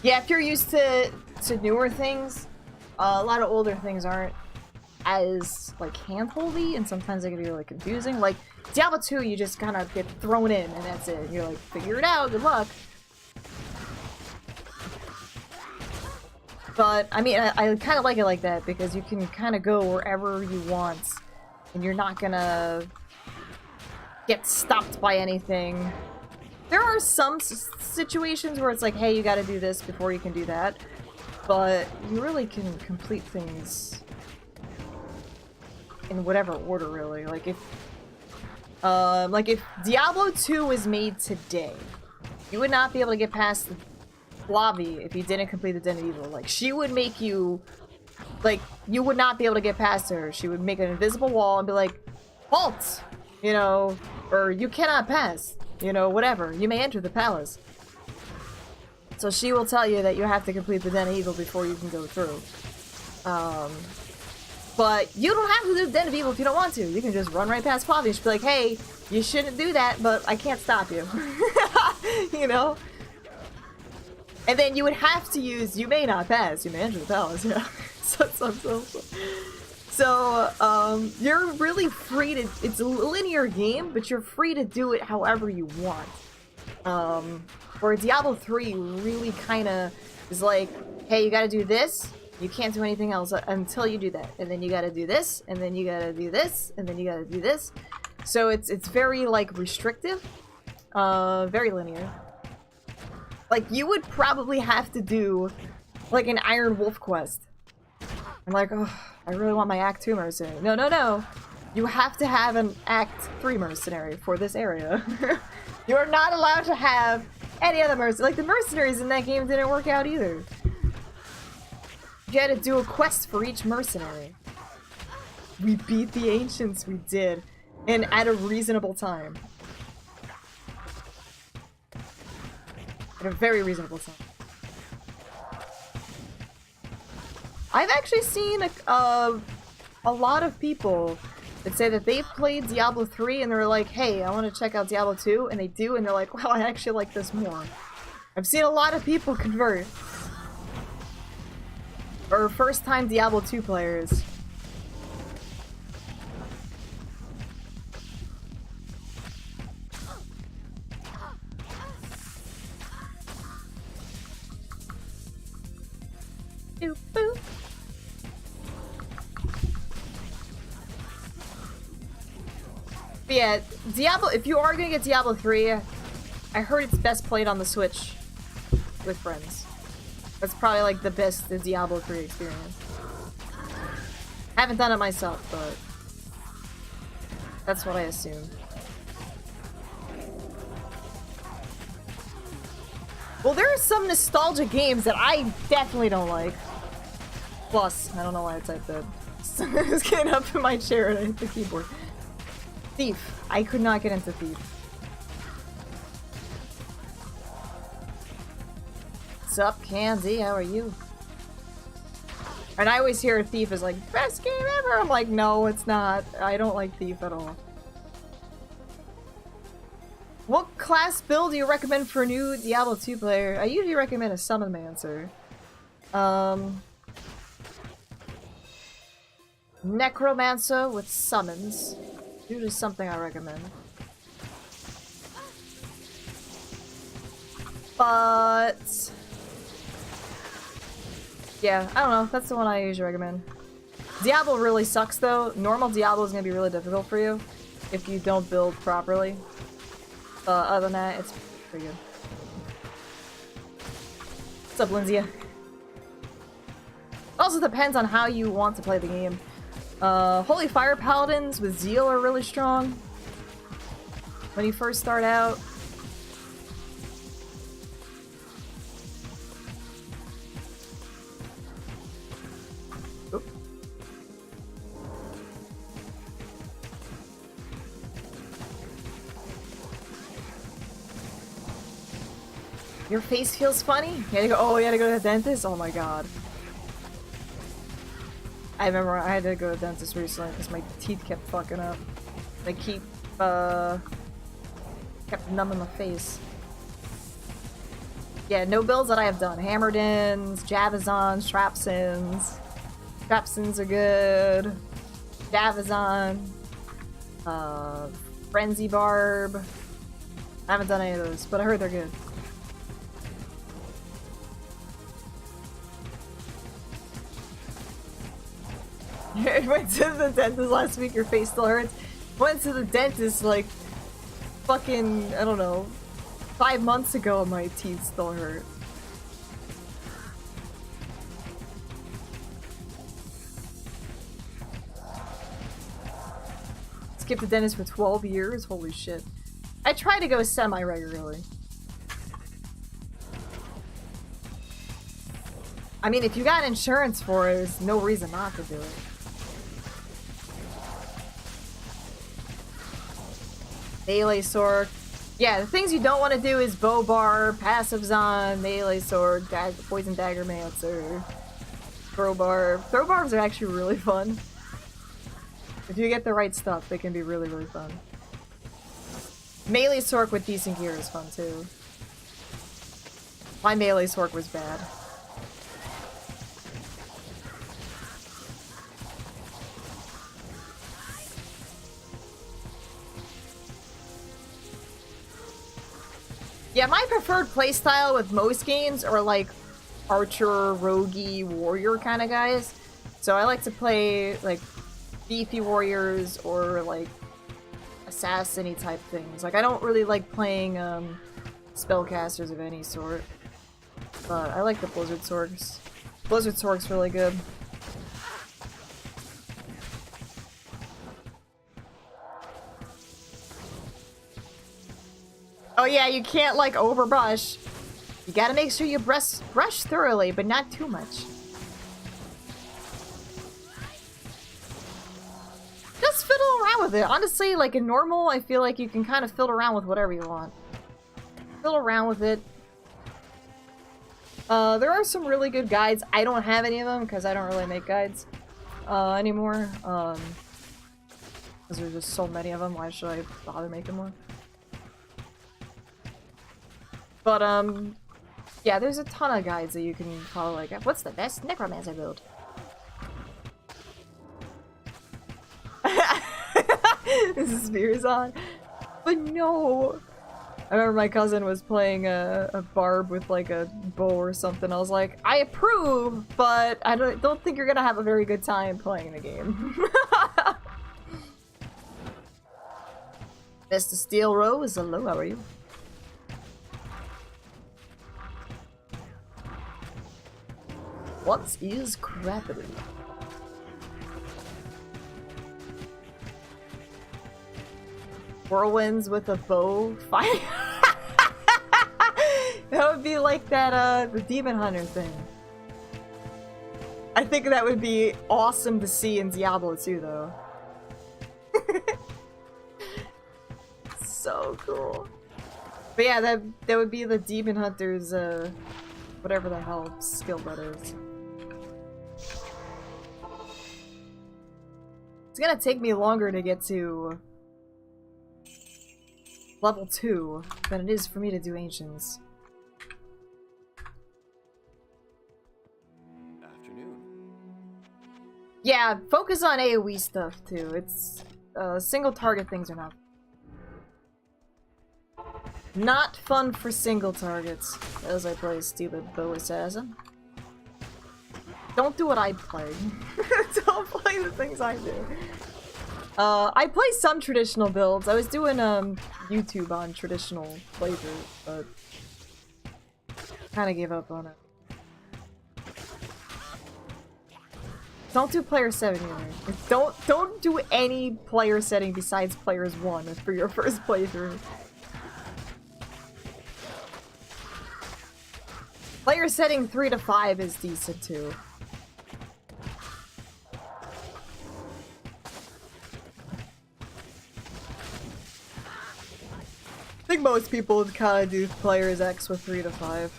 Yeah, if you're used to newer things, a lot of older things aren't as, like, hand-holdy, and sometimes they can be, like, confusing. Like, Diablo 2, you just kind of get thrown in, and that's it. You're like, figure it out, good luck. But, I mean, I kind of like it like that, because you can kind of go wherever you want, and you're not gonna get stopped by anything. There are some situations where it's like, hey, you gotta do this before you can do that. But you really can complete things in whatever order, really. Like if Diablo 2 was made today, you would not be able to get past Flavi if you didn't complete the Den of Evil. Like, she would make you... Like, you would not be able to get past her. She would make an invisible wall and be like, halt! You know, or you cannot pass. You know, whatever. You may enter the palace. So she will tell you that you have to complete the Den of Evil before you can go through. But you don't have to do Den of Evil if you don't want to. You can just run right past Poppy and just be like, hey, you shouldn't do that, but I can't stop you. You know? And then you would have to use, you may not pass, you may enter the palace, yeah. So, you're really free to, it's a linear game, but you're free to do it however you want. For Diablo 3 really kinda is like, hey, you gotta do this, you can't do anything else until you do that. And then you gotta do this, and then you gotta do this, and then you gotta do this. So it's very, like, restrictive. Very linear. Like, you would probably have to do, like, an Iron Wolf quest. I'm like, oh, I really want my Act 2 mercenary. No, no, no. You have to have an Act 3 mercenary for this area. You are not allowed to have any other mercenary. Like, the mercenaries in that game didn't work out either. You had to do a quest for each mercenary. We beat the Ancients, we did. And at a reasonable time. At a very reasonable time. I've actually seen a lot of people that say that they've played Diablo 3 and they're like, hey, I want to check out Diablo 2, and they do, and they're like, well, I actually like this more. I've seen a lot of people convert. Or first-time Diablo 2 players. Boop, boop. But yeah, Diablo, if you are gonna get Diablo 3, I heard it's best played on the Switch with friends. That's probably like the best Diablo 3 experience. Haven't done it myself, but that's what I assume. Well, there are some nostalgia games that I definitely don't like. Plus, I don't know why I typed that. I was getting up in my chair and I hit the keyboard. Thief. I could not get into Thief. What's up, Candy? How are you? And I always hear Thief is like, best game ever! I'm like, no, it's not. I don't like Thief at all. What class build do you recommend for a new Diablo 2 player? I usually recommend a Summon Mancer. Necromancer with summons. Usually something I recommend. But yeah, I don't know. That's the one I usually recommend. Diablo really sucks though. Normal Diablo is gonna be really difficult for you if you don't build properly. Other than that, it's pretty good. What's up, Lindsay? Also depends on how you want to play the game. Holy Fire Paladins with Zeal are really strong when you first start out. Oop. Your face feels funny? You had to go, oh, you had to go to the dentist? Oh my god. I remember I had to go to the dentist recently because my teeth kept fucking up. They kept numbing my face. Yeah, no builds that I have done. Hammerdins, Javazons, Trapsins. Trapsins are good. Javazon. Frenzy Barb. I haven't done any of those, but I heard they're good. I went to the dentist last week, your face still hurts. Went to the dentist like fucking, I don't know, 5 months ago and my teeth still hurt. Skipped the dentist for 12 years? Holy shit. I try to go semi-regularly. I mean, if you got insurance for it, there's no reason not to do it. Melee sword. Yeah, the things you don't want to do is bow bar, passives on, melee sword, poison dagger mancer, crowbar. Crowbars are actually really fun. If you get the right stuff, they can be really, really fun. Melee Sork with decent gear is fun too. My Melee Sork was bad. Yeah, my preferred playstyle with most games are like archer, roguey, warrior kind of guys. So I like to play like beefy warriors or like assassin-y type things. Like I don't really like playing spellcasters of any sort. But I like the Blizzard Sorks. Blizzard Sork's really good. Oh yeah, you can't like overbrush. You gotta make sure you brush thoroughly, but not too much. Just fiddle around with it. Honestly, like in normal, I feel like you can kind of fiddle around with whatever you want. Fiddle around with it. There are some really good guides. I don't have any of them because I don't really make guides anymore. Because there's just so many of them. Why should I bother making more? But yeah, there's a ton of guides that you can follow. Like, what's the best necromancer build? This is Spears on. But no! I remember my cousin was playing a barb with like a bow or something. I was like, I approve, but I don't think you're gonna have a very good time playing the game. Mr. Steel Rose, hello, how are you? What is crappity? Whirlwinds with a bow fight. That would be like that the Demon Hunter thing. I think that would be awesome to see in Diablo 2 though. So cool. But yeah, that would be the Demon Hunter's whatever the hell skill that is. It's gonna take me longer to get to level 2 than it is for me to do Ancients. Afternoon. Yeah, focus on AoE stuff too. It's single target things are not fun for single targets as I play Stupid Bow Assassin. Don't do what I play. Don't play the things I do. I play some traditional builds. I was doing YouTube on traditional playthroughs, but kind of gave up on it. Don't do player 7 either. Don't do any player setting besides players 1 for your first playthrough. Player setting 3 to 5 is decent too. I think most people would kind of do players X with 3 to 5.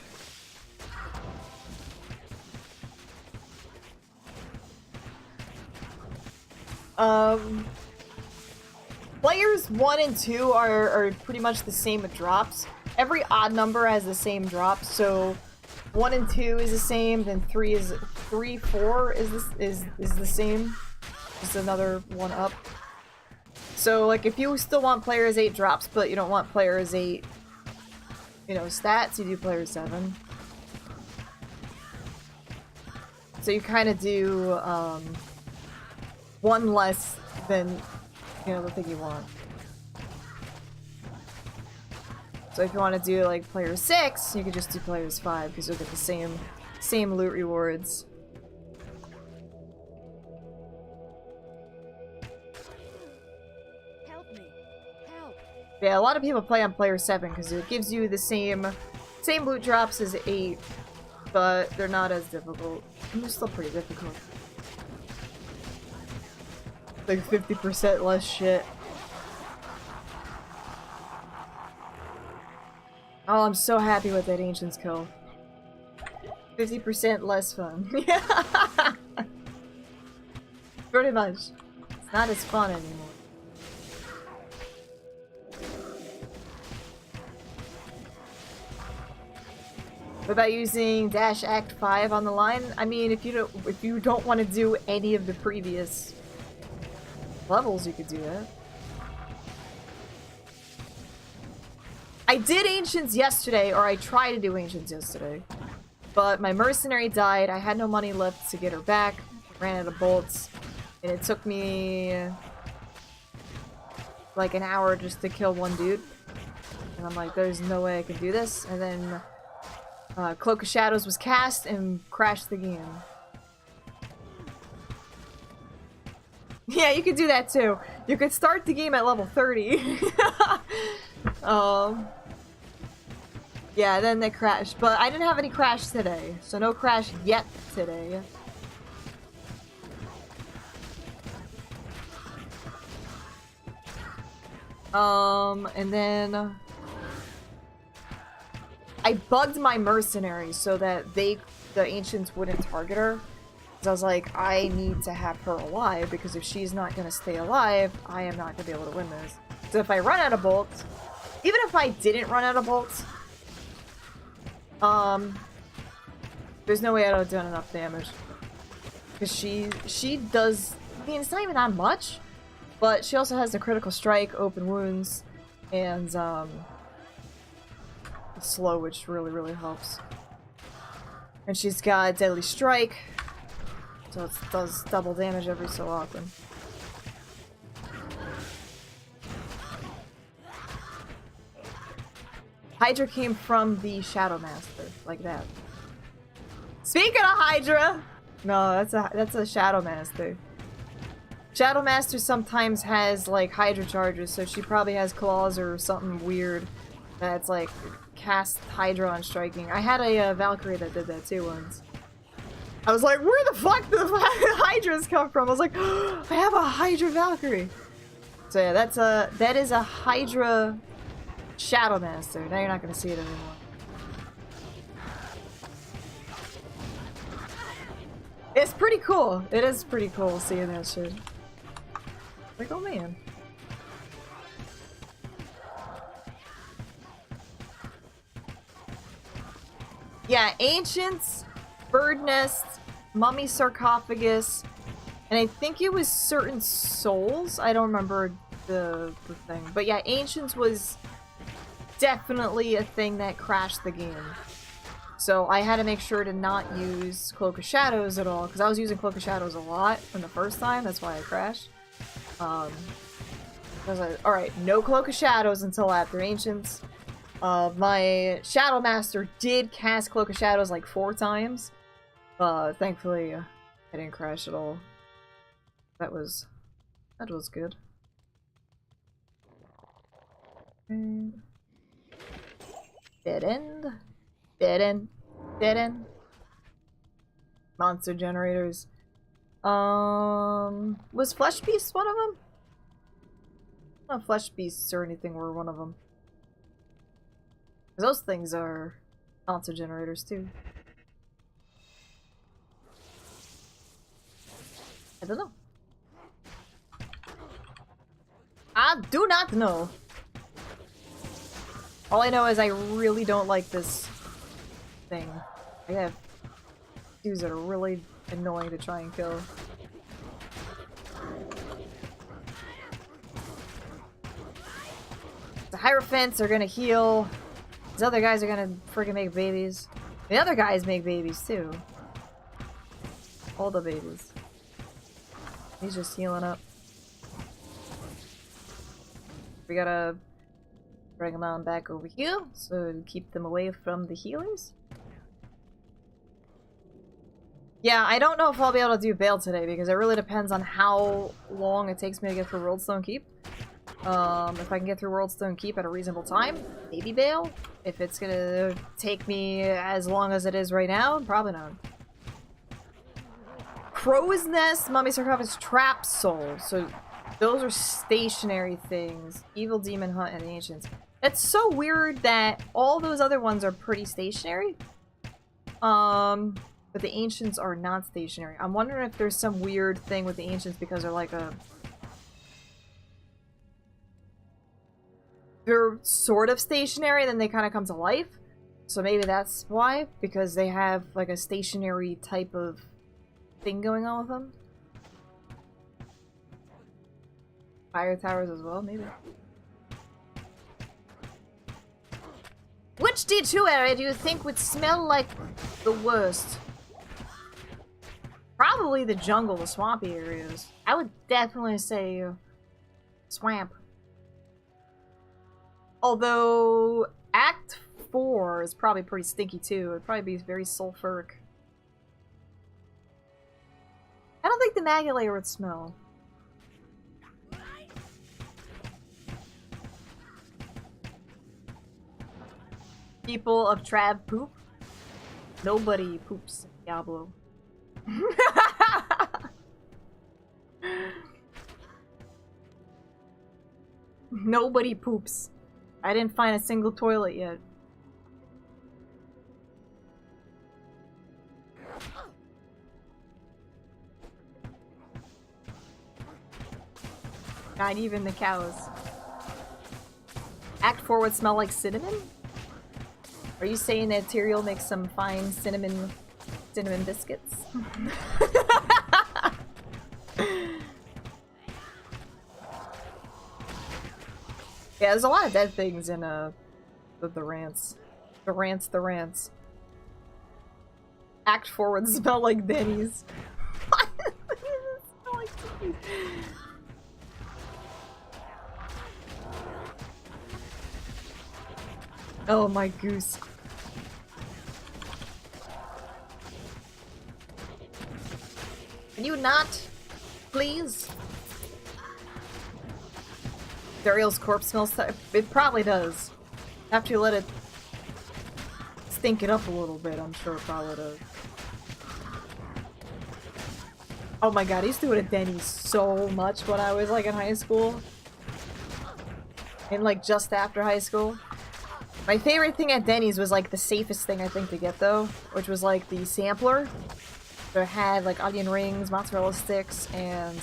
Players 1 and 2 are pretty much the same with drops. Every odd number has the same drop, so 1 and 2 is the same, then 4 is the same. Just another one up. So, like, if you still want players 8 drops, but you don't want players 8, you know, stats, you do player 7. So you kind of do, 1 less than, you know, the thing you want. So if you want to do, like, player 6, you could just do players 5, because you'll get the same loot rewards. Yeah, a lot of people play on player 7 because it gives you the same loot drops as 8, but they're not as difficult. They're still pretty difficult. Like 50% less shit. Oh, I'm so happy with that Ancient's kill. 50% less fun. Yeah. Pretty much. It's not as fun anymore. What about using Dash Act 5 on the line? I mean, if you don't want to do any of the previous levels, you could do that. I did Ancients yesterday, or I tried to do Ancients yesterday. But my mercenary died, I had no money left to get her back, ran out of bolts, and it took me like an hour just to kill one dude. And I'm like, there's no way I can do this. And then Cloak of Shadows was cast and crashed the game. Yeah, you could do that too. You could start the game at level 30. Yeah, then they crashed. But I didn't have any crash today. So no crash yet today. And then I bugged my mercenary so that the Ancients wouldn't target her. Because I was like, I need to have her alive, because if she's not going to stay alive, I am not going to be able to win this. So if I run out of bolts, even if I didn't run out of bolts, there's no way I'd have done enough damage. Because she does, I mean, it's not even that much, but she also has the critical strike, open wounds, and slow, which really, really helps. And she's got deadly strike, so it does double damage every so often. Hydra came from the Shadow Master, like that. Speaking of Hydra! No, that's a Shadow Master. Shadow Master sometimes has, like, Hydra charges, so she probably has claws or something weird that's, like, cast Hydra on striking. I had a Valkyrie that did that too once. I was like, where the fuck did the Hydras come from? I was like, oh, I have a Hydra Valkyrie! So yeah, that is a Hydra Shadow Master. Now you're not gonna see it anymore. It's pretty cool. It is pretty cool seeing that shit. Like, oh man. Yeah, Ancients, Bird Nest, Mummy Sarcophagus, and I think it was certain souls. I don't remember the thing. But yeah, Ancients was definitely a thing that crashed the game. So I had to make sure to not use Cloak of Shadows at all, because I was using Cloak of Shadows a lot from the first time, that's why I crashed. I was like, alright, no Cloak of Shadows until after Ancients. My Shadow Master did cast Cloak of Shadows like 4 times. Thankfully, I didn't crash at all. That was good. Dead end. Dead end. Dead end. Monster generators. Was Flesh Beasts one of them? Not Flesh Beasts or anything were one of them. Those things are monster generators too. I don't know. I do not know. All I know is I really don't like this thing. I have dudes that are really annoying to try and kill. The Hierophants are gonna heal. These other guys are gonna freaking make babies. The other guys make babies too. All the babies. He's just healing up. We gotta bring them on back over here, so to keep them away from the healers. Yeah, I don't know if I'll be able to do Bail today, because it really depends on how long it takes me to get through Worldstone Keep. If I can get through Worldstone Keep at a reasonable time, maybe Bail. If it's gonna take me as long as it is right now, probably not. Crow's Nest, Mummy Sarcophagus, Trap Soul. So those are stationary things. Evil Demon Hunt and Ancients. It's so weird that all those other ones are pretty stationary. But the Ancients are not stationary. I'm wondering if there's some weird thing with the Ancients because they're like a they're sort of stationary, then they kind of come to life. So maybe that's why, because they have like a stationary type of thing going on with them. Fire towers as well, maybe. Which D2 area do you think would smell like the worst? Probably the jungle, the swampy areas. I would definitely say swamp. Although Act 4 is probably pretty stinky too. It'd probably be very sulfuric. I don't think the maggot layer would smell. People of Trav poop? Nobody poops in Diablo. Nobody poops. I didn't find a single toilet yet. Not even the cows. Act 4 would smell like cinnamon? Are you saying that Tyrael makes some fine cinnamon biscuits? Yeah, there's a lot of dead things in the rants. The rants. Act 4 would smell like Denny's. Why does it smell like Denny's? Oh my goose. Can you not? Please? Dariel's corpse smells. It probably does. After you let it stink it up a little bit, I'm sure it probably does. Oh my god, I used to go to Denny's so much when I was like in high school. And like just after high school. My favorite thing at Denny's was like the safest thing I think to get though, which was like the sampler. That had like onion rings, mozzarella sticks, and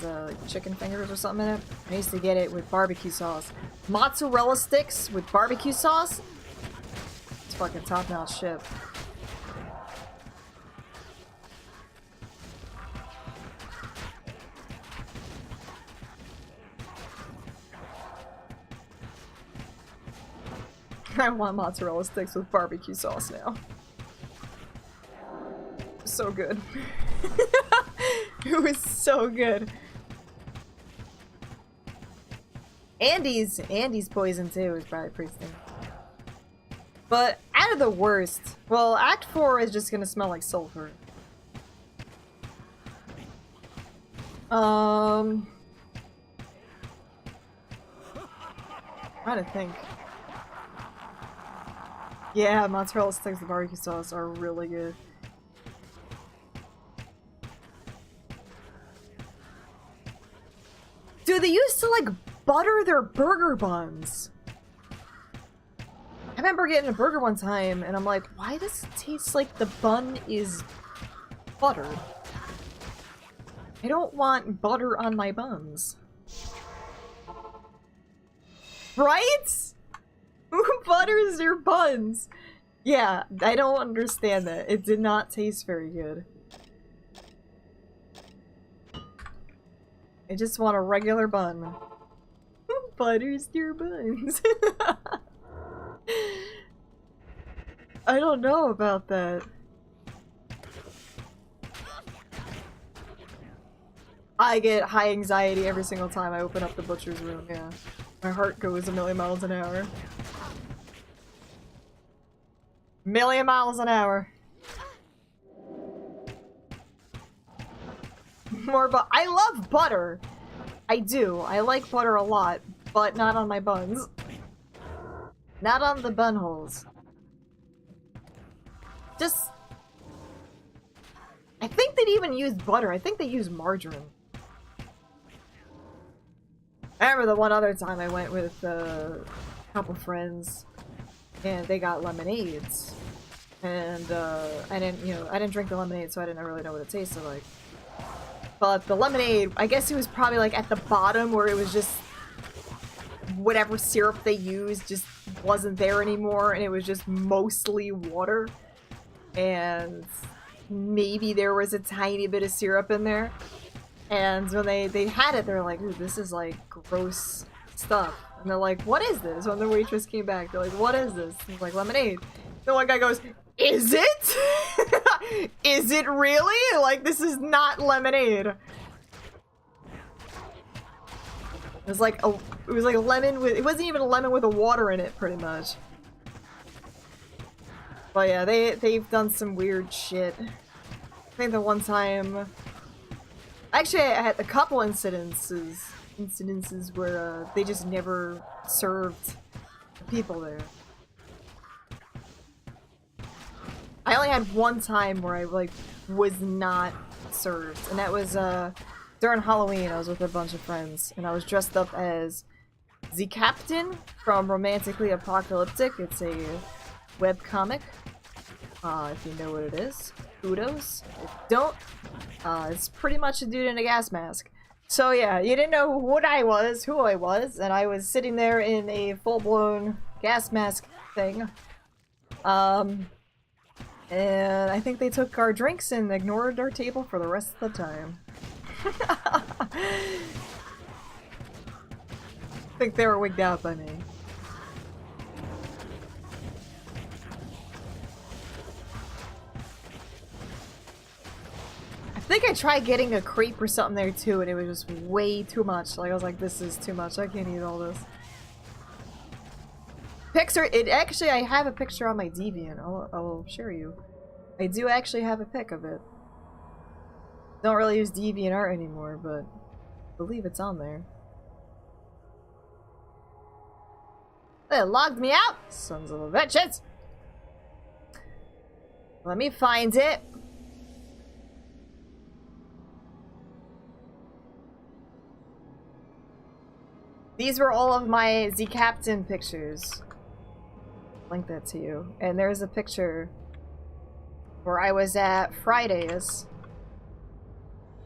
chicken fingers or something in it. I used to get it with barbecue sauce. Mozzarella sticks with barbecue sauce? It's fucking top-notch shit. I want mozzarella sticks with barbecue sauce now. So good. It was so good. Andy's poison too is probably pretty stinky. But out of the worst, well, Act 4 is just gonna smell like sulfur. Trying to think. Yeah, mozzarella sticks with barbecue sauce are really good. Dude, they used to like butter their burger buns. I remember getting a burger one time and I'm like, why does it taste like the bun is buttered? I don't want butter on my buns. Right? Who butters their buns? Yeah, I don't understand that. It did not taste very good. I just want a regular bun. Who butters your buns? I don't know about that. I get high anxiety every single time I open up the butcher's room, yeah. My heart goes a million miles an hour. Million miles an hour. More but I love butter. I do. I like butter a lot, but not on my buns. Not on the bun holes. Just... I think they'd even use butter. I think they use margarine. I remember the one other time I went with a couple friends and they got lemonades. And I didn't drink the lemonade, so I didn't really know what it tasted like. But the lemonade, I guess it was probably like at the bottom where it was just whatever syrup they used just wasn't there anymore, and it was just mostly water. And maybe there was a tiny bit of syrup in there. And when they had it, they're like, ooh, this is like gross stuff. And they're like, what is this? When the waitress came back, they're like, what is this? And it's like, lemonade. The one guy goes, is it? Is it really? Like, this is not lemonade. It was like a lemon with, it wasn't even a lemon with a water in it, pretty much. But yeah, they've done some weird shit. I think the one time, actually I had a couple incidences where they just never served people there. I only had one time where I like was not served, and that was during Halloween. I was with a bunch of friends, and I was dressed up as the Captain from Romantically Apocalyptic. It's a webcomic. If you know what it is, kudos. If you don't, it's pretty much a dude in a gas mask. So yeah, you didn't know what I was, who I was, and I was sitting there in a full-blown gas mask thing. And I think they took our drinks and ignored our table for the rest of the time. I think they were wigged out by me. I think I tried getting a crepe or something there too, and it was just way too much. Like, I was like, this is too much. I can't eat all this. Picture, actually, I have a picture on my Deviant. I'll share you. I do actually have a pic of it. Don't really use DeviantArt anymore, but I believe it's on there. They logged me out! Sons of a bitches! Let me find it. These were all of my Z Captain pictures. Link that to you. And there's a picture where I was at Fridays.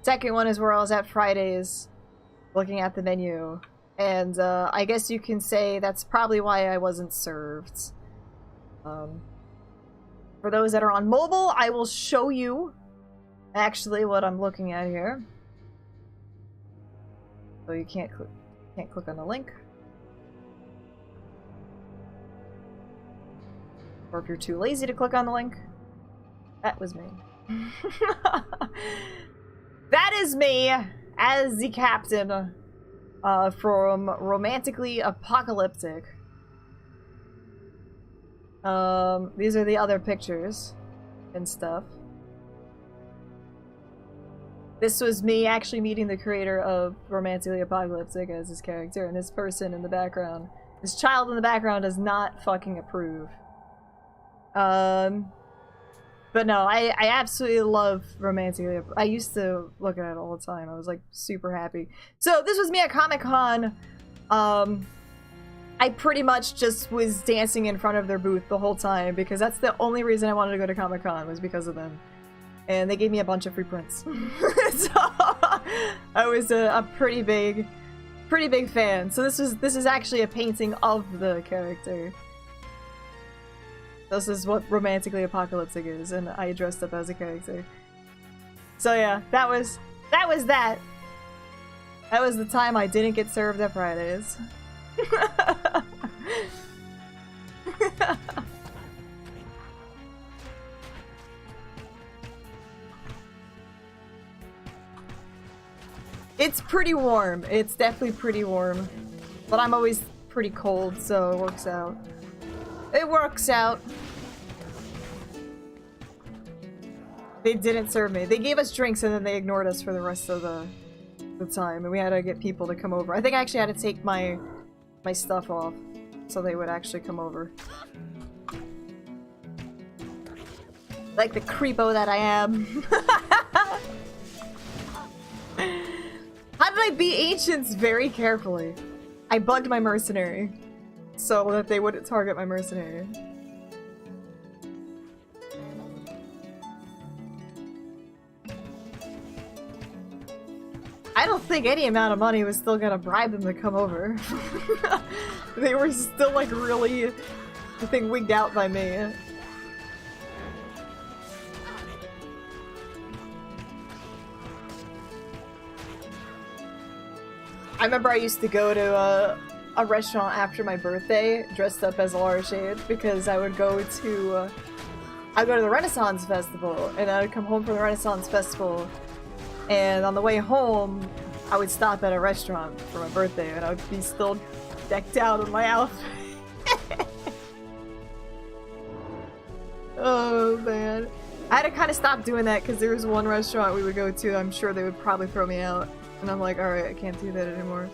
Second one is where I was at Fridays looking at the menu. And I guess you can say that's probably why I wasn't served. For those that are on mobile, I will show you actually what I'm looking at here. So you can't click on the link. Or if you're too lazy to click on the link, that was me. That is me as the Captain from Romantically Apocalyptic. These are the other pictures and stuff. This was me actually meeting the creator of Romantically Apocalyptic as his character, and this person in the background, this child in the background does not fucking approve. But no, I absolutely love Romantically. I used to look at it all the time. I was like super happy. So this was me at Comic-Con. I pretty much just was dancing in front of their booth the whole time because that's the only reason I wanted to go to Comic-Con was because of them. And they gave me a bunch of free prints. So I was a pretty big fan. So this is actually a painting of the character. This is what Romantically Apocalyptic is, and I dressed up as a character. So yeah, that was that. That was the time I didn't get served at Fridays. It's pretty warm. It's definitely pretty warm. But I'm always pretty cold, so it works out. It works out. They didn't serve me. They gave us drinks and then they ignored us for the rest of the time. And we had to get people to come over. I think I actually had to take my stuff off so they would actually come over. Like the creepo that I am. How did I beat ancients very carefully? I bugged my mercenary so that they wouldn't target my mercenary. I don't think any amount of money was still gonna bribe them to come over. They were still like really, I think, wigged out by me. I remember I used to go to a restaurant after my birthday dressed up as Lara Shade because I would go to the Renaissance Festival, and I would come home from the Renaissance Festival, and on the way home I would stop at a restaurant for my birthday and I would be still decked out in my outfit. Oh man. I had to kind of stop doing that because there was one restaurant we would go to, I'm sure they would probably throw me out. And I'm like, alright, I can't do that anymore.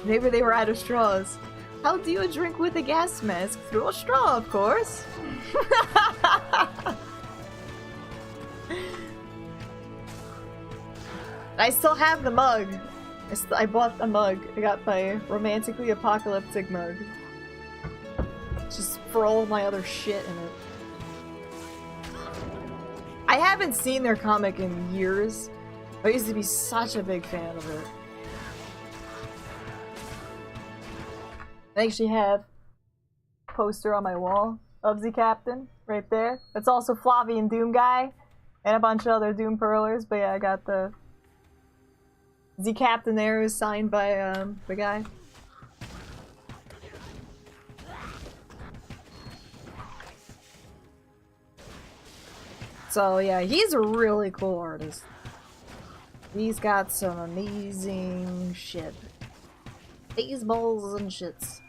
Maybe they were out of straws. How do you drink with a gas mask? Through a straw, of course. I still have the mug. I bought a mug. I got my romantically apocalyptic mug. Just for all of my other shit in it. I haven't seen their comic in years. I used to be such a big fan of it. I actually have a poster on my wall of the Captain right there. That's also Flavian Doom Guy and a bunch of other Doom Pearlers. But yeah, I got the Captain there is signed by the guy. So yeah, he's a really cool artist. He's got some amazing shit. Baseballs and shits.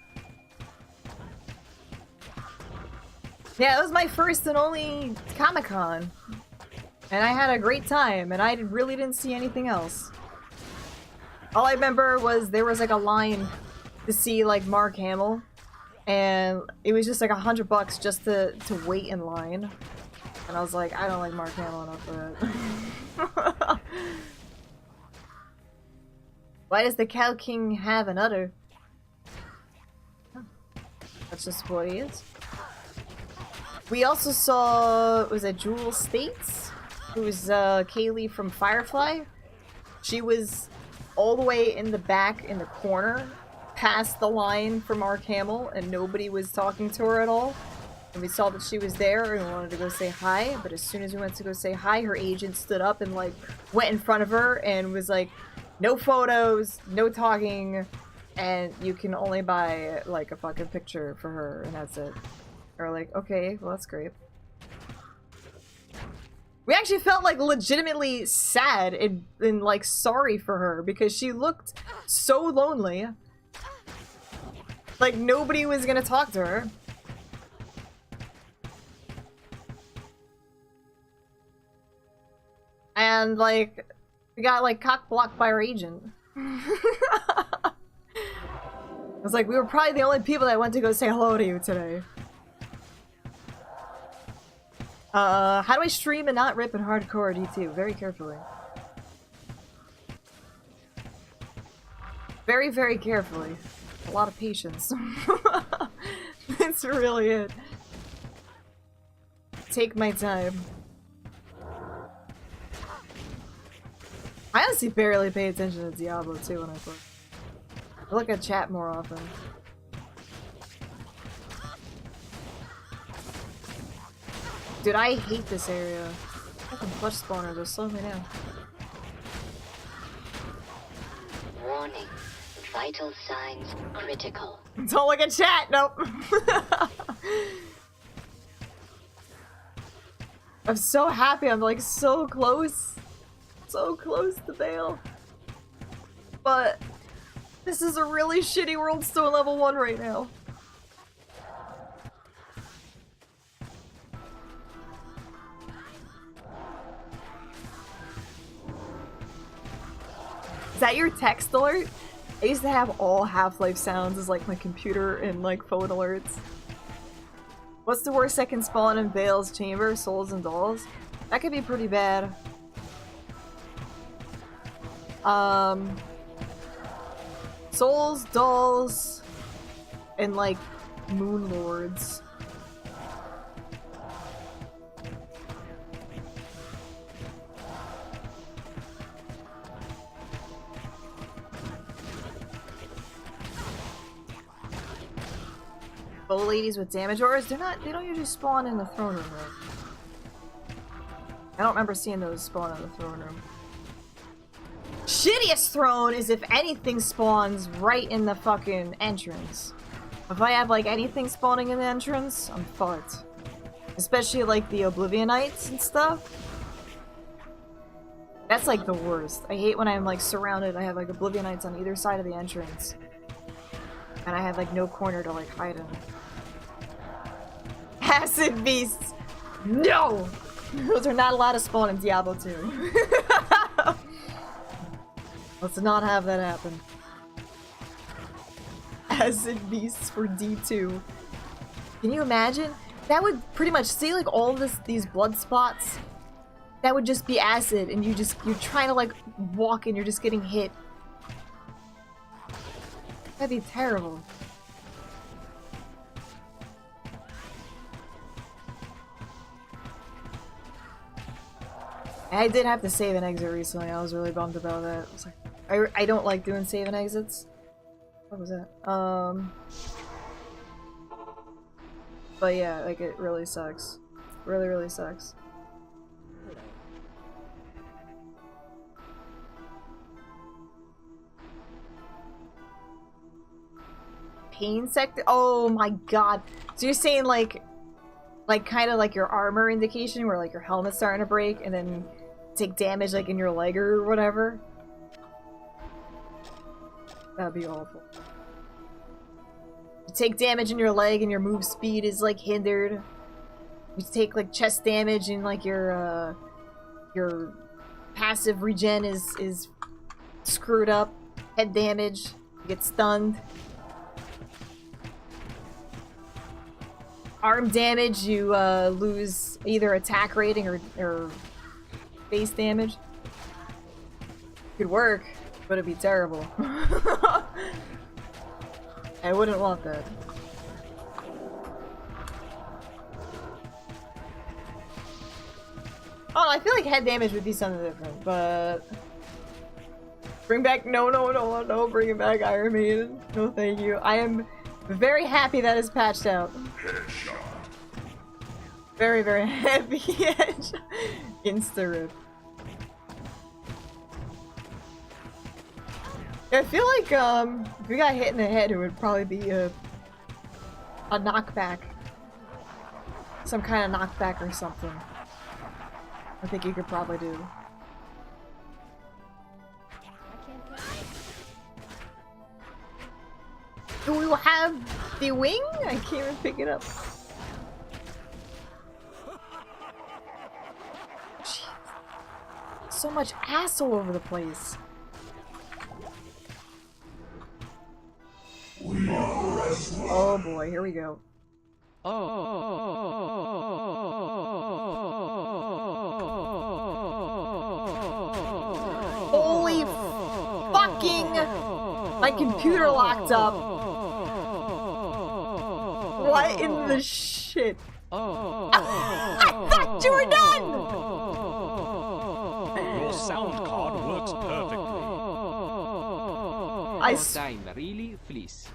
Yeah, it was my first and only Comic-Con. And I had a great time, and I really didn't see anything else. All I remember was there was like a line to see like Mark Hamill, and it was just like $100 just to wait in line. And I was like, I don't like Mark Hamill enough for that. Why does the Cow King have an udder? That's just what he is. We also saw, was it Jewel States? Who's Kaylee from Firefly. She was all the way in the back in the corner, past the line for Mark Hamill, and nobody was talking to her at all. And we saw that she was there and we wanted to go say hi, but as soon as we went to go say hi, her agent stood up and like went in front of her and was like, no photos, no talking, and you can only buy like a fucking picture for her and that's it. Or like, okay, well that's great. We actually felt like legitimately sad and like sorry for her because she looked so lonely. Like nobody was gonna talk to her. And, like, we got, like, cock-blocked by our agent. I was like, we were probably the only people that went to go say hello to you today. How do I stream and not rip in hardcore D2? Very carefully. Very, very carefully. A lot of patience. That's really it. Take my time. I honestly barely pay attention to Diablo 2 when I play. I look at chat more often. Dude, I hate this area. Fucking flesh spawners are slowing me down. Warning. Vital signs critical. Don't look at chat! Nope! I'm so happy, I'm like so close. So close to Bale. But this is a really shitty world still level 1 right now. Is that your text alert? I used to have all Half-Life sounds as like my computer and like phone alerts. What's the worst that can spawn in Bale's chamber? Souls and dolls? That could be pretty bad. Souls, dolls, and like moon lords. bow ladies with damage auras, they don't usually spawn in the throne room, though. I don't remember seeing those spawn in the throne room. Shittiest throne is if anything spawns right in the fucking entrance. If I have, like, anything spawning in the entrance, I'm fucked. Especially, like, the Oblivionites and stuff. That's, like, the worst. I hate when I'm, like, surrounded. I have, like, Oblivionites on either side of the entrance. And I have, like, no corner to, like, hide in. Acid Beasts! No! Those are not allowed to spawn in Diablo 2. Let's not have that happen. Acid Beasts for D2. Can you imagine? That would pretty much see, like, all of these blood spots. That would just be acid, and you're trying to, like, walk and you're just getting hit. That'd be terrible. I did have to save an exit recently. I was really bummed about that. I was like, I don't like doing save and exits. What was that? But yeah, like, it really sucks. Really, really sucks. Pain sector? Oh my god. So you're saying, like kind of like your armor indication where, like, your helmet's starting to break and then take damage, like, in your leg or whatever? That'd be awful. You take damage in your leg and your move speed is, like, hindered. You take, like, chest damage and, like, your passive regen is screwed up. Head damage. You get stunned. Arm damage, you lose either attack rating or base damage. Could work, but it'd be terrible. I wouldn't want that. Oh, I feel like head damage would be something different, but... Bring back- no, bring it back, Iron Maiden. No, thank you. I am very happy that is patched out. Headshot. Very, very happy. Insta-rip. I feel like, if we got hit in the head, it would probably be a knockback. Some kind of knockback or something. I think you could probably do. Do we have the wing? I can't even pick it up. Jeez. So much ass all over the place. Oh boy, here we go. Holy fucking... My computer locked up. What in the shit? I thought you were done! Your sound card works perfectly. Time really fleece.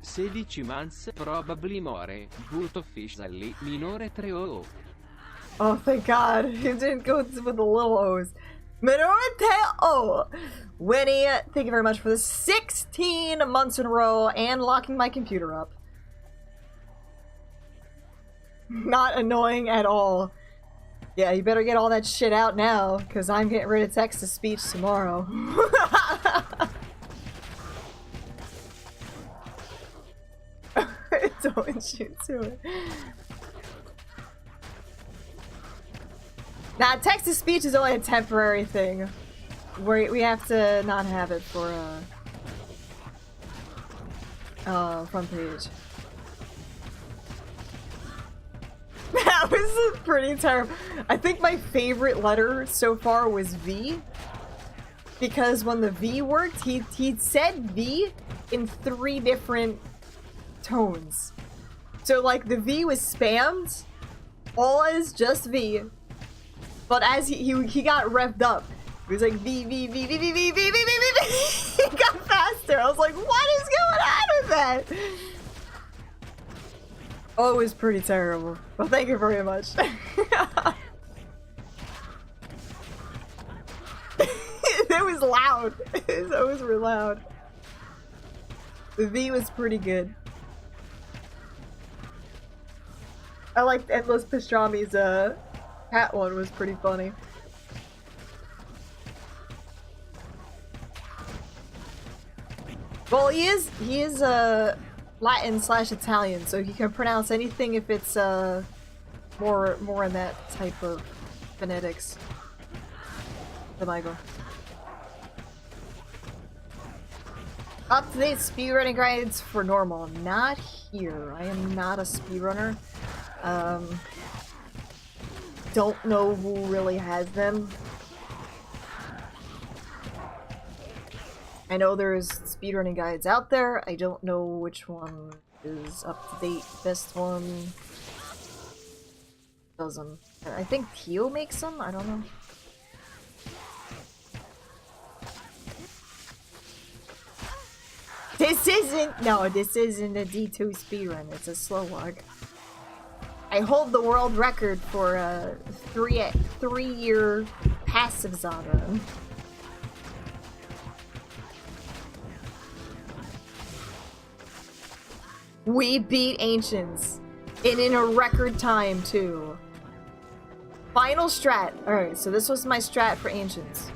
16 months probably more. But officially minore 300. Oh, thank God. He didn't go with the little O's. Minore O. Winnie, thank you very much for the 16 months in a row and locking my computer up. Not annoying at all. Yeah, you better get all that shit out now, because I'm getting rid of text-to-speech tomorrow. Don't shoot to it. Nah, text-to-speech is only a temporary thing. We have to not have it for front page. That was pretty terrible. I think my favorite letter so far was V. Because when the V worked, he said V in 3 different tones. So, like, the V was spammed, all is just V. But as he got revved up, he was like V, V, V, V, V, V, V, V, V, V, V. He got faster. I was like, what is going on with that? Oh, it was pretty terrible. Well, thank you very much. It was loud. It was really loud. The V was pretty good. I liked Endless Pastrami's cat one was pretty funny. Well, he is Latin/Italian, so he can pronounce anything if it's more in that type of phonetics. The Michael. Up-to-date speedrunning guides for normal. Not here. I am not a speedrunner. Don't know who really has them. I know there's speedrunning guides out there. I don't know which one is up-to-date. Best one does them. I think Tio makes them? I don't know. This isn't a D2 speedrun, it's a slow walk. I hold the world record for a three-year passive Zada. We beat Ancients. And in a record time, too. Final strat. Alright, so this was my strat for Ancients.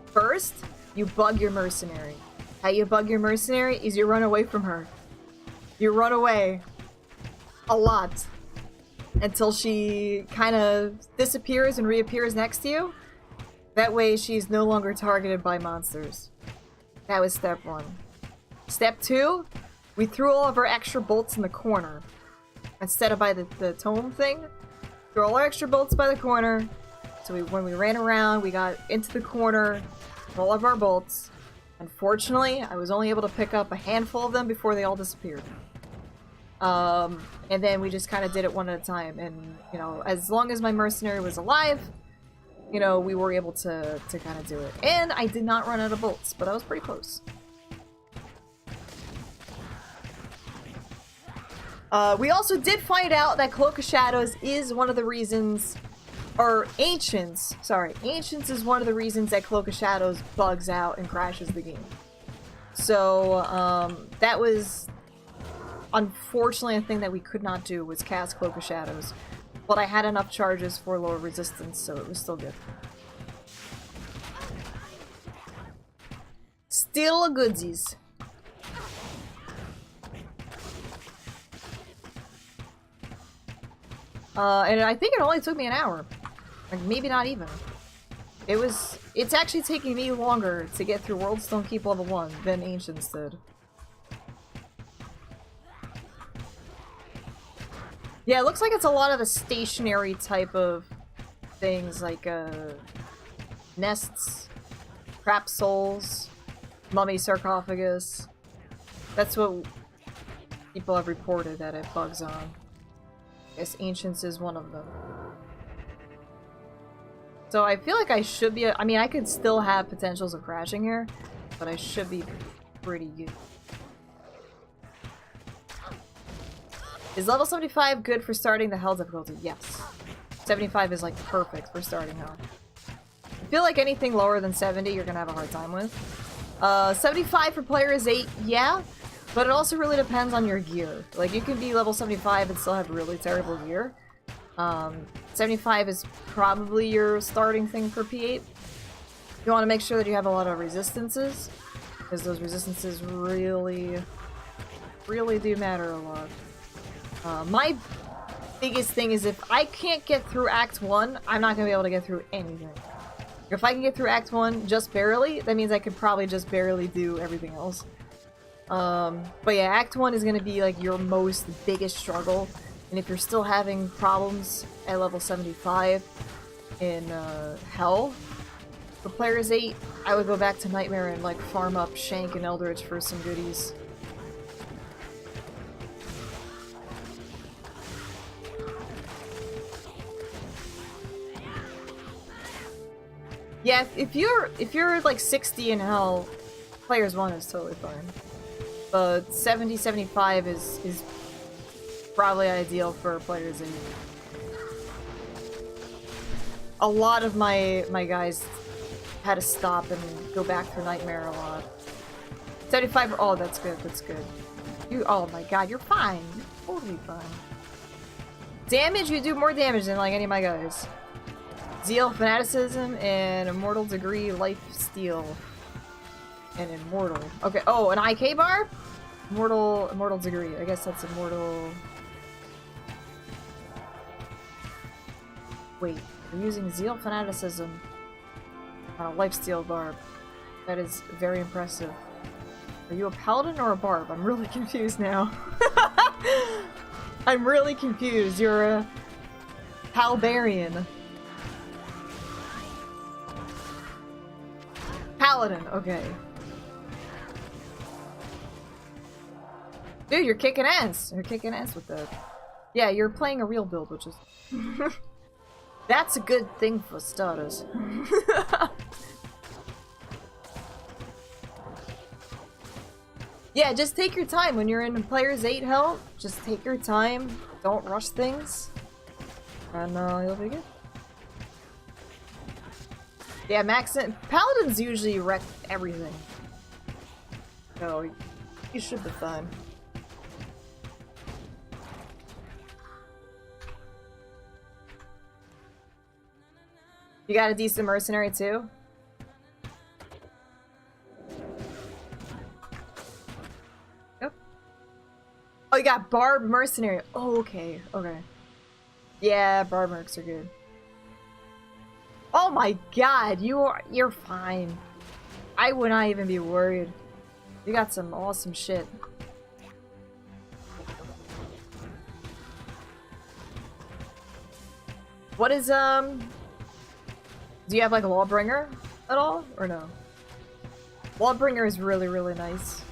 First, you bug your mercenary. How you bug your mercenary is you run away from her. You run away. A lot. Until she kind of disappears and reappears next to you. That way she's no longer targeted by monsters. That was step 1. Step 2, we threw all of our extra bolts in the corner. Instead of by the tome thing. Threw all our extra bolts by the corner. So when we ran around, we got into the corner. All of our bolts. Unfortunately, I was only able to pick up a handful of them before they all disappeared. And then we just kind of did it one at a time. And, you know, as long as my mercenary was alive, you know, we were able to kind of do it. And I did not run out of bolts, but I was pretty close. We also did find out that Cloak of Shadows is one of the reasons... Or Ancients, sorry. Ancients is one of the reasons that Cloak of Shadows bugs out and crashes the game. So, that was unfortunately a thing that we could not do was cast Cloak of Shadows. But I had enough charges for lower resistance, so it was still good. Still a goodsies. And I think it only took me an hour. Like, maybe not even. It's actually taking me longer to get through Worldstone Keep level 1 than Ancients did. Yeah, it looks like it's a lot of the stationary type of things, like, nests, crap souls, mummy sarcophagus. That's what people have reported that it bugs on. I guess Ancients is one of them. So I feel like I should be... I mean, I could still have potentials of crashing here, but I should be pretty good. Is level 75 good for starting the hell difficulty? Yes. 75 is like perfect for starting hell. I feel like anything lower than 70 you're gonna have a hard time with. 75 for players 8, yeah. But it also really depends on your gear. Like, you can be level 75 and still have really terrible gear. 75 is probably your starting thing for P8. You want to make sure that you have a lot of resistances, because those resistances really do matter a lot. My biggest thing is if I can't get through Act 1, I'm not going to be able to get through anything. If I can get through Act 1 just barely, that means I could probably just barely do everything else. But yeah, Act 1 is going to be like your biggest struggle. And if you're still having problems at level 75 in Hell, for players 8, I would go back to Nightmare and like farm up Shank and Eldritch for some goodies. Yeah, if you're like 60 in Hell, players 1 is totally fine. But 70, 75 is Probably ideal for players 8. A lot of my guys had to stop and go back for Nightmare a lot. 75. Oh, that's good. That's good. You. Oh my God, you're fine. You're totally fine. Damage. You do more damage than like any of my guys. Zeal, fanaticism, and immortal degree, life steal, and immortal. Okay. Oh, an IK bar. Immortal degree. I guess that's immortal. Wait. We're using zeal, fanaticism on a lifesteal barb. That is very impressive. Are you a paladin or a barb? I'm really confused now. I'm really confused. You're a Palbarian. Paladin, okay. Dude, you're kicking ass. You're kicking ass with that. Yeah, you're playing a real build, which is... That's a good thing for starters. Yeah, just take your time when you're in players 8 health. Just take your time. Don't rush things. And you'll be good. Yeah, Paladins usually wreck everything. So, you should be fine. You got a decent mercenary too? Yep. Oh, you got Barb Mercenary. Oh, okay. Okay. Yeah, Barb Mercs are good. Oh my God, you're fine. I would not even be worried. You got some awesome shit. What is do you have like a Lawbringer at all, or no? Lawbringer is really, really nice.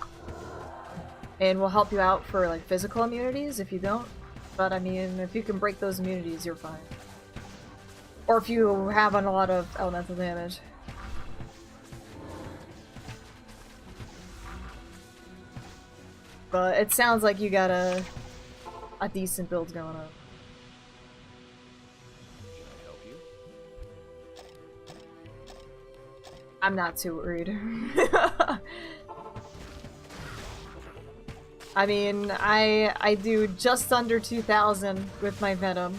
And will help you out for like physical immunities if you don't. But I mean, if you can break those immunities, you're fine. Or if you have a lot of elemental damage. But it sounds like you got a decent build going on. I'm not too worried. I mean, I do just under 2,000 with my Venom,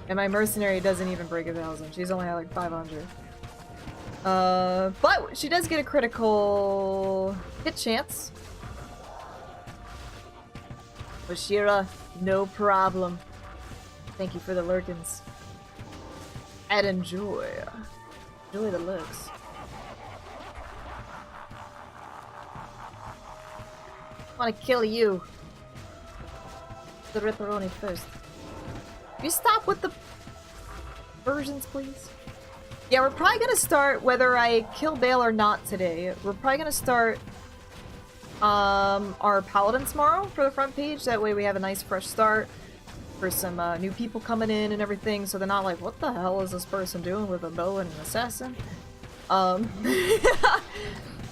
and my Mercenary doesn't even break 1,000. She's only at like 500. But she does get a critical hit chance. Bashira, no problem. Thank you for the lurkins. And enjoy the looks. I want to kill you. The Ripperoni first. You stop with the versions, please? Yeah, we're probably gonna start, whether I kill Bale or not today, we're probably gonna start our Paladin tomorrow for the front page. That way we have a nice fresh start for some new people coming in and everything, so they're not like, what the hell is this person doing with a bow and an assassin?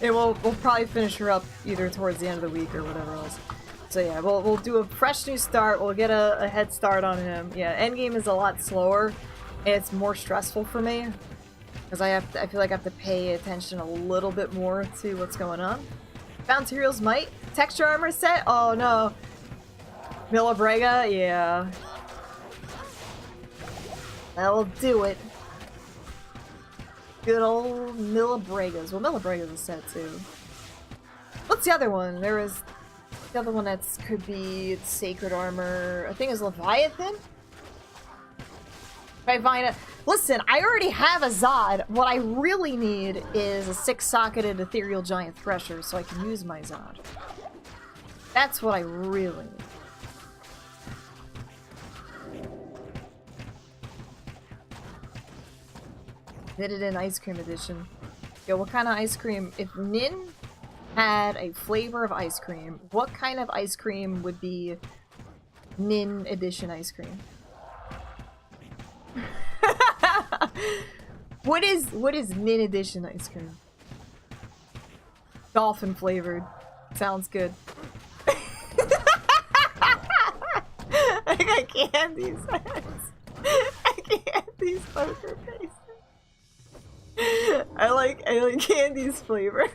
And we'll probably finish her up either towards the end of the week or whatever else. So yeah, we'll do a fresh new start. We'll get a head start on him. Yeah, endgame is a lot slower, and it's more stressful for me because I feel like I have to pay attention a little bit more to what's going on. Found Tyrell's Might texture armor set. Oh no, Millabrega. Yeah, that'll do it. Good old Millabregas. Well, Millabrega's a set too. What's the other one? There was the other one that could be Sacred Armor. I think it's Leviathan? If I find it. Listen, I already have a Zod. What I really need is a 6-socketed Ethereal Giant Thresher so I can use my Zod. That's what I really need. Did it in Ice Cream Edition. Yo, what kind of ice cream? If Nin had a flavor of ice cream, what kind of ice cream would be Nin Edition ice cream? What is Nin Edition ice cream? Dolphin flavored. Sounds good. I can't these I can't these poker faces. I like Candy's flavor.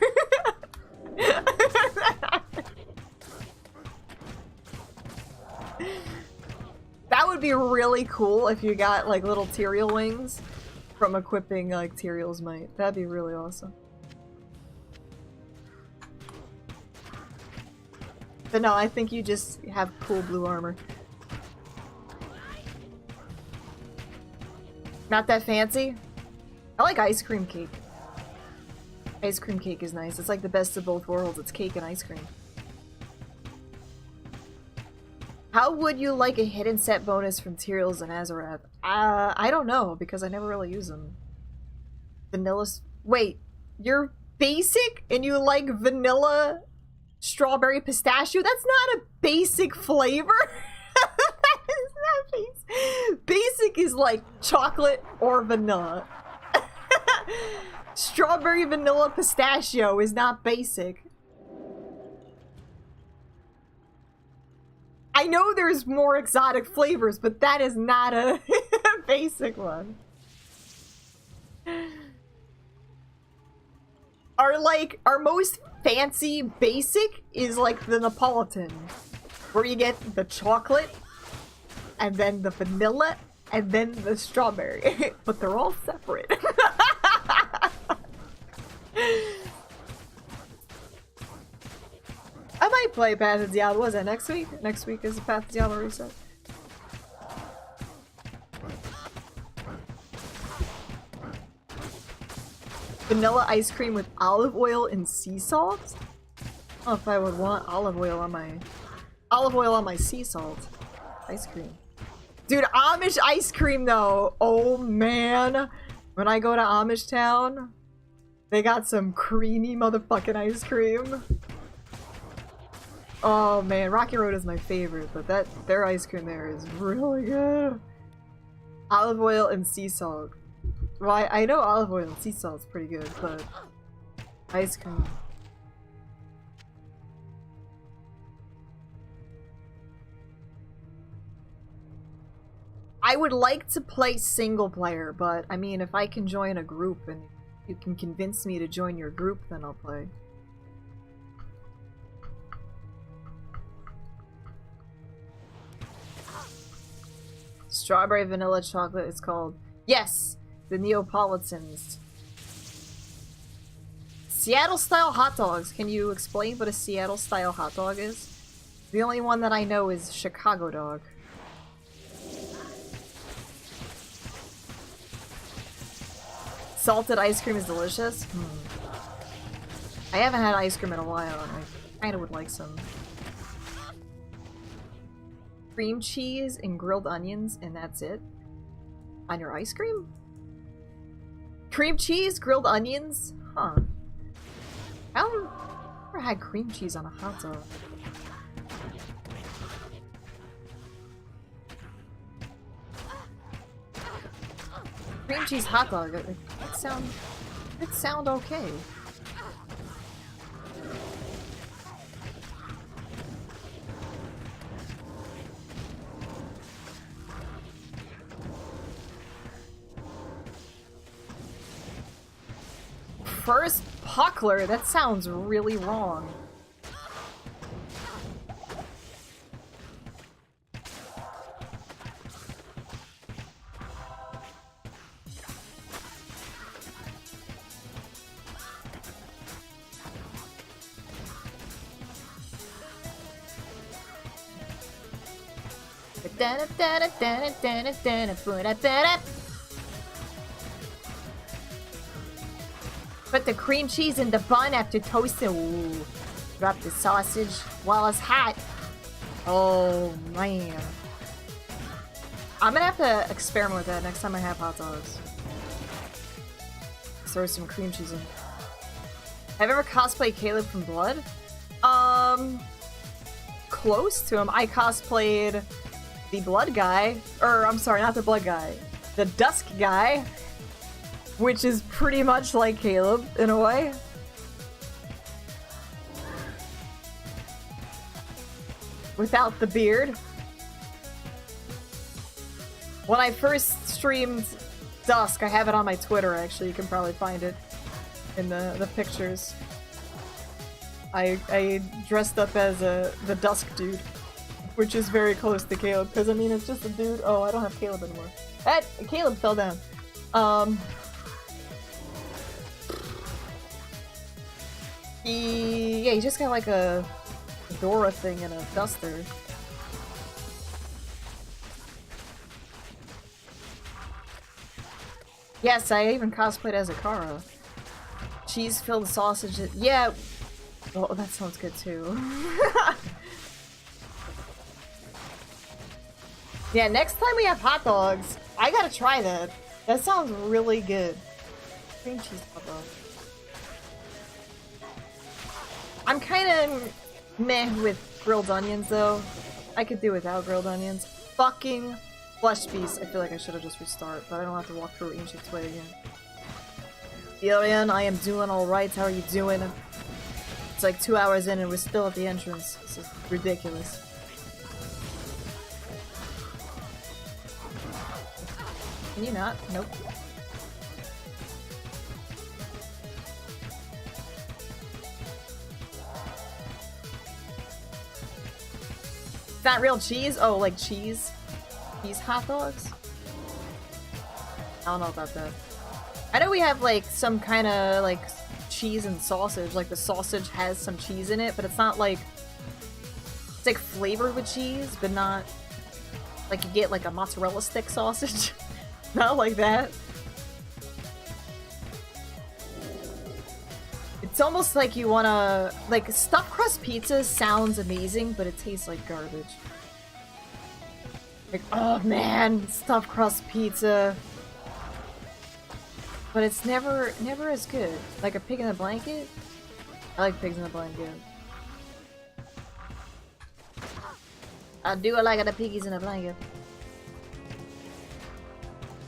That would be really cool if you got like little Tyrael wings from equipping like Tyrael's might. That'd be really awesome. But no, I think you just have cool blue armor. Not that fancy? I like ice cream cake. Ice cream cake is nice. It's like the best of both worlds. It's cake and ice cream. How would you like a hidden set bonus from Tyrael's and Azarath? I don't know, because I never really use them. Vanilla... Wait, you're basic and you like vanilla strawberry pistachio? That's not a basic flavor! That is not basic. Basic is like chocolate or vanilla. Strawberry vanilla pistachio is not basic. I know there's more exotic flavors, but that is not a basic one. Our most fancy basic is like the Neapolitan, where you get the chocolate, and then the vanilla, and then the strawberry. But they're all separate. I might play Path of Diablo. Was that next week? Next week is the Path of Diablo reset. Vanilla ice cream with olive oil and sea salt? I don't know if I would want olive oil on my sea salt ice cream. Dude, Amish ice cream though. Oh man. When I go to Amish town, they got some creamy motherfucking ice cream. Oh man, Rocky Road is my favorite, but their ice cream there is really good. Olive oil and sea salt. Well, I know olive oil and sea salt's pretty good, but ice cream. I would like to play single player, but I mean, if I can join a group and you can convince me to join your group, then I'll play. Strawberry vanilla chocolate is called. Yes! The Neapolitans. Seattle style hot dogs. Can you explain what a Seattle style hot dog is? The only one that I know is Chicago dog. Salted ice cream is delicious? I haven't had ice cream in a while and I kinda would like some. Cream cheese and grilled onions and that's it? On your ice cream? Cream cheese, grilled onions? Huh. I don't ever had cream cheese on a hot dog. Cream cheese hot dog. It sound okay. First Puckler? That sounds really wrong. Put the cream cheese in the bun after toasting. Ooh. Drop the sausage while it's hot. Oh man. I'm gonna have to experiment with that next time I have hot dogs. Throw some cream cheese in. Have you ever cosplayed Caleb from Blood? Close to him. I cosplayed the Blood guy. Or, I'm sorry, not the Blood guy. The Dusk guy. Which is pretty much like Caleb, in a way. Without the beard. When I first streamed Dusk, I have it on my Twitter actually, you can probably find it in the pictures. I dressed up as the Dusk dude, which is very close to Caleb, because I mean it's just a dude. Oh, I don't have Caleb anymore. Hey, Caleb fell down. Yeah, he just got like a fedora thing and a duster. Yes, I even cosplayed as a Kara. Cheese-filled sausages. Yeah. Well, that sounds good too. Yeah, next time we have hot dogs, I gotta try that. That sounds really good. Cream cheese hot dog. I'm kinda meh with grilled onions though. I could do without grilled onions. Fucking flesh beast. I feel like I should have just restart, but I don't have to walk through Ancient's Way again. Elian, I am doing alright. How are you doing? It's like 2 hours in and we're still at the entrance. This is ridiculous. Can you not? Nope. It's not real cheese? Oh, like cheese? Cheese hot dogs? I don't know about that. I know we have like some kind of like cheese and sausage. Like the sausage has some cheese in it, but it's not like... It's like flavored with cheese, but not... Like you get like a mozzarella stick sausage. Not like that. It's almost like you wanna... Like, stuffed crust pizza sounds amazing, but it tastes like garbage. Like, oh man, stuffed crust pizza. But it's never as good. Like a pig in a blanket? I like pigs in a blanket. I do like the piggies in a blanket.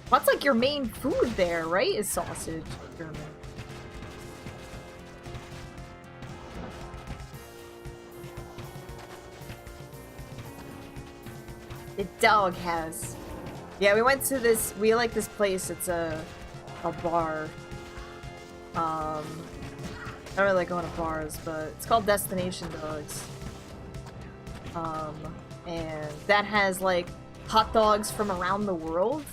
What's like your main food there, right? Is sausage. German. The dog house. Yeah, we went to this. We like this place. It's a bar. I don't really like going to bars, but it's called Destination Dogs. And that has like hot dogs from around the world,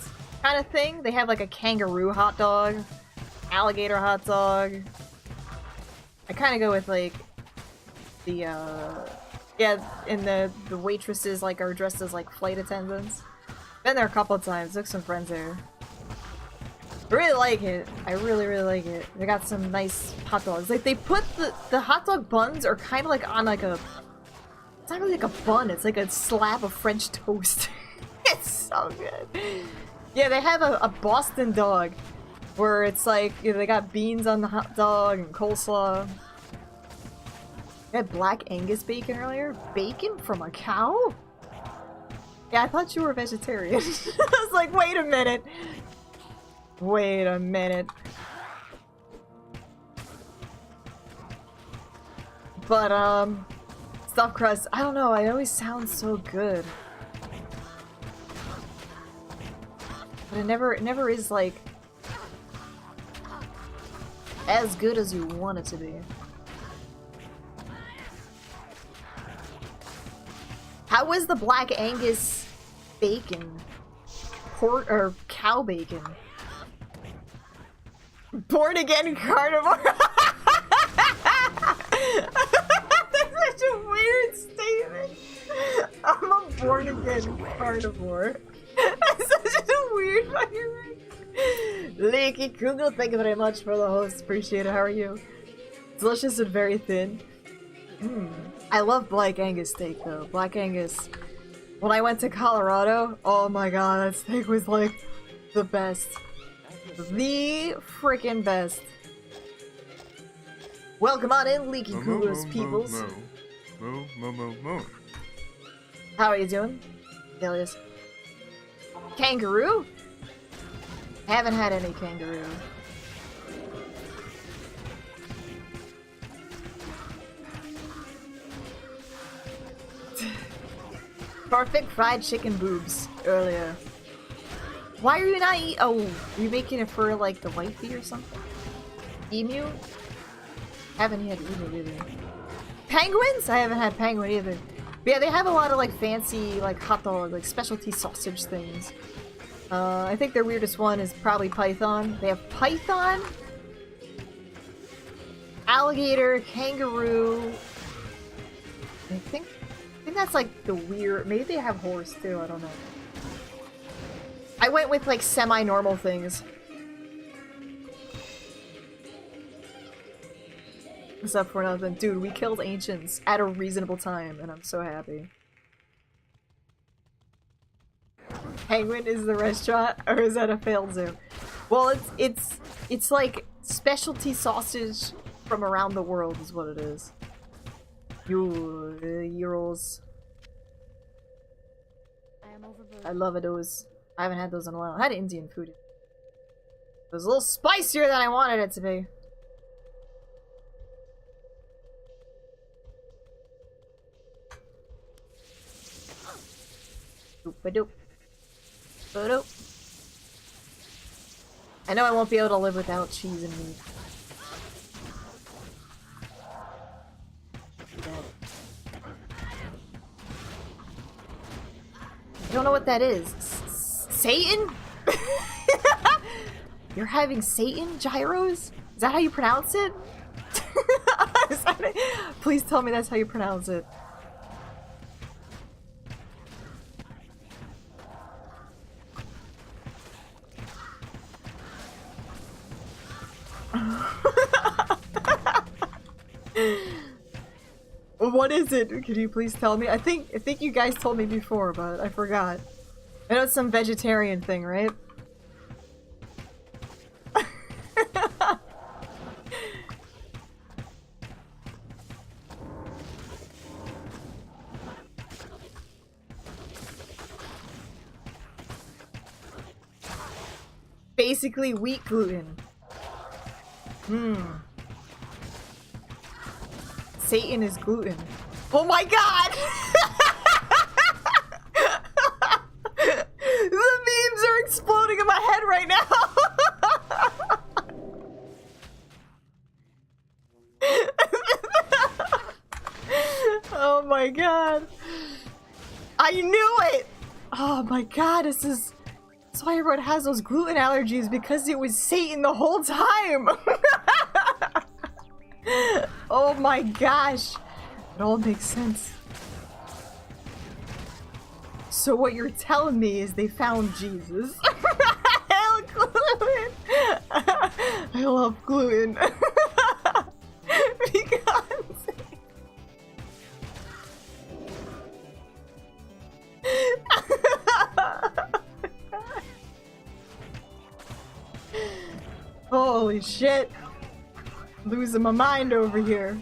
kind of thing. They have like a kangaroo hot dog, alligator hot dog. I kind of go with like the yeah, and the waitresses like are dressed as like flight attendants. Been there a couple of times, took some friends there. I really like it. I really like it. They got some nice hot dogs. Like they put the hot dog buns are kind of like on like a, it's not really like a bun, it's like a slab of French toast. It's so good. Yeah, they have a Boston dog where it's like, you know, they got beans on the hot dog and coleslaw. They had black Angus bacon earlier. Bacon from a cow? Yeah, I thought you were vegetarian. I was like, wait a minute. Wait a minute. But, stuffed crust, I don't know, it always sounds so good. But it never is, like, as good as you want it to be. How was the black Angus bacon? Pork or cow bacon? Born again carnivore. That's such a weird statement. I'm a born again carnivore. That's such a weird fucking thing. Leaky Kugel, thank you very much for the host. Appreciate it. How are you? Delicious and very thin. I love Black Angus steak though. Black Angus. When I went to Colorado, oh my god, that steak was like the best. The freaking best. Welcome on in, Leaky Coolers peoples. How are you doing? Alias. Kangaroo? Haven't had any kangaroo. Perfect fried chicken boobs earlier. Why are you not oh, are you making it for like the wifey or something? Emu? Haven't had emu either. Penguins? I haven't had penguin either. But yeah, they have a lot of like fancy like hot dog, like specialty sausage things. I think their weirdest one is probably python. They have python, alligator, kangaroo. I think that's like the weird. Maybe they have horse too. I don't know. I went with like semi-normal things. What's up for nothing? Dude, we killed ancients at a reasonable time, and I'm so happy. Penguin is the restaurant, or is that a failed zoo? Well, it's like specialty sausage from around the world is what it is. Euros. I love it. I haven't had those in a while. I had Indian food. It was a little spicier than I wanted it to be. Doop-a-doop. Doop. I know I won't be able to live without cheese and meat. I don't know what that is. Satan? You're having Satan gyros? Is that how you pronounce it? Please tell me that's how you pronounce it. What is it? Could you please tell me? I think you guys told me before, but I forgot. I know it's some vegetarian thing, right? Basically wheat gluten. Satan is gluten. Oh my god! The memes are exploding in my head right now! Oh my god. I knew it! Oh my god, this is... That's why everyone has those gluten allergies, because it was Satan the whole time! Oh my gosh! It all makes sense. So what you're telling me is they found Jesus. I love gluten! I love gluten. Because... Holy shit. Losing my mind over here.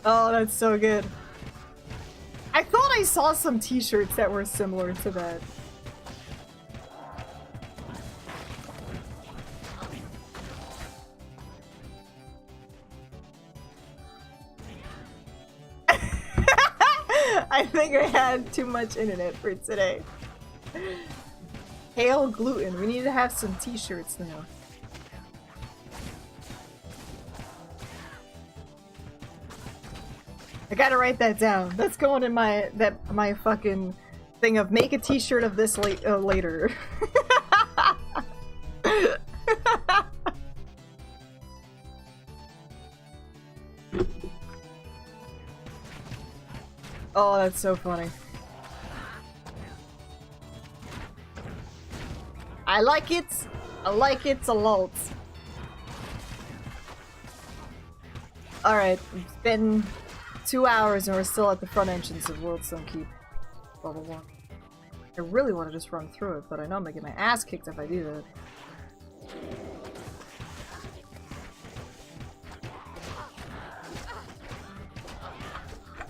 Oh, that's so good. I thought I saw some t-shirts that were similar to that. I think I had too much internet for today. Hail gluten. We need to have some t-shirts now. I gotta write that down. That's going in my fucking thing of make a t-shirt of this later. Oh, that's so funny. I like it a lot. Alright, it's been 2 hours and we're still at the front entrance of Worldstone Keep. Level 1. I really want to just run through it, but I know I'm gonna get my ass kicked if I do that.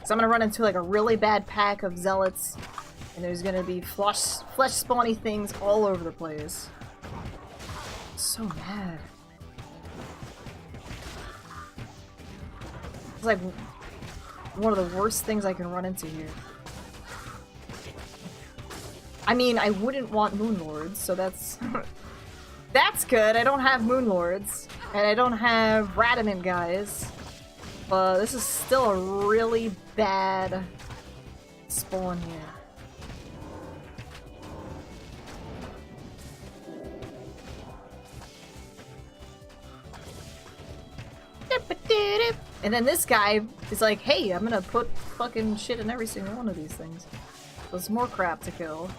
So I'm gonna run into like a really bad pack of zealots, and there's gonna be flesh spawny things all over the place. I'm so mad. It's like one of the worst things I can run into here. I mean, I wouldn't want Moonlords, so that's... that's good. I don't have Moonlords, and I don't have Radamant guys. But this is still a really bad spawn here. And then this guy is like, hey, I'm gonna put fucking shit in every single one of these things. There's more crap to kill.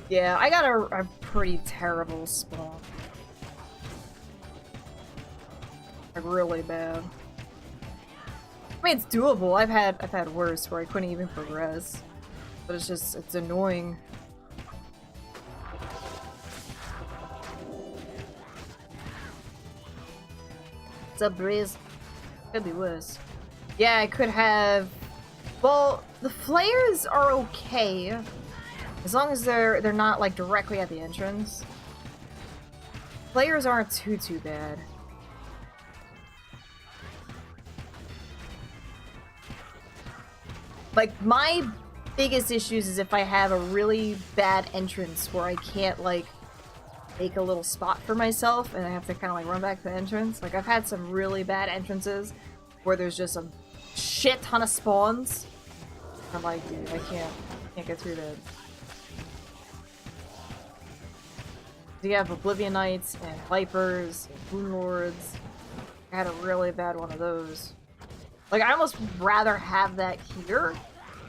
Yeah, I got a pretty terrible spawn. Like, really bad. I mean, it's doable. I've had worse where I couldn't even progress. But it's just, it's annoying. What's up, Breeze? Could be worse. Yeah, I could have... Well, the flares are okay. As long as they're not, like, directly at the entrance. Flares aren't too bad. Like, my biggest issues is if I have a really bad entrance where I can't, like, make a little spot for myself and I have to kind of, like, run back to the entrance. Like, I've had some really bad entrances where there's just a shit ton of spawns. I'm like, dude, I can't get through that. You have Oblivion Knights and Vipers and Moonlords. I had a really bad one of those. Like, I almost rather have that here,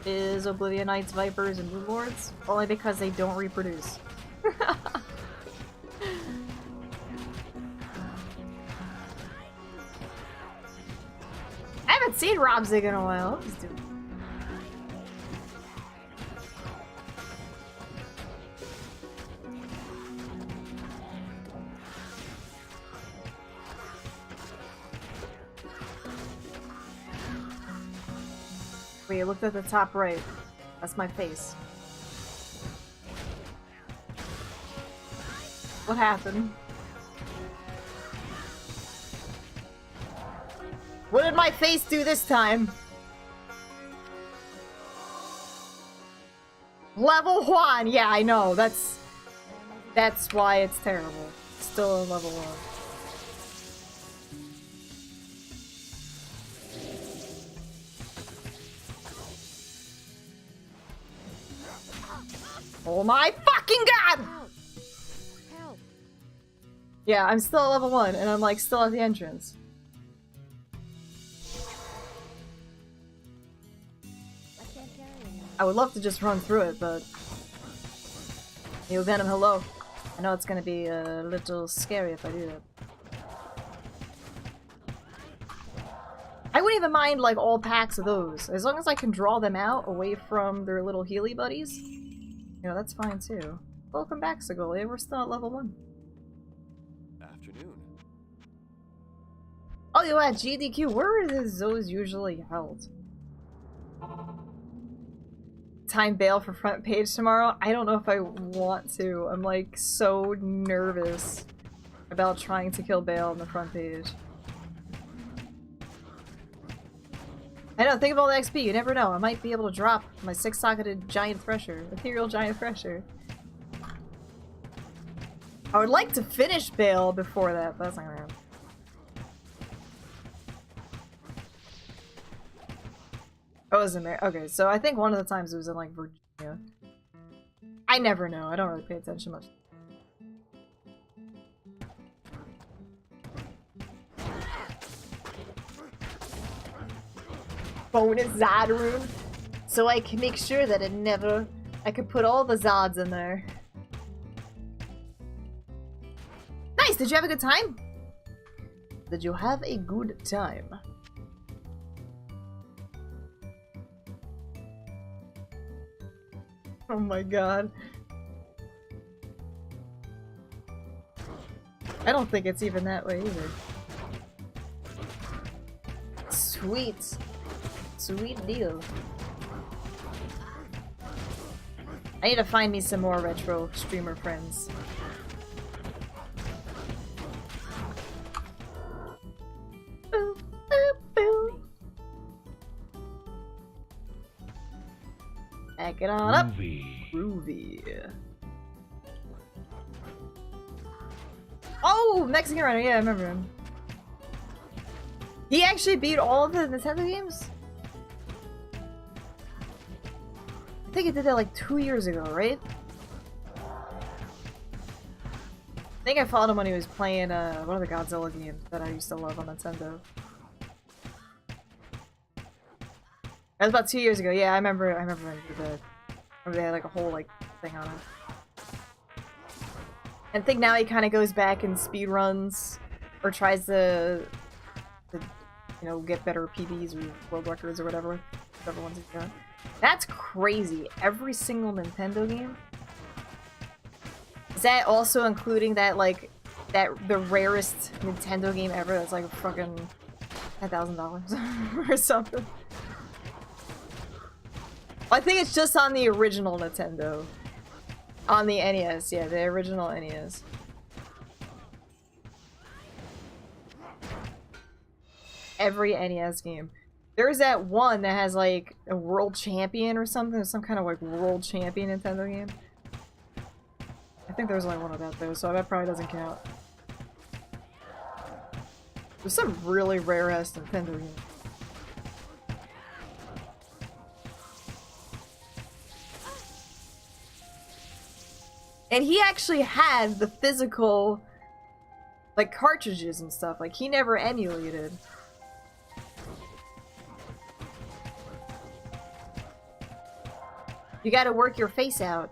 is Oblivion Knights, Vipers, and Moonlords, only because they don't reproduce. I haven't seen Robzig in a while. He's doing... Wait, look at the top right. That's my face. What happened? What did my face do this time? Level 1! Yeah, I know. That's why it's terrible. Still in level 1. Oh my fucking god! Help! Help! Yeah, I'm still at level 1, and I'm like still at the entrance. I can't carry anymore. I would love to just run through it, but... Yo, Venom, hello. I know it's gonna be a little scary if I do that. I wouldn't even mind, like, all packs of those. As long as I can draw them out away from their little Healy buddies. You know, that's fine too. Welcome back, Segolia. We're still at level 1. Afternoon. Oh, you at GDQ. Where are those usually held? Time bail for front page tomorrow? I don't know if I want to. I'm like so nervous about trying to kill Bale on the front page. I know, think of all the XP, you never know. I might be able to drop my 6-socketed giant thresher. Ethereal giant thresher. I would like to finish Bale before that, but that's not gonna happen. Oh, it was in there. Okay, so I think one of the times it was in, like, Virginia. I never know. I don't really pay attention much. Bonus Zod rune, so I can make sure that it never... I can put all the Zods in there. Nice! Did you have a good time? Did you have a good time? Oh my god. I don't think it's even that way either. Sweet. Sweet deal. I need to find me some more retro streamer friends. Boo, boo, boo. Back it on up. Groovy. Groovy. Oh, Mexican Runner. Yeah, I remember him. He actually beat all of the Nintendo games? I think he did that like 2 years ago, right? I think I followed him when he was playing one of the Godzilla games that I used to love on Nintendo. That was about 2 years ago. Yeah, I remember when he did that. I remember they had like a whole like thing on it. And I think now he kind of goes back and speed runs or tries to you know, get better PBs or world records or whatever ones he's got. That's crazy. Every single Nintendo game? Is that also including that, like, the rarest Nintendo game ever that's like fucking $10,000 or something? I think it's just on the original Nintendo. On the NES, yeah, the original NES. Every NES game. There's that one that has like a world champion or something, some kind of like world champion Nintendo game. I think there's only one of that though, so that probably doesn't count. There's some really rare ass Nintendo games. And he actually had the physical like cartridges and stuff, like he never emulated. You gotta work your face out,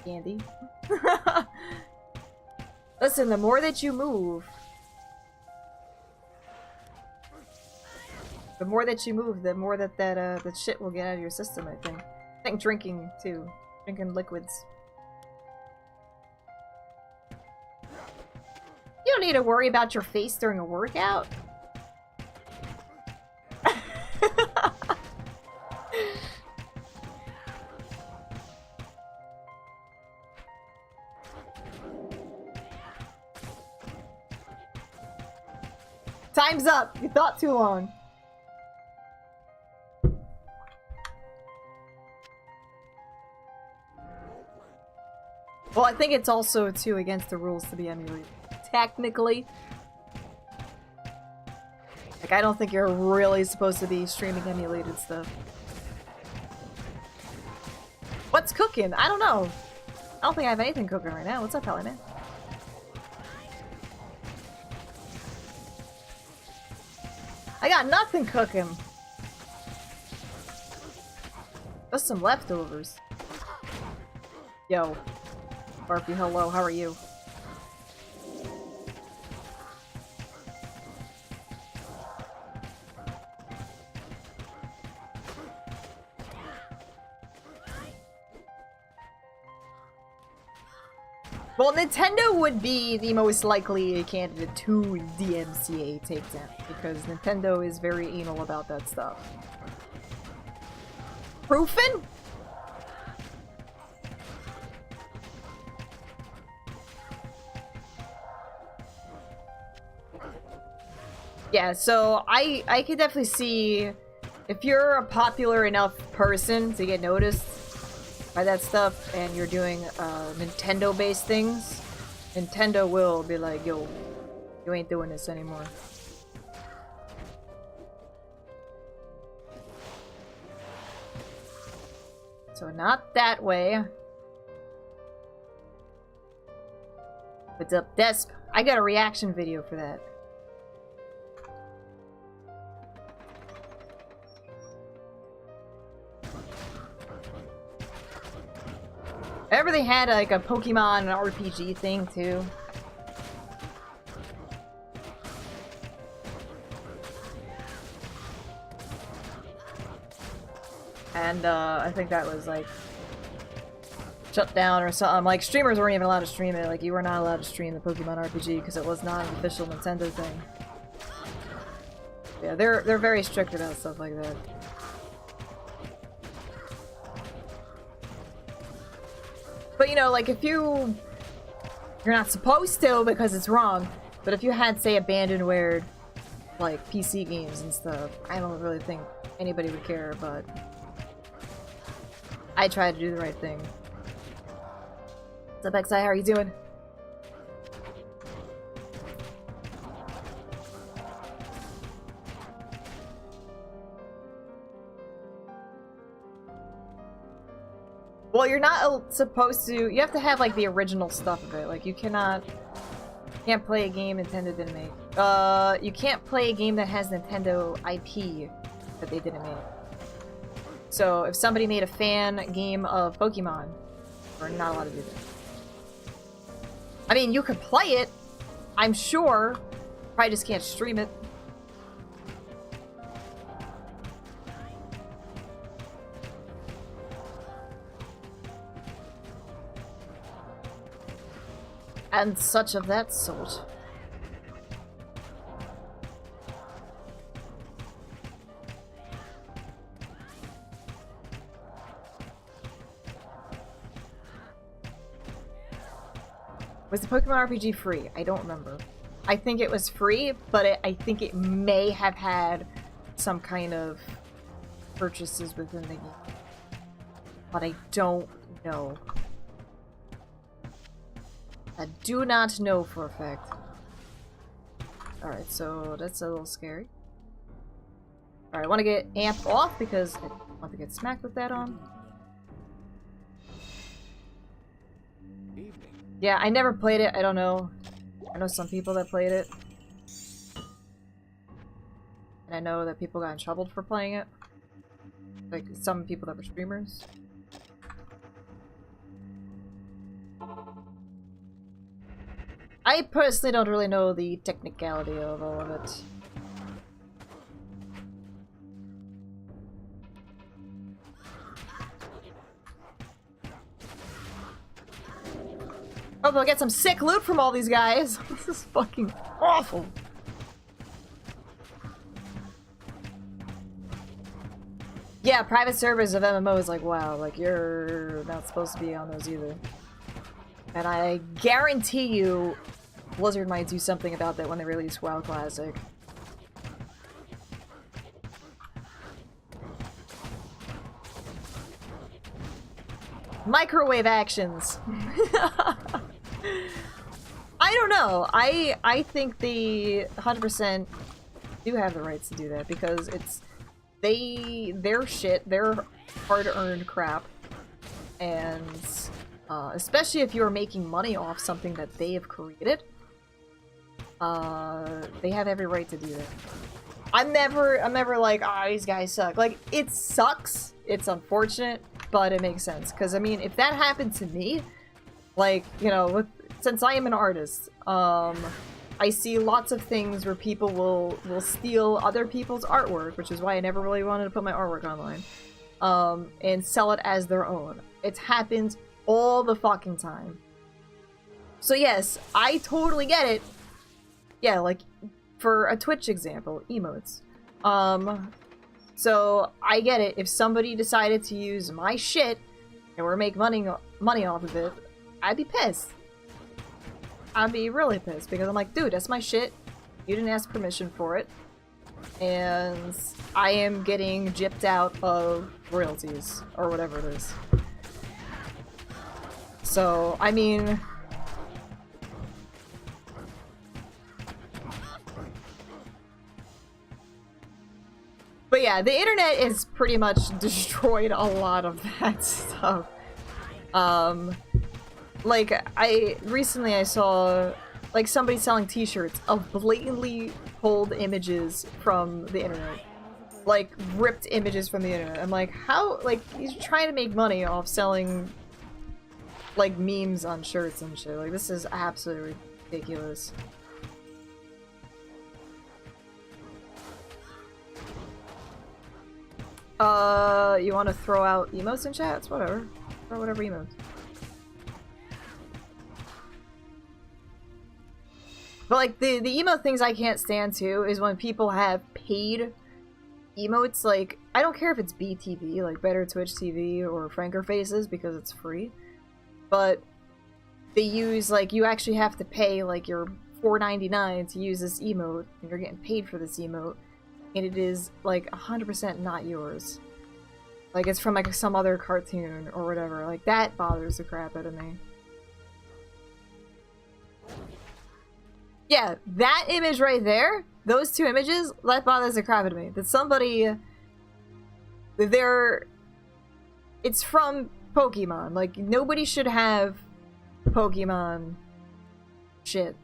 Andy. Listen, the more that you move, the more that that shit will get out of your system, I think. I think drinking, too. Drinking liquids. You don't need to worry about your face during a workout. Time's up! You thought too long. Well, I think it's also, too, against the rules to be emulated. Technically. Like, I don't think you're really supposed to be streaming emulated stuff. What's cooking? I don't know. I don't think I have anything cooking right now. What's up, Helly Man? I got nothing cooking. Just some leftovers. Yo. Barfy, hello, how are you? Well, Nintendo would be the most likely candidate to DMCA takedown, because Nintendo is very anal about that stuff. Proofing? Yeah, so I could definitely see if you're a popular enough person to get noticed by that stuff, and you're doing Nintendo-based things, Nintendo will be like, yo, you ain't doing this anymore. So not that way. What's up, Desp? I got a reaction video for that. I remember they had like a Pokemon RPG thing too. And I think that was like shut down or something. Like streamers weren't even allowed to stream it. Like you were not allowed to stream the Pokemon RPG because it was not an official Nintendo thing. Yeah, they're very strict about stuff like that. But you know, like if you're not supposed to because it's wrong, but if you had, say, abandonware, like PC games and stuff, I don't really think anybody would care, but I tried to do the right thing. What's up, XI? How are you doing? Well, you're not supposed to. You have to have like the original stuff of it. Like you can't play a game Nintendo didn't make. You can't play a game that has Nintendo IP that they didn't make. So if somebody made a fan game of Pokemon, we're not allowed to do that. I mean, you could play it, I'm sure. Probably just can't stream it. And such of that sort. Was the Pokemon RPG free? I don't remember. I think it was free, but I think it may have had some kind of purchases within the game. But I don't know. I do not know for a fact. Alright, so that's a little scary. Alright, I want to get Amp off because I want to get smacked with that on. Yeah, I never played it. I don't know. I know some people that played it. And I know that people got in trouble for playing it. Like, some people that were streamers. I personally don't really know the technicality of all of it. Hope I'll get some sick loot from all these guys. This is fucking awful. Yeah, private servers of MMOs, like, wow, like, you're not supposed to be on those either. And I guarantee you Blizzard might do something about that when they release WoW Classic. Microwave actions. I don't know. I think they 100% do have the rights to do that because it's their shit, their hard-earned crap, and especially if you're making money off something that they have created, they have every right to do that. I'm never like, ah, these guys suck. Like, it sucks. It's unfortunate, but it makes sense. Because, I mean, if that happened to me, like, you know, since I am an artist, I see lots of things where people will steal other people's artwork, which is why I never really wanted to put my artwork online, and sell it as their own. It happens all the fucking time. So yes, I totally get it. Yeah, like, for a Twitch example, emotes. So I get it. If somebody decided to use my shit and we're making money off of it, I'd be pissed. I'd be really pissed because I'm like, dude, that's my shit. You didn't ask permission for it. And I am getting gypped out of royalties or whatever it is. So, I mean... But yeah, the internet has pretty much destroyed a lot of that stuff. Like, recently I saw, like, somebody selling t-shirts of blatantly pulled images from the internet. Like, ripped images from the internet. I'm like, how, like, he's trying to make money off selling, like, memes on shirts and shit. Like, this is absolutely ridiculous. You want to throw out emotes in chats? Whatever. Throw whatever emotes. But, like, the emote things I can't stand, too, is when people have paid emotes. Like, I don't care if it's BTV, like Better Twitch TV, or Franker Faces, because it's free. But they use, like, you actually have to pay, like, your $4.99 to use this emote, and you're getting paid for this emote. And it is, like, 100% not yours. Like it's from like some other cartoon or whatever. Like that bothers the crap out of me. Yeah, that image right there, those two images, that bothers the crap out of me. That somebody, it's from Pokemon. Like, nobody should have Pokemon shit.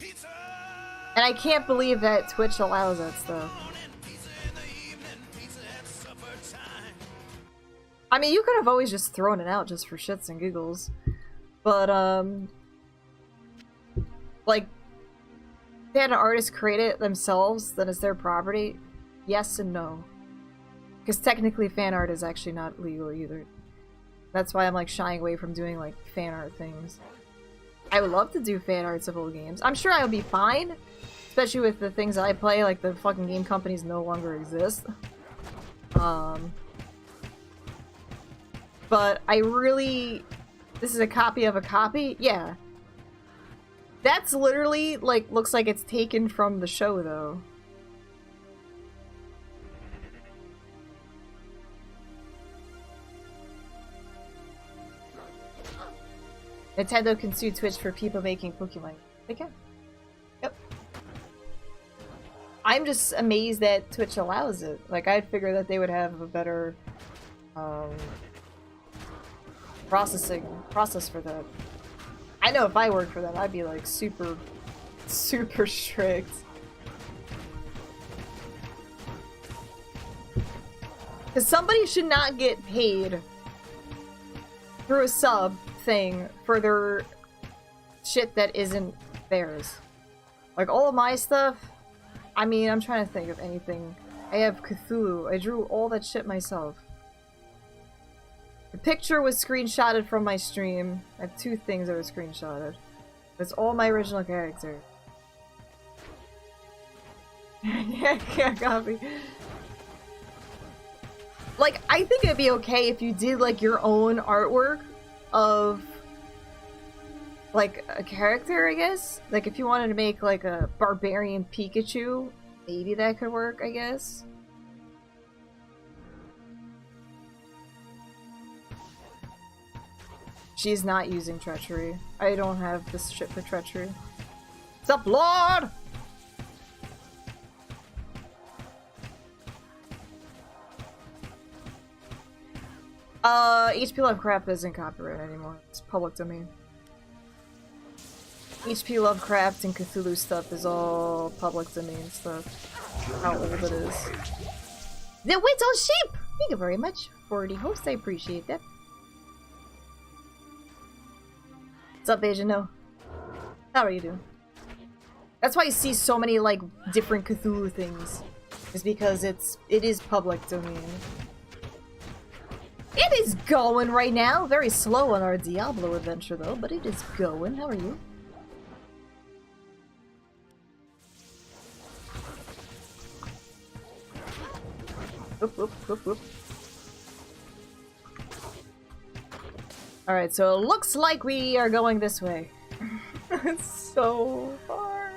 And I can't believe that Twitch allows that stuff. I mean, you could have always just thrown it out just for shits and giggles. But, like, they had an artist create it themselves, then it's their property. Yes and no. Because technically fan art is actually not legal either. That's why I'm like shying away from doing like fan art things. I would love to do fan arts of old games. I'm sure I would be fine. Especially with the things that I play, like the fucking game companies no longer exist. But I really... This is a copy of a copy? Yeah. That's literally, like, looks like it's taken from the show, though. Nintendo can sue Twitch for people making Pokemon. They can. Yep. I'm just amazed that Twitch allows it. Like, I'd figure that they would have a better, process for that. I know if I worked for that, I'd be like super strict. Because somebody should not get paid through a sub thing for their shit that isn't theirs. Like all of my stuff, I mean, I'm trying to think of anything. I have Cthulhu. I drew all that shit myself. The picture was screenshotted from my stream. I have 2 things that were screenshotted. That's all my original character. Yeah, can't copy. Like, I think it'd be okay if you did, like, your own artwork of, like, a character, I guess? Like, if you wanted to make, like, a barbarian Pikachu, maybe that could work, I guess. She's not using treachery. I don't have this shit for treachery. What's up, Lord? HP Lovecraft isn't copyright anymore. It's public domain. HP Lovecraft and Cthulhu stuff is all public domain stuff. How old it is. The Whittle Sheep! Thank you very much for the host. I appreciate that. What's up, Asian? No. How are you doing? That's why you see so many, like, different Cthulhu things. Is because it is public domain. It is going right now. Very slow on our Diablo adventure, though, but it is going. How are you? Whoop, whoop, whoop, whoop. Alright, so it looks like we are going this way. It's so far.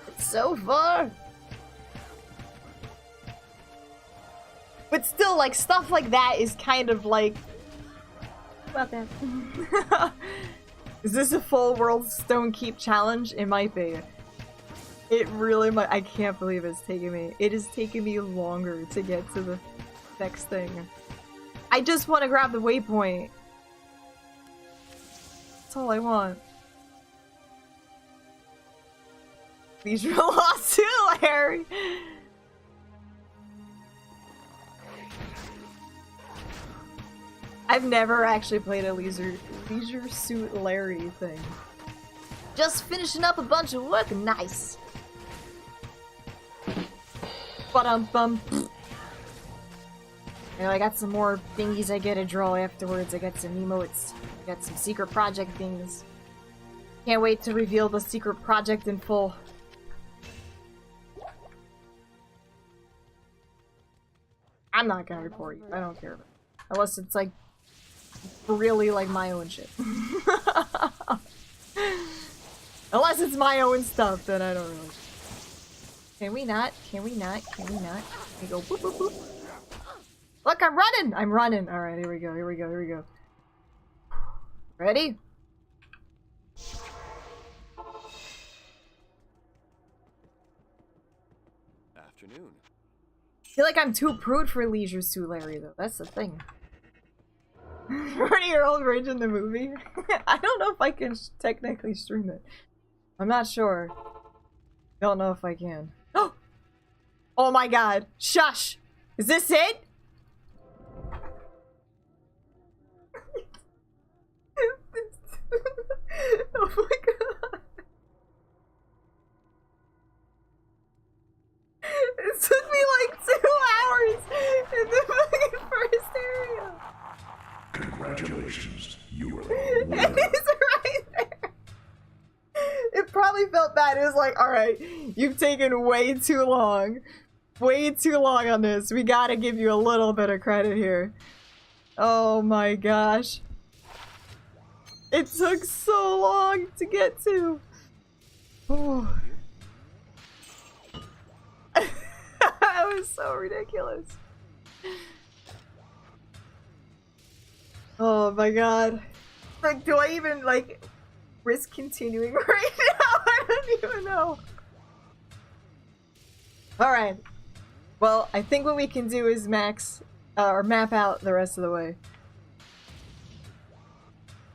It's so far. But still, like, stuff like that is kind of like... About that. Is this a full world Stone Keep challenge? It might be. It really might. I can't believe it's taking me. It is taking me longer to get to the next thing. I just want to grab the waypoint. That's all I want. These are lost too, Larry. I've never actually played a Leisure Suit Larry thing. Just finishing up a bunch of work. Nice. Ba-dum-bum. You know, I got some more thingies I get to draw afterwards. I got some emotes. I got some secret project things. Can't wait to reveal the secret project in full. I'm not gonna report you. I don't care. Unless it's like really like my own shit. Unless it's my own stuff, then I don't really. Can we not? Can we not? Can we not? We go boop boop boop. Look, I'm running! I'm running! Alright, here we go, here we go, here we go. Ready? Afternoon. I feel like I'm too prude for Leisure Suit Larry, though. That's the thing. 40-year-old Rage in the movie? I don't know if I can technically stream it. I'm not sure. Don't know if I can. Oh my god. Shush! Is this it? Oh my god. It took me like 2 hours in the fucking first area. Congratulations, you are It is right there. It probably felt bad. It was like, alright, you've taken way too long. Way too long on this. We gotta give you a little bit of credit here. Oh my gosh. It took so long to get to. Oh. That was so ridiculous. Oh my god. Like, do I even, like, risk continuing right now? I don't even know. Alright. Well, I think what we can do is or map out the rest of the way.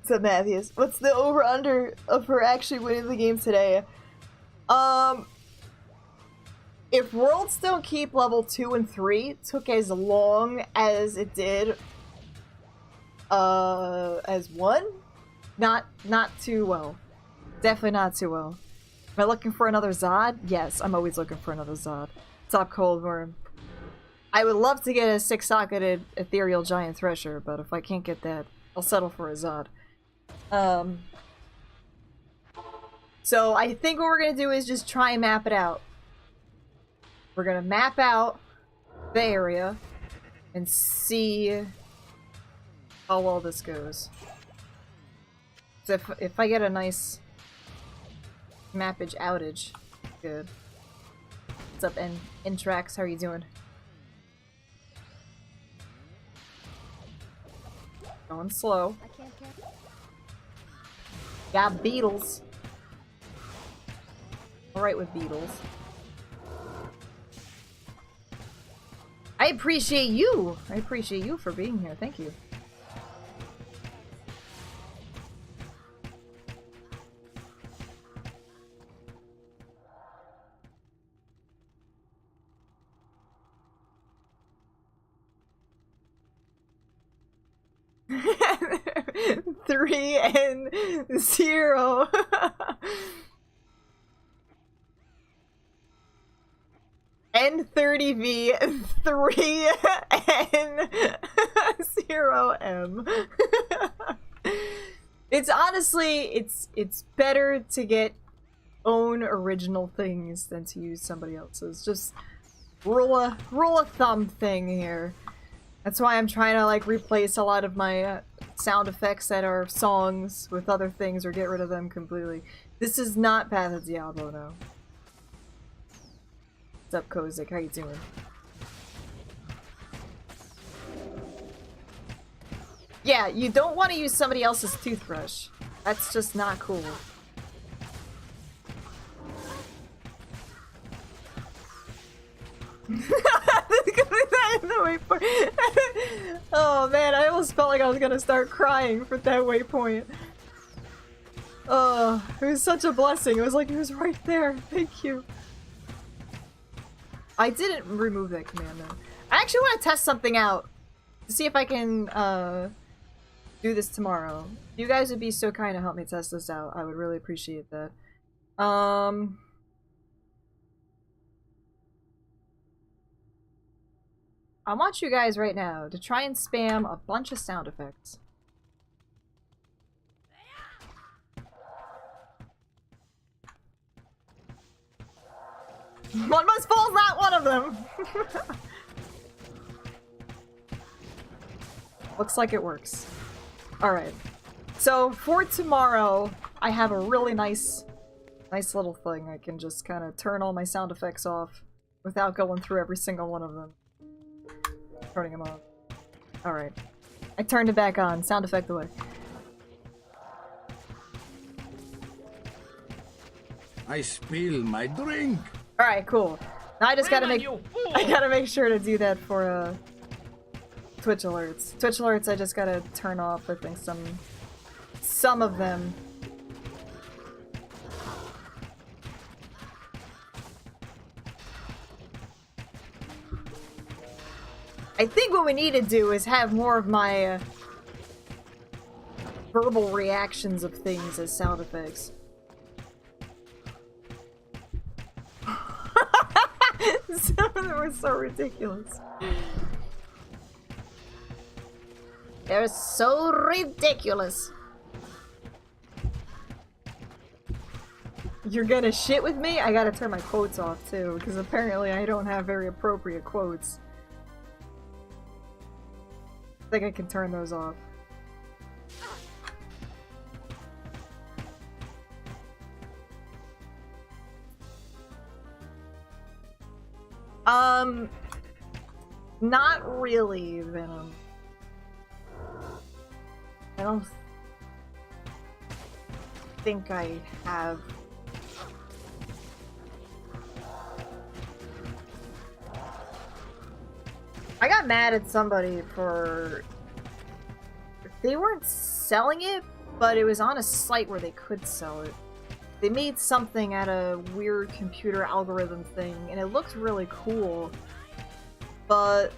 What's up, Matthews? What's the over-under of her actually winning the game today? If Worlds Don't Keep level 2 and 3 took as long as it did, as 1? Not too well. Definitely not too well. Am I looking for another Zod? Yes, I'm always looking for another Zod. Top Cold Worm. I would love to get a 6-socketed Ethereal Giant Thresher, but if I can't get that, I'll settle for a Zod. So I think what we're gonna do is just try and map it out. We're gonna map out the area and see how well this goes. So if I get a nice mappage outage, good. What's up, N-Trax? How are you doing? Going slow. Got beetles. Alright with beetles. I appreciate you! I appreciate you for being here. Thank you. Three and 0. N30V 3 and 0M. It's honestly, it's better to get own original things than to use somebody else's. Just rule of thumb thing here. That's why I'm trying to like replace a lot of my sound effects that are songs with other things or get rid of them completely. This is not Path of Diablo, no. What's up, Kozik? How you doing? Yeah, you don't want to use somebody else's toothbrush. That's just not cool. Oh man, I almost felt like I was gonna start crying for that waypoint. Oh, it was such a blessing. It was like it was right there. Thank you. I didn't remove that command though. I actually want to test something out to see if I can do this tomorrow. If you guys would be so kind to help me test this out, I would really appreciate that. I want you guys right now to try and spam a bunch of sound effects. One must fall, not one of them! Looks like it works. Alright. So, for tomorrow, I have a really nice little thing. I can just kind of turn all my sound effects off without going through every single one of them. Turning them on. Alright. I turned it back on. Sound effect away. I spill my drink. Alright, cool. Now I just gotta make sure to do that for, Twitch alerts. Twitch alerts I just gotta turn off, I think, some of them. I think what we need to do is have more of my verbal reactions of things as sound effects. Some of them were so ridiculous. They're so ridiculous. You're gonna shit with me? I gotta turn my quotes off too, because apparently I don't have very appropriate quotes. I think I can turn those off. Not really, Venom. I don't think I have. I got mad at somebody for... They weren't selling it, but it was on a site where they could sell it. They made something out of weird computer algorithm thing, and it looked really cool. But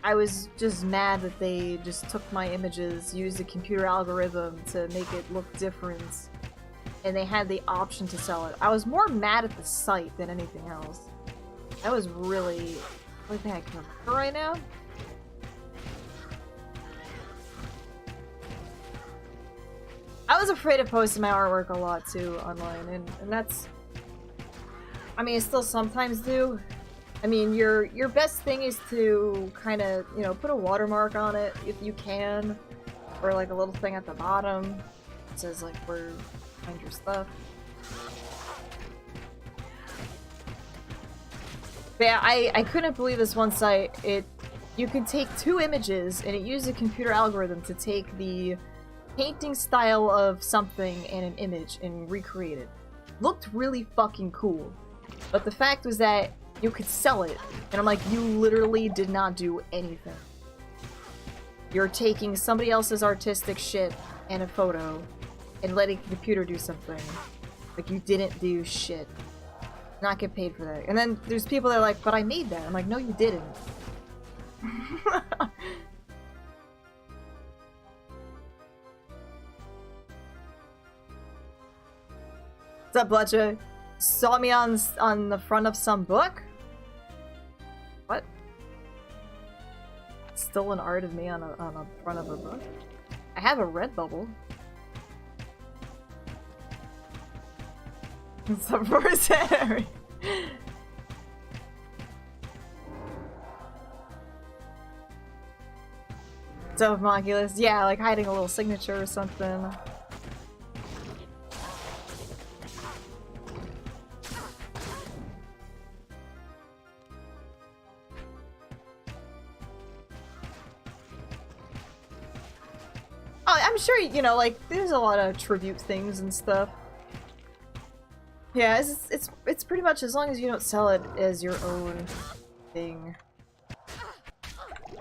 I was just mad that they just took my images, used a computer algorithm to make it look different, and they had the option to sell it. I was more mad at the site than anything else. That was really... I think I can remember right now. I was afraid of posting my artwork a lot too online, and that's... I mean, I still sometimes do. I mean, your best thing is to kind of, you know, put a watermark on it if you can, or like a little thing at the bottom that says like where you find your stuff. But yeah, I couldn't believe this one site. You could take two images, and it used a computer algorithm to take the painting style of something and an image and recreate it. Looked really fucking cool. But the fact was that you could sell it, and I'm like, you literally did not do anything. You're taking somebody else's artistic shit and a photo and letting the computer do something. Like, you didn't do shit. Not get paid for that. And then there's people that are like, but I made that. I'm like, no, you didn't. What's up, Blutcha? Saw me on the front of some book? What? Still an art of me on a front of a book? I have a Redbubble. What's up, Harry? So, Homunculus, yeah, like hiding a little signature or something. Oh, I'm sure, you know, like, there's a lot of tribute things and stuff. Yeah, it's pretty much as long as you don't sell it as your own thing.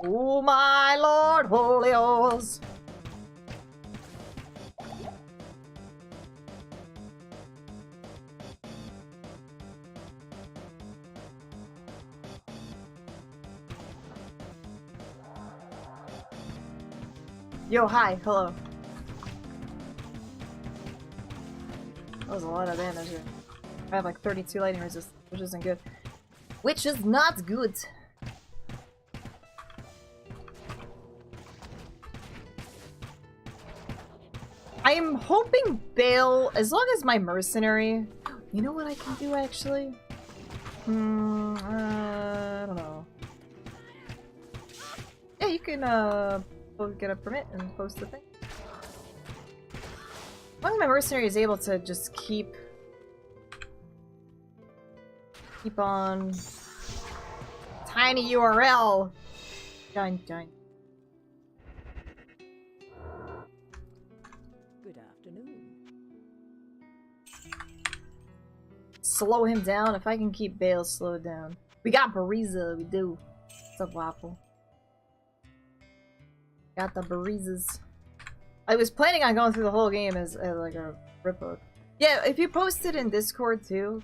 Oh my lord, holy oils! Yo, hi, hello. That was a lot of damage here. I have like 32 lightning resist, which isn't good. Which is not good! I am hoping Bale, as long as my mercenary... You know what I can do, actually? I don't know. Yeah, you can, get a permit and post the thing. One of my mercenary is able to just keep on tiny URL. Dun dun. Good afternoon. Slow him down. If I can keep Bale slowed down. We got Bariza, we do. What's up, Waffle? Got the Barizas. I was planning on going through the whole game as like a ripbook. Yeah, if you post it in Discord too,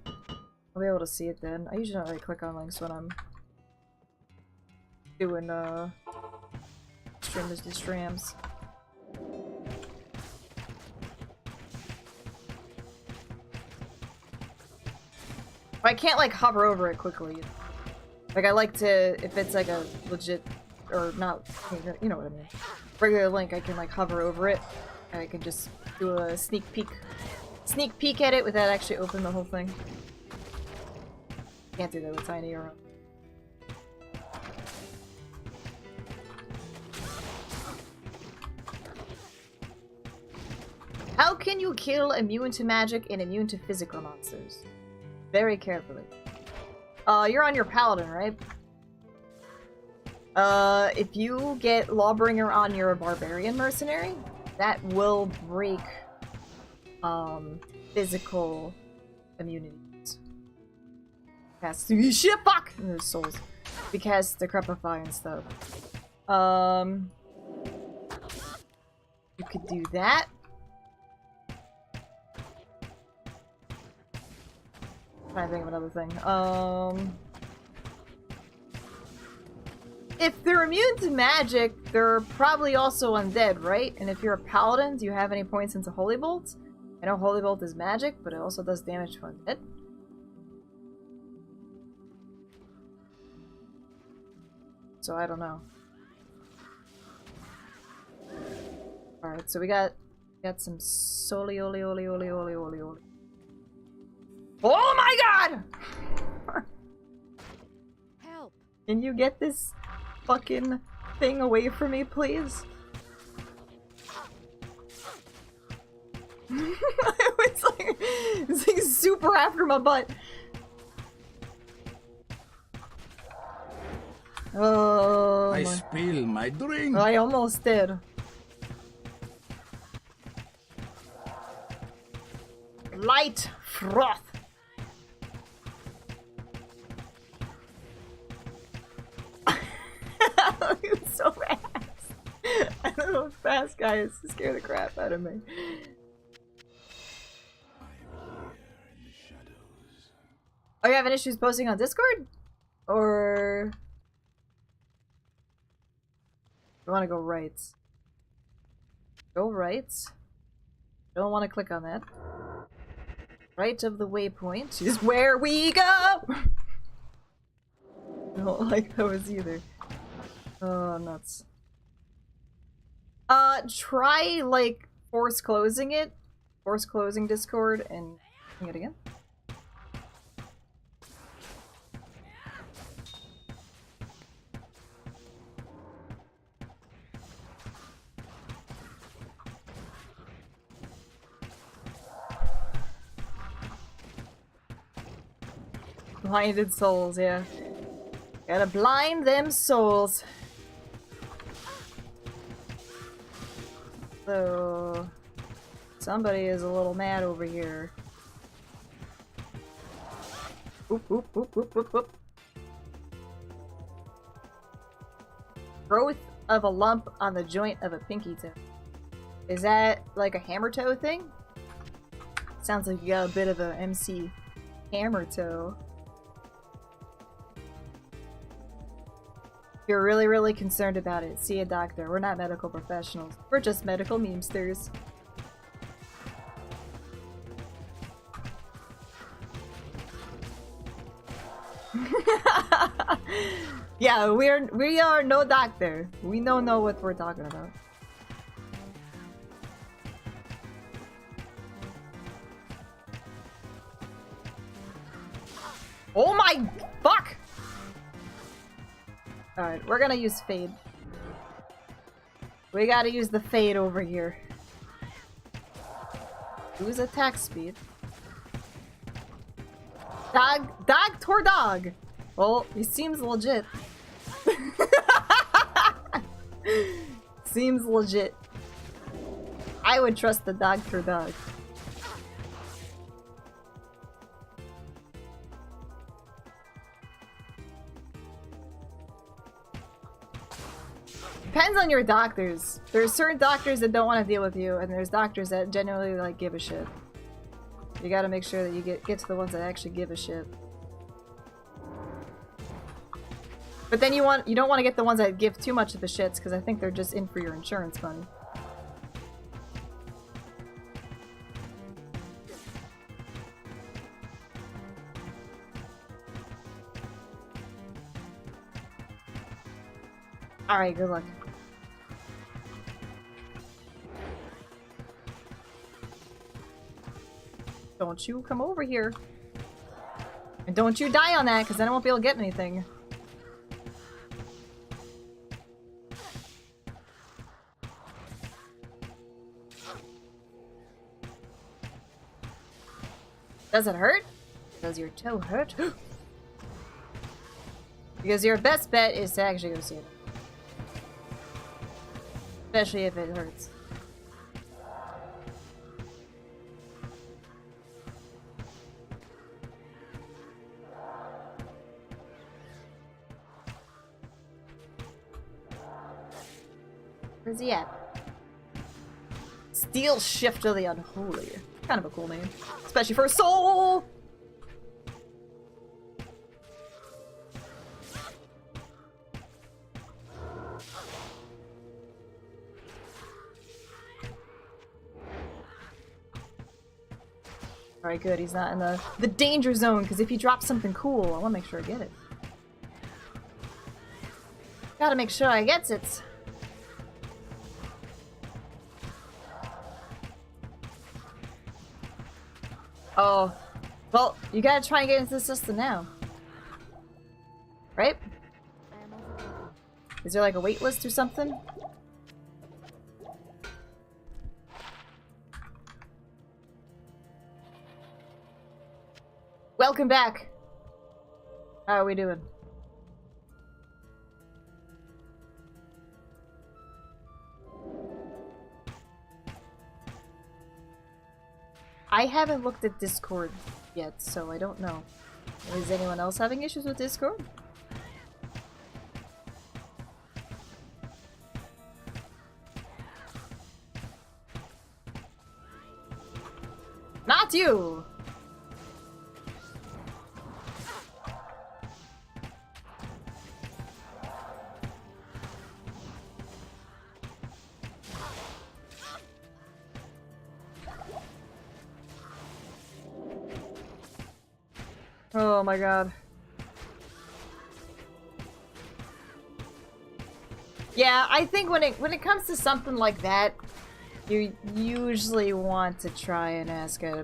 I'll be able to see it then. I usually don't really click on links when I'm doing streamers to streams. I can't like hover over it quickly. Like I like to, if it's like a legit or not, you know what I mean. Regular link, I can like hover over it and I can just do a sneak peek at it without actually opening the whole thing. Can't do that with Tiny URL. How can you kill immune to magic and immune to physical monsters? Very carefully. You're on your paladin, right? If you get Lawbringer on your barbarian mercenary, that will break, physical immunities. Cast shit, fuck! And there's souls. Because the Crepify and stuff. You could do that. Trying to think of another thing. If they're immune to magic, they're probably also undead, right? And if you're a paladin, do you have any points into Holy Bolt? I know Holy Bolt is magic, but it also does damage to undead. So I don't know. Alright, so we got some Solioli. Oh my god! Help! Can you get this fucking thing away from me, please? it's like super after my butt. Oh, I spill my drink. I almost did. Light froth. He's so fast. I don't know, fast guys scare the crap out of me. Are you having issues posting on Discord? Or you want to go right? Go right. Don't want to click on that. Right of the waypoint is where we go! I don't like those either. Oh, nuts. Try, like, force closing it. Force closing Discord and doing it again. Blinded souls, yeah. Gotta blind them souls. So somebody is a little mad over here. Oop, oop, oop, oop, oop, oop. Growth of a lump on the joint of a pinky toe. Is that like a hammer toe thing? Sounds like you got a bit of a MC hammer toe. If you're really, really concerned about it, see a doctor. We're not medical professionals. We're just medical memesters. Yeah, we are no doctor. We don't know what we're talking about. Oh my fuck! Alright, we're gonna use Fade. We gotta use the fade over here. Use attack speed. Dog toward dog! Well, he seems legit. Seems legit. I would trust the dog toward dog. Depends on your doctors. There's certain doctors that don't want to deal with you, and there's doctors that genuinely like give a shit. You gotta make sure that you get to the ones that actually give a shit. But then you don't want to get the ones that give too much of the shits, because I think they're just in for your insurance money. Alright, good luck. Don't you come over here. And don't you die on that, because then I won't be able to get anything. Does it hurt? Does your toe hurt? Because your best bet is to actually go see it. Especially if it hurts. Where's he at? Steel Shift of the Unholy. Kind of a cool name. Especially for a soul! Alright, good. He's not in the danger zone, because if he drops something cool, I want to make sure I get it. Gotta make sure I gets it. Oh. Well, you gotta try and get into the system now. Right? Is there like a wait list or something? Welcome back! How are we doing? I haven't looked at Discord yet, so I don't know. Is anyone else having issues with Discord? Not you! Oh my god. Yeah, I think when it comes to something like that, you usually want to try and ask a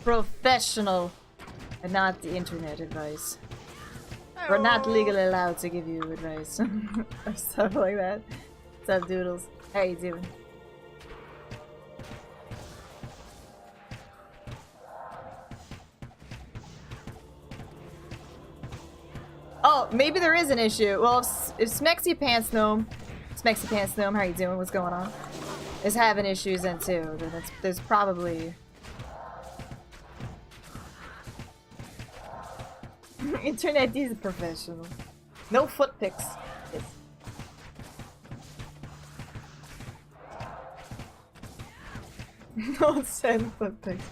professional and not the internet advice. We're not legally allowed to give you advice or stuff like that. What's up, Doodles? How you doing? Oh, maybe there is an issue. Well, if Smexy Pants Gnome, how you doing? What's going on? Is having issues then too, then there's probably... Internet is professional. No foot pics. Yes. Don't send foot pics.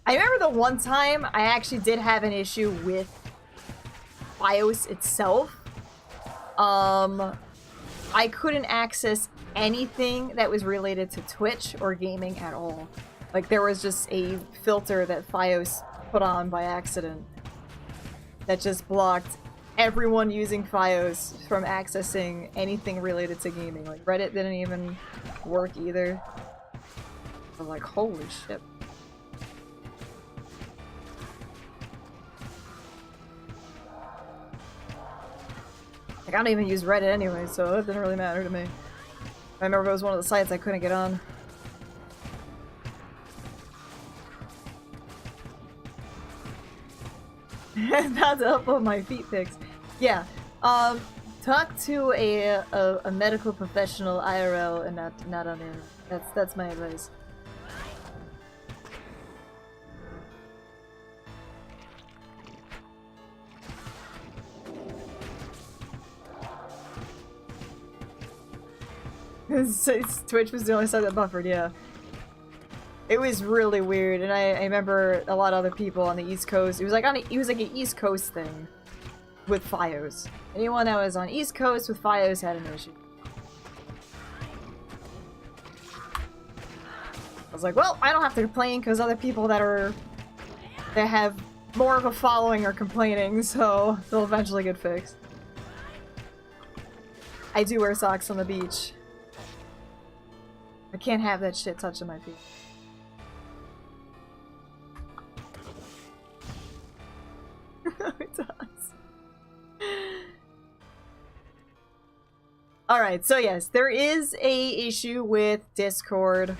I remember the one time I actually did have an issue with BIOS itself. I couldn't access anything that was related to Twitch or gaming at all. Like, there was just a filter that FiOS put on by accident that just blocked everyone using FiOS from accessing anything related to gaming. Like, Reddit didn't even work either. I was like, holy shit. Like, I don't even use Reddit anyway, so it didn't really matter to me. I remember it was one of the sites I couldn't get on. Not to upload my feet pics. Yeah. Talk to a medical professional IRL and not on internet. That's my advice. Twitch was the only side that buffered, yeah. It was really weird, and I remember a lot of other people on the East Coast. It was like it was like an East Coast thing with FiOS. Anyone that was on East Coast with FiOS had an issue. I was like, well, I don't have to complain because other people that have more of a following are complaining, so they'll eventually get fixed. I do wear socks on the beach. I can't have that shit touching my feet. It does. Alright, so yes, there is a issue with Discord.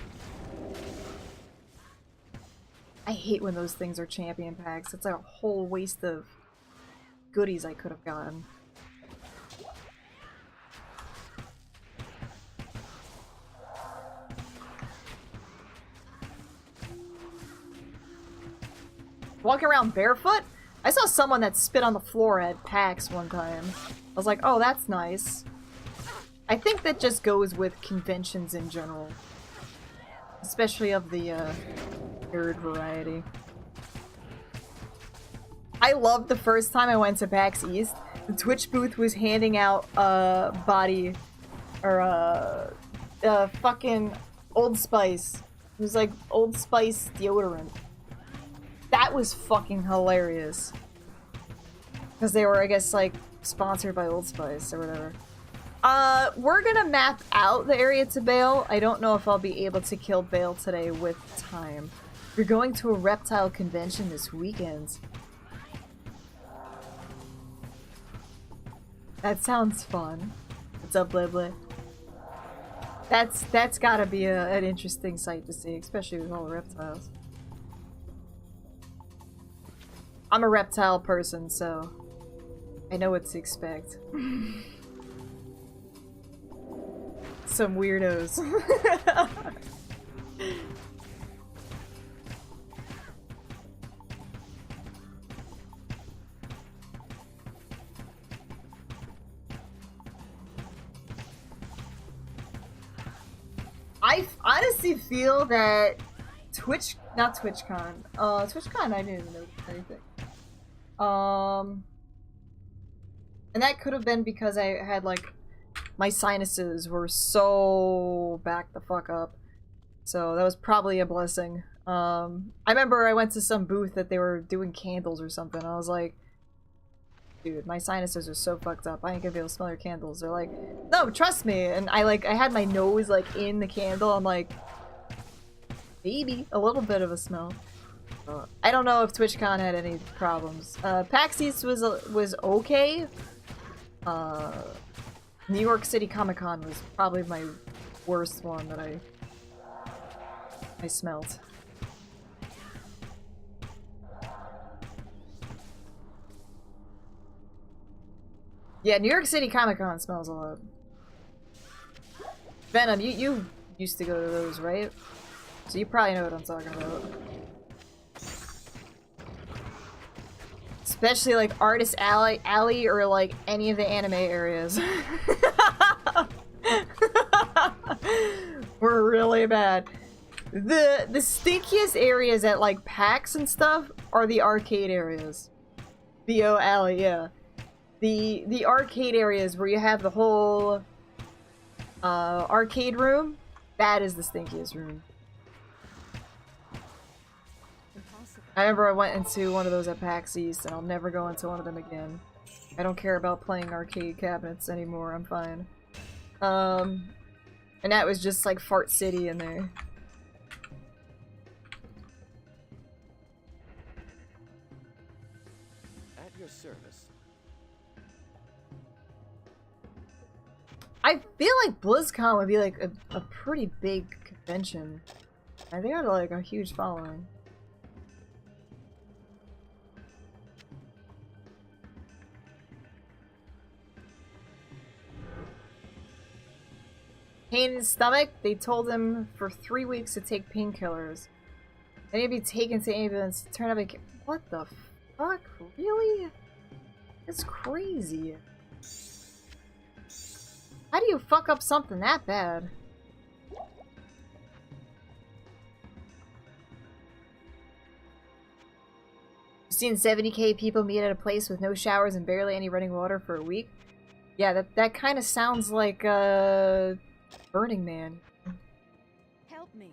I hate when those things are champion packs. It's like a whole waste of goodies I could have gotten. Walking around barefoot? I saw someone that spit on the floor at PAX one time. I was like, oh, that's nice. I think that just goes with conventions in general. Especially of the nerd variety. I loved the first time I went to PAX East. The Twitch booth was handing out fucking Old Spice. It was like Old Spice deodorant. That was fucking hilarious. Because they were, I guess, like, sponsored by Old Spice or whatever. We're gonna map out the area to Bale. I don't know if I'll be able to kill Bale today with time. We're going to a reptile convention this weekend. That sounds fun. What's up, Blibli? That's gotta be an interesting sight to see, especially with all the reptiles. I'm a reptile person, so I know what to expect. Some weirdos. I honestly feel that not TwitchCon, TwitchCon I didn't know anything. And that could have been because I had, like, my sinuses were so back the fuck up. So that was probably a blessing. I remember I went to some booth that they were doing candles or something. I was like, dude, my sinuses are so fucked up. I ain't gonna be able to smell your candles. They're like, no, trust me. And I had my nose, like, in the candle. I'm like, maybe a little bit of a smell. I don't know if TwitchCon had any problems. PAX East was okay. New York City Comic Con was probably my worst one that I smelled. Yeah, New York City Comic Con smells a lot. Venom, you used to go to those, right? So you probably know what I'm talking about. Especially like Artist Alley or like any of the anime areas. We're really bad. The stinkiest areas at like PAX and stuff are the arcade areas. BO Alley, yeah. The arcade areas where you have the whole arcade room, that is the stinkiest room. I remember I went into one of those at PAX East, and I'll never go into one of them again. I don't care about playing arcade cabinets anymore, I'm fine. And that was just like Fart City in there. I feel like BlizzCon would be like a pretty big convention. I think I had like a huge following. Pain in his stomach? They told him for 3 weeks to take painkillers. Then he'd be taken to ambulance. Turn up like, what the fuck? Really? That's crazy. How do you fuck up something that bad? You've seen 70k people meet at a place with no showers and barely any running water for a week? Yeah, that kind of sounds like, Burning Man. Help me.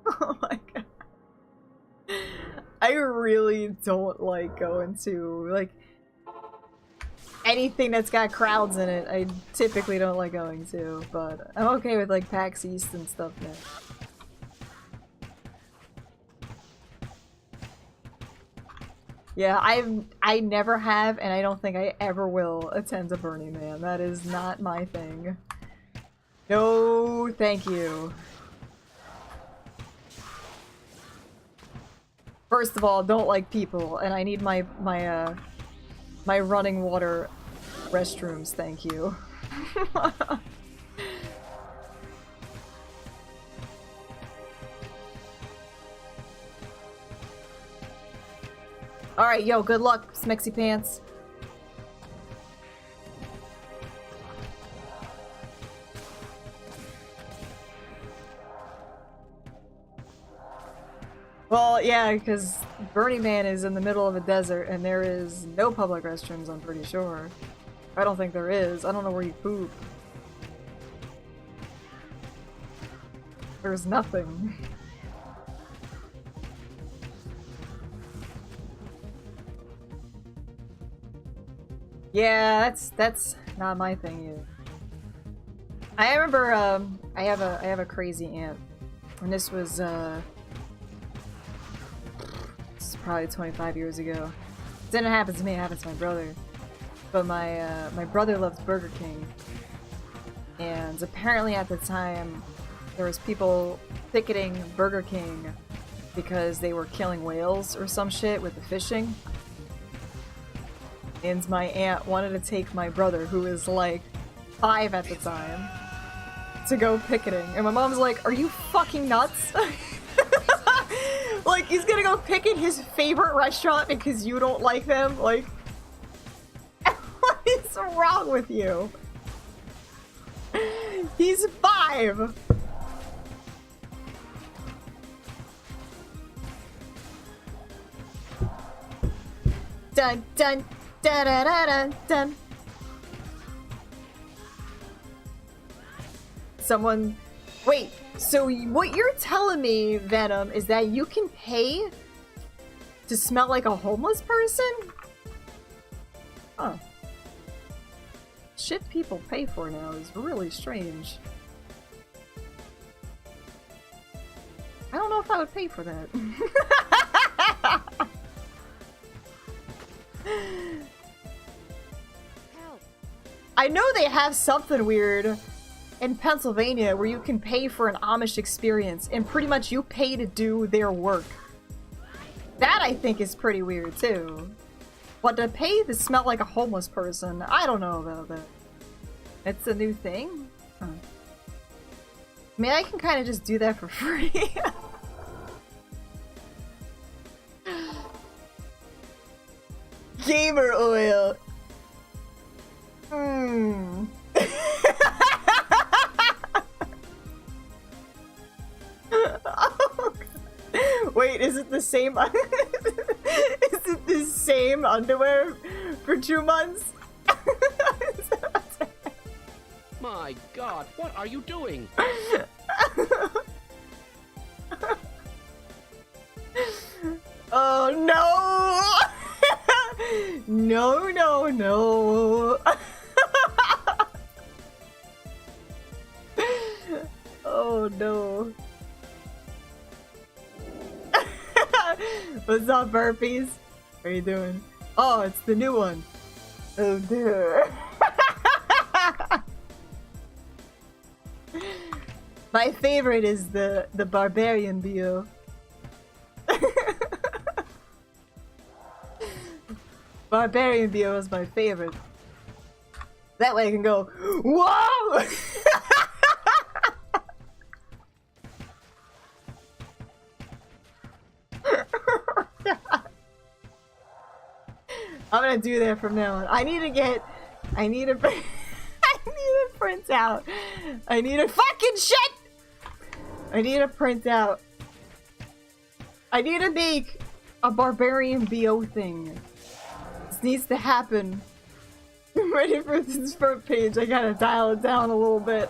Oh my god. I really don't like going to, like, anything that's got crowds in it. I typically don't like going to, but I'm okay with, like, PAX East and stuff now. Yeah, I never have, and I don't think I ever will attend a Burning Man. That is not my thing. No, thank you. First of all, don't like people, and I need my running water restrooms, thank you. Alright, yo, good luck, Smexy Pants. Well, yeah, because Burning Man is in the middle of a desert and there is no public restrooms, I'm pretty sure. I don't think there is. I don't know where you poop. There's nothing. Yeah, that's not my thing either. I remember I have a crazy aunt, and this was probably 25 years ago. It didn't happen to me, it happened to my brother. But my brother loves Burger King. And apparently at the time, there was people picketing Burger King because they were killing whales or some shit with the fishing. And my aunt wanted to take my brother, who was like 5 at the time, to go picketing. And my mom's like, are you fucking nuts? Like, he's gonna go picket his favorite restaurant because you don't like them? Like, what is wrong with you? He's 5! Dun dun dun dun dun dun. Someone... Wait, so what you're telling me, Venom, is that you can pay to smell like a homeless person? Huh. Shit people pay for now is really strange. I don't know if I would pay for that. Help. I know they have something weird in Pennsylvania where you can pay for an Amish experience and pretty much you pay to do their work. That I think is pretty weird too. But to pay to smell like a homeless person, I don't know about that. It's a new thing? Huh. I mean, I can kind of just do that for free. Gamer oil. Hmm. Oh, wait, is it the same? Is it the same underwear for 2 months? My God, what are you doing? Oh no! No, no, no. Oh no. What's up, burpees? How are you doing? Oh, it's the new one. Oh dear. My favorite is the barbarian bio. Barbarian bio is my favorite. That way I can go, whoa! I'm gonna do that from now on. I need to print out. I need a fucking shit! I need to print out. I need to make a barbarian BO thing. This needs to happen. I'm ready for this front page. I gotta dial it down a little bit.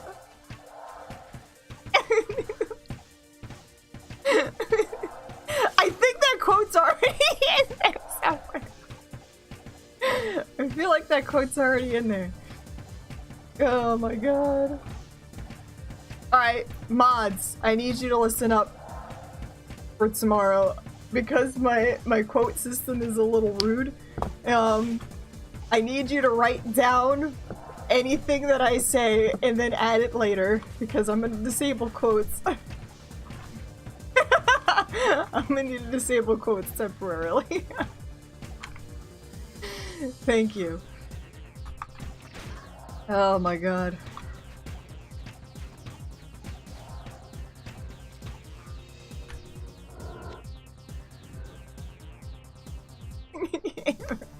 I think that quote's already in there somewhere. I feel like that quote's already in there. Oh my god. Alright, mods, I need you to listen up for tomorrow. Because my quote system is a little rude. I need you to write down anything that I say and then add it later. Because I'm gonna disable quotes. I'm gonna need to disable quotes temporarily. Thank you. Oh my god.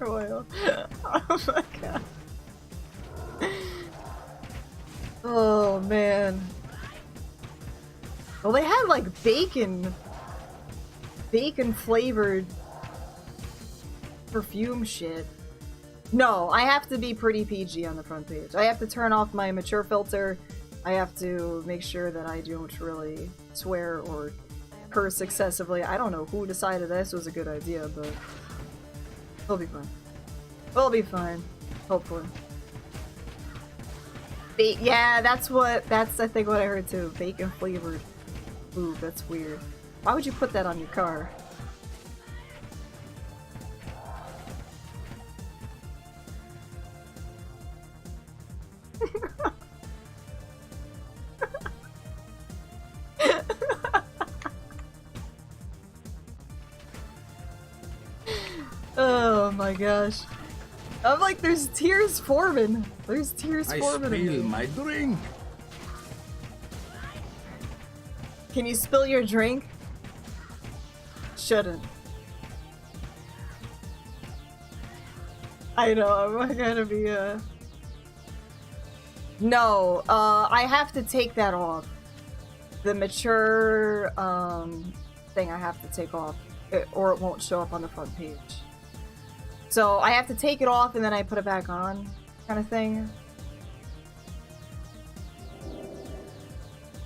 Oil. Oh my god. Oh man. Well, they had like bacon flavored perfume shit. No, I have to be pretty PG on the front page. I have to turn off my mature filter. I have to make sure that I don't really swear or curse excessively. I don't know who decided this was a good idea, but we'll be fine. We'll be fine. Hopefully. Yeah, that's I think what I heard too. Bacon flavored. Ooh, that's weird. Why would you put that on your car? Oh my gosh. I'm like, there's tears forming. There's tears forming. I spill my drink. Can you spill your drink? Shouldn't. I know, I'm gonna be, No, I have to take that off. The mature, thing I have to take off, or it won't show up on the front page. So I have to take it off and then I put it back on, kind of thing.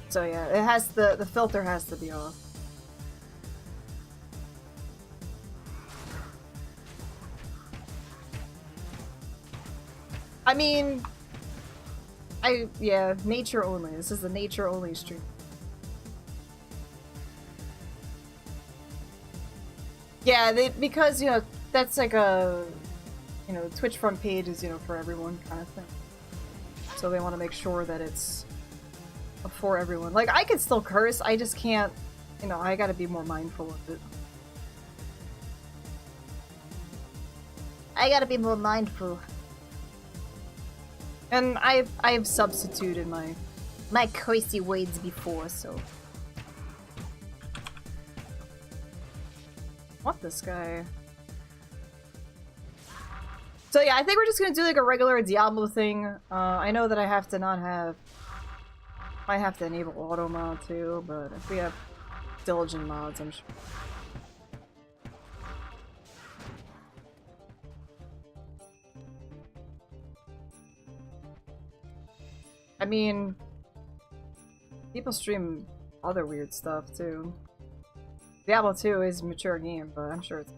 So yeah, it has the filter has to be off. I mean, yeah, nature only. This is the nature only stream. Yeah, because, you know, that's like a, you know, Twitch front page is, you know, for everyone kind of thing. So they want to make sure that it's for everyone. Like, I could still curse, I just can't, you know, I gotta be more mindful of it. I gotta be more mindful. And I've substituted my cursey words before, so. What this guy? So yeah, I think we're just gonna do like a regular Diablo thing. I know that I have to not have... I have to enable auto mod too, but if we have diligent mods, I'm sure. I mean, people stream other weird stuff too. Diablo 2 is a mature game, but I'm sure it's...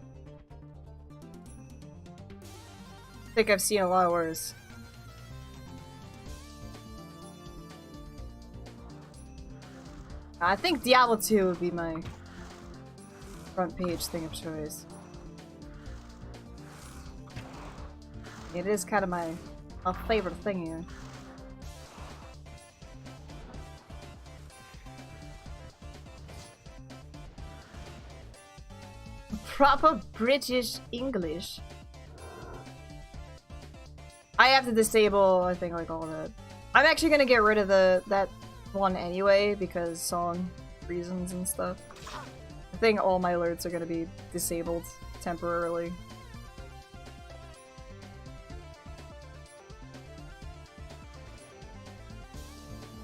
I think I've seen a lot worse. I think Diablo 2 would be my front page thing of choice. It is kind of my favorite thing here. Proper British English. I have to disable, I think, like all that. I'm actually gonna get rid of that one anyway because song reasons and stuff. I think all my alerts are gonna be disabled temporarily.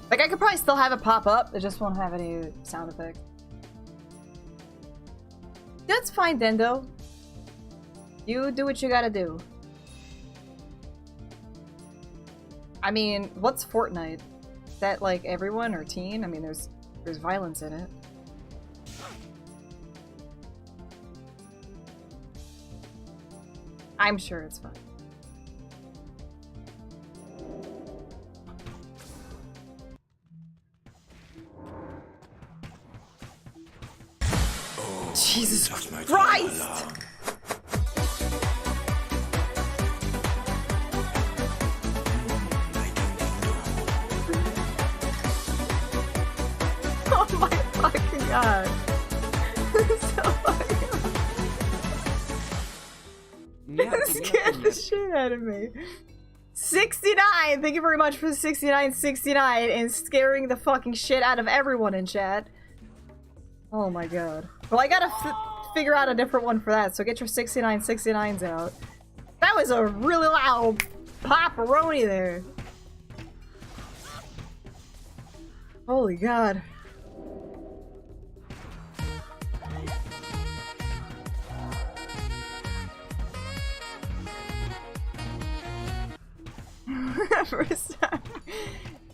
Like, I could probably still have it pop up, it just won't have any sound effect. That's fine, Dendo. You do what you gotta do. I mean, what's Fortnite? Is that like everyone or teen? I mean, there's violence in it. I'm sure it's fine. Jesus Christ! Oh my fucking god. So fucking that scared the shit out of me. 69! Thank you very much for the 6969 and scaring the fucking shit out of everyone in chat. Oh my god. Well, I gotta figure out a different one for that, so get your 6969s out. That was a really loud pepperoni there. Holy god.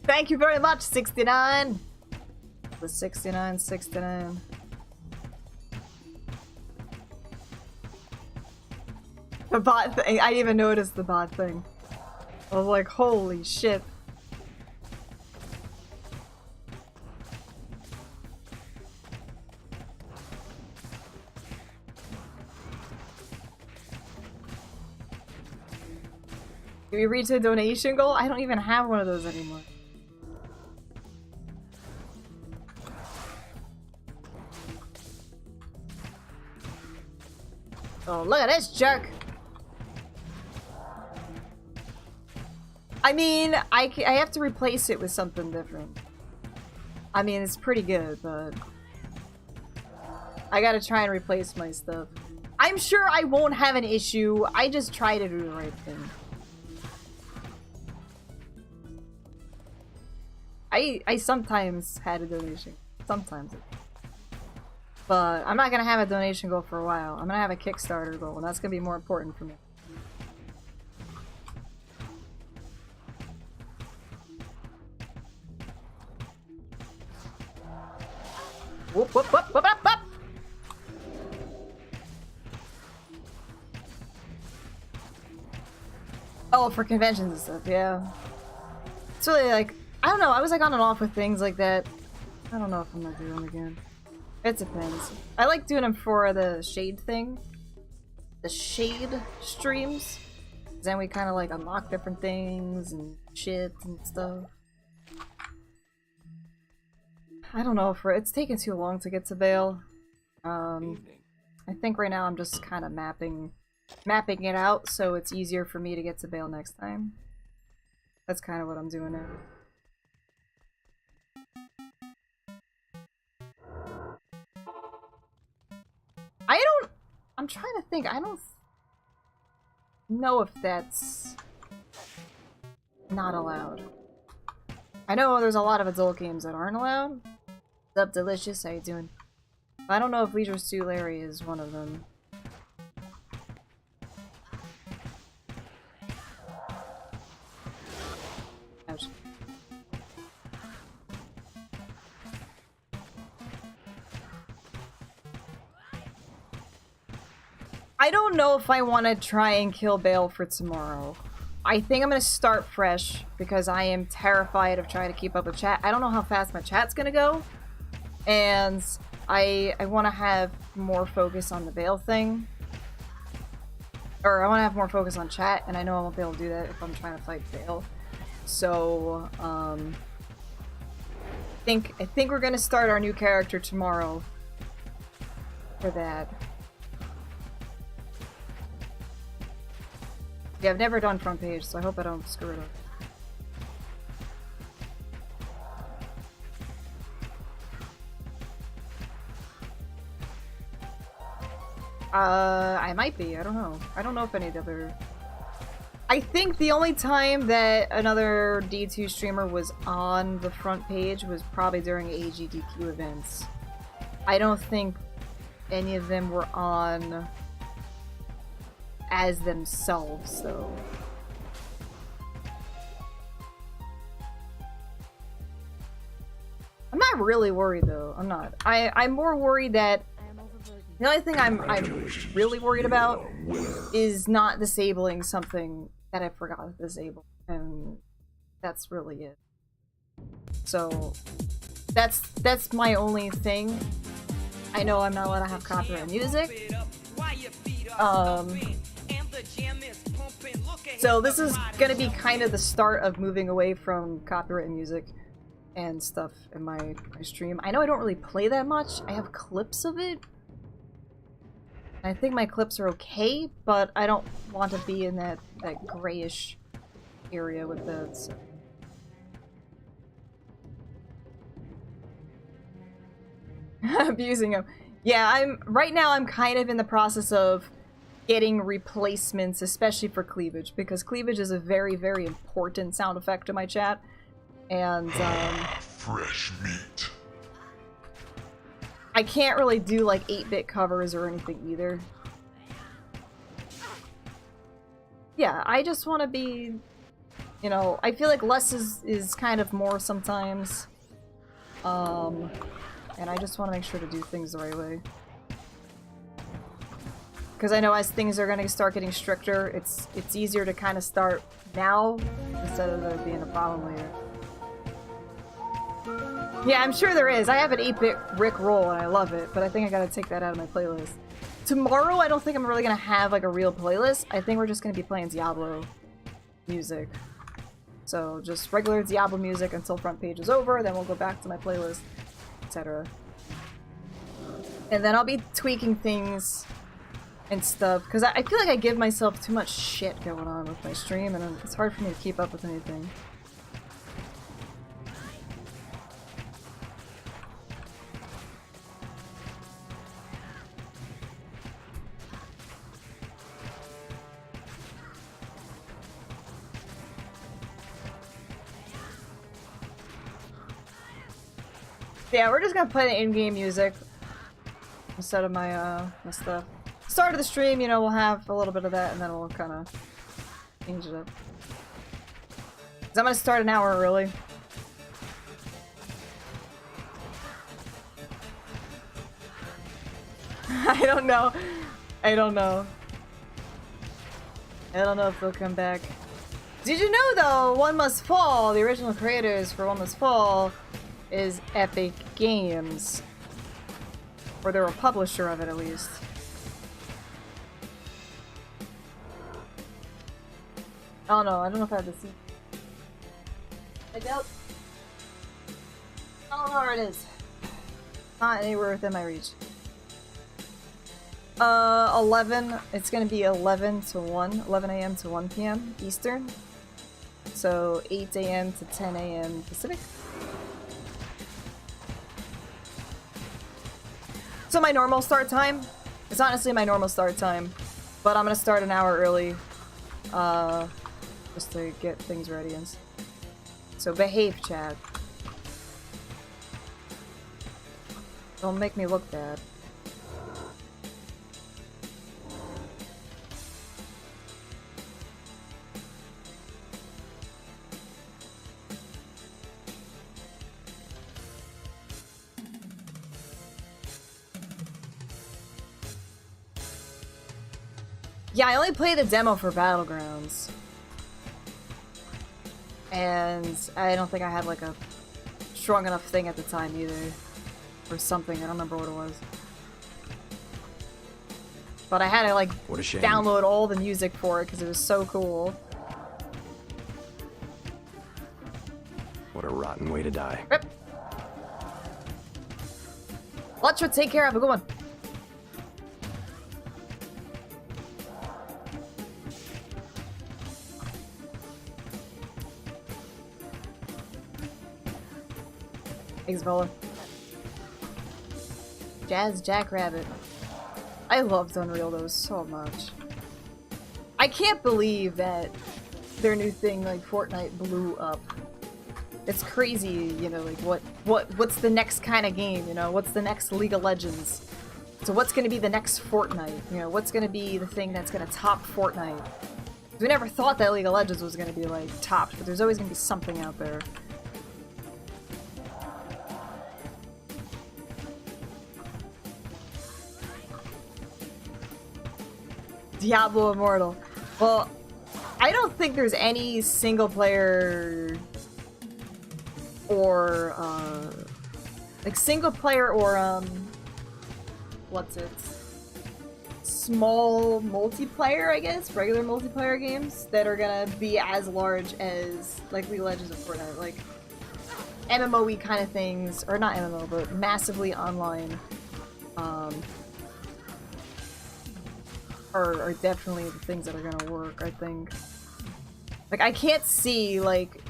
Thank you very much, 69. The 6969. The bot thing. I even noticed the bot thing. I was like, holy shit. Did we reach a donation goal? I don't even have one of those anymore. Oh, look at this jerk! I mean, I have to replace it with something different. I mean, it's pretty good, but I gotta try and replace my stuff. I'm sure I won't have an issue. I just try to do the right thing. I sometimes had a donation. Sometimes. But I'm not gonna have a donation goal for a while. I'm gonna have a Kickstarter goal, and that's gonna be more important for me. Whoop, whoop, whoop, whoop, whoop, whoop! Oh, for conventions and stuff, yeah. It's really like, I don't know, I was like on and off with things like that. I don't know if I'm gonna do them again. It depends. I like doing them for the shade thing. The shade streams. Then we kind of like unlock different things and shit and stuff. I don't know, it's taking too long to get to Vale. I think right now I'm just kind of mapping it out so it's easier for me to get to Vale next time. That's kind of what I'm doing now. I'm trying to think, I don't know if that's not allowed. I know there's a lot of adult games that aren't allowed. What's up, Delicious? How you doing? I don't know if Leisure Suit Larry is one of them. Ouch. I don't know if I want to try and kill Bale for tomorrow. I think I'm going to start fresh because I am terrified of trying to keep up with chat. I don't know how fast my chat's going to go. And I want to have more focus on the Bale thing. Or I want to have more focus on chat, and I know I won't be able to do that if I'm trying to fight Vale. So, I think we're gonna start our new character tomorrow for that. Yeah, I've never done front page, so I hope I don't screw it up. I might be. I don't know. I don't know if any of the other... I think the only time that another D2 streamer was on the front page was probably during AGDQ events. I don't think any of them were on as themselves, though. I'm not really worried, though. I'm not. I'm more worried that the only thing I'm really worried about is not disabling something that I forgot to disable, and that's really it. So that's my only thing. I know I'm not allowed to have copyright music. So this is gonna be kind of the start of moving away from copyright music and stuff in my stream. I know I don't really play that much. I have clips of it. I think my clips are okay, but I don't want to be in that grayish area with that. So. Abusing them. Yeah, right now I'm kind of in the process of getting replacements, especially for cleavage, because cleavage is a very, very important sound effect to my chat. And fresh meat. I can't really do like 8-bit covers or anything either. Yeah, I just want to be, you know, I feel like less is kind of more sometimes. And I just want to make sure to do things the right way. Because I know as things are going to start getting stricter, it's easier to kind of start now instead of there being a problem later. Yeah, I'm sure there is. I have an 8-bit Rick roll and I love it, but I think I gotta take that out of my playlist. Tomorrow, I don't think I'm really gonna have like a real playlist. I think we're just gonna be playing Diablo music. So just regular Diablo music until front page is over, then we'll go back to my playlist, etc. And then I'll be tweaking things and stuff, because I feel like I give myself too much shit going on with my stream, and it's hard for me to keep up with anything. Yeah, we're just gonna play the in-game music instead of my my stuff. Start of the stream, you know, we'll have a little bit of that, and then we'll kind of change it up. 'Cause I'm gonna start an hour early. I don't know. I don't know. I don't know if they'll come back. Did you know, though, One Must Fall, the original creators for One Must Fall, is Epic Games. Or they're a publisher of it, at least. Oh no, I don't know if I have the seat. I don't. I don't know where it is. Not anywhere within my reach. 11. It's gonna be 11 to 1. 11 a.m. to 1 p.m. Eastern. So 8 a.m. to 10 a.m. Pacific. So my normal start time. It's honestly my normal start time. But I'm gonna start an hour early. Just to get things ready. And so behave, chat. Don't make me look bad. Yeah, I only played the demo for Battlegrounds. And I don't think I had like a strong enough thing at the time either. Or something, I don't remember what it was. But I had to like What a shame. download all the music for it because it was so cool. What a rotten way to die. Rip. Electra, take care. Have a good one. Thanks, Vela. Jazz Jackrabbit. I loved Unreal though so much. I can't believe that their new thing, like Fortnite, blew up. It's crazy, you know, like what's the next kind of game, you know? What's the next League of Legends? So what's gonna be the next Fortnite? You know, what's gonna be the thing that's gonna top Fortnite? We never thought that League of Legends was gonna be like topped, but there's always gonna be something out there. Diablo Immortal. Well, I don't think there's any single player or like single player or what's it? Small multiplayer, I guess, regular multiplayer games that are gonna be as large as like League of Legends and Fortnite, like MMOE kind of things, or not MMO, but massively online. Are definitely the things that are gonna work, I think. Like, I can't see, like...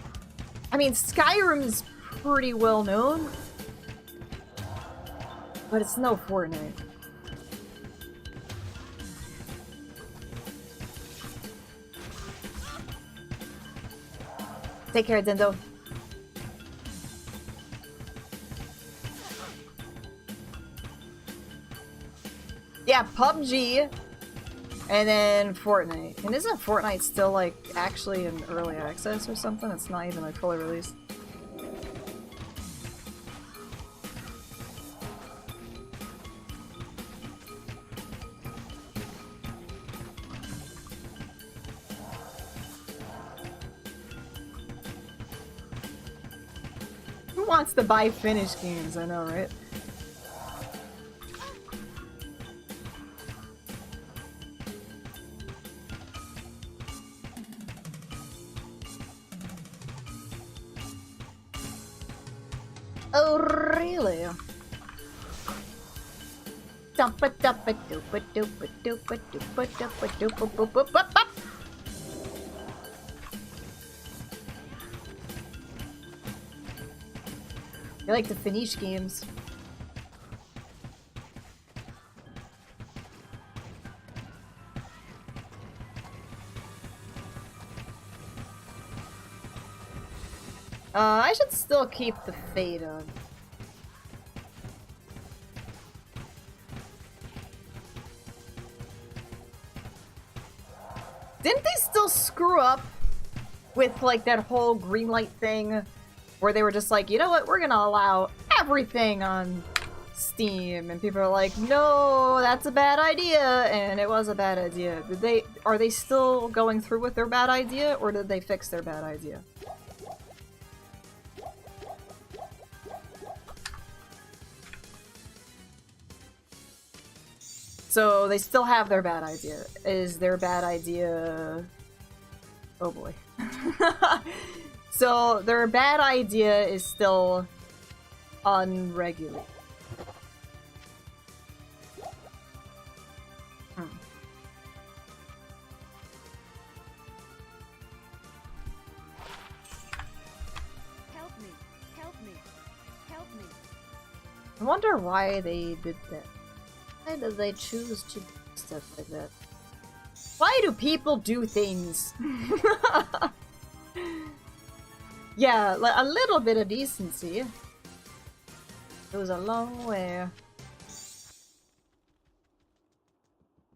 I mean, Skyrim's pretty well known, but it's no Fortnite. Take care, Dendo. Yeah, PUBG. And then Fortnite. And isn't Fortnite still, like, actually in early access or something? It's not even, like, fully released. Who wants to buy finished games? I know, right? Oh, really? I like to finish games. I should still keep the fade on. Didn't they still screw up with, like, that whole green light thing? Where they were just like, you know what, we're gonna allow everything on Steam. And people are like, no, that's a bad idea. And it was a bad idea. Are they still going through with their bad idea? Or did they fix their bad idea? So they still have their bad idea. Is their bad idea... Oh boy. So their bad idea is still unregulated. Help me! Help me! Help me! I wonder why they did that. Why did they choose to do stuff like that? Why do people do things? Yeah, like a little bit of decency goes a long way.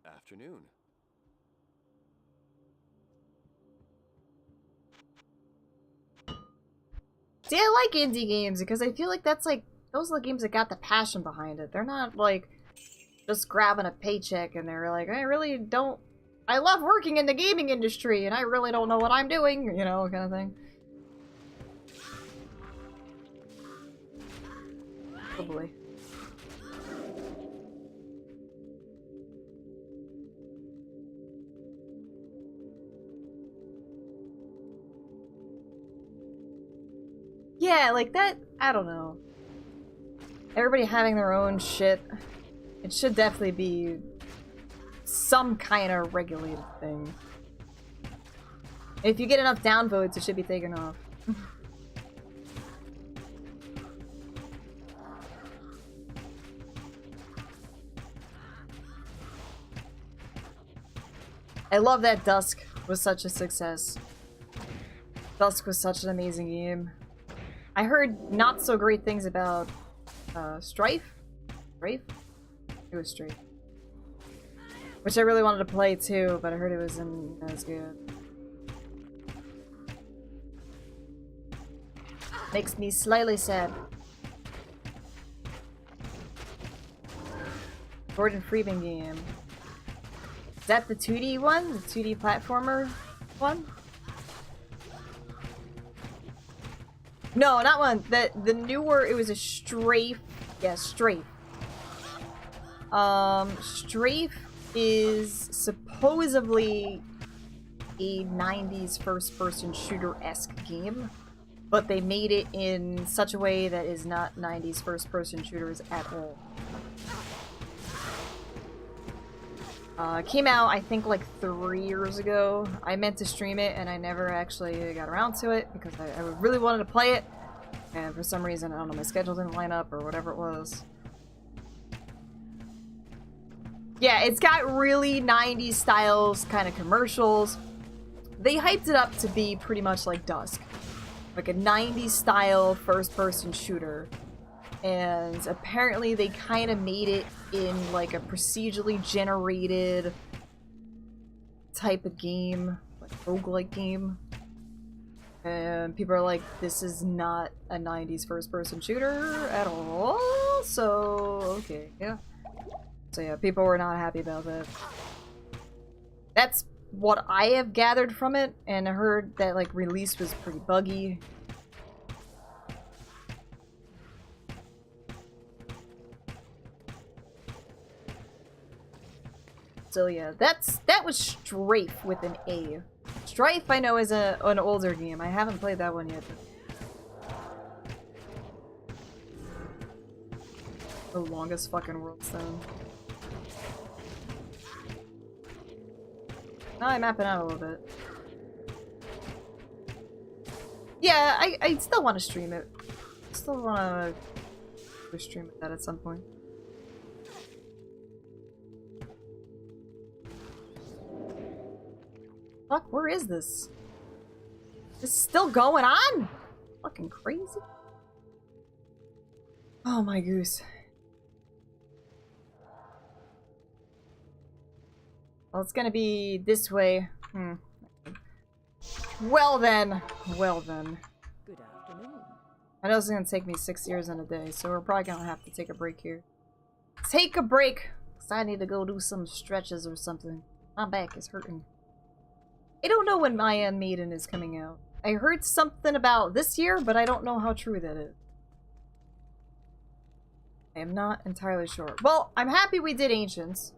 Afternoon. See, I like indie games because I feel like that's like, those are the games that got the passion behind it. They're not like just grabbing a paycheck and they're like, I love working in the gaming industry and I really don't know what I'm doing, you know, kind of thing. Oh boy. Yeah, like that, I don't know. Everybody having their own shit. It should definitely be some kind of regulated thing. If you get enough downvotes, it should be taken off. I love that Dusk was such a success. Dusk was such an amazing game. I heard not so great things about Strife? Strife? It was Strife. Which I really wanted to play too, but I heard it wasn't as good. Makes me slightly sad. Gordon Freeman game. Is that the 2D one? The 2D platformer one? No, not one. The newer, it was a Strafe. Yeah, Strafe. Strafe is supposedly a 90s first-person shooter-esque game, but they made it in such a way that is not 90s first-person shooters at all. Came out, I think, like 3 years ago. I meant to stream it, and I never actually got around to it, because I really wanted to play it, and for some reason, I don't know, my schedule didn't line up, or whatever it was. Yeah, it's got really 90s styles, kind of commercials. They hyped it up to be pretty much like Dusk. Like a 90s style first-person shooter. And apparently they kind of made it in like a procedurally generated type of game. Like roguelike game. And people are like, this is not a 90s first-person shooter at all. So, okay, yeah. So yeah, people were not happy about that. That's what I have gathered from it, and I heard that like release was pretty buggy. So yeah, that was Strafe with an A. Strife I know is an older game. I haven't played that one yet. The longest fucking world stone. Now I'm mapping out a little bit. Yeah, I still want to stream it. Still want to stream that at some point. Fuck, where is this? This is still going on? Fucking crazy. Oh my goose. Well, it's gonna be this way. Well then. Well then. Good afternoon. I know it's gonna take me 6 years and a day, so we're probably gonna have to take a break here. Take a break! Because I need to go do some stretches or something. My back is hurting. I don't know when My Maiden is coming out. I heard something about this year, but I don't know how true that is. I am not entirely sure. Well, I'm happy we did Ancients.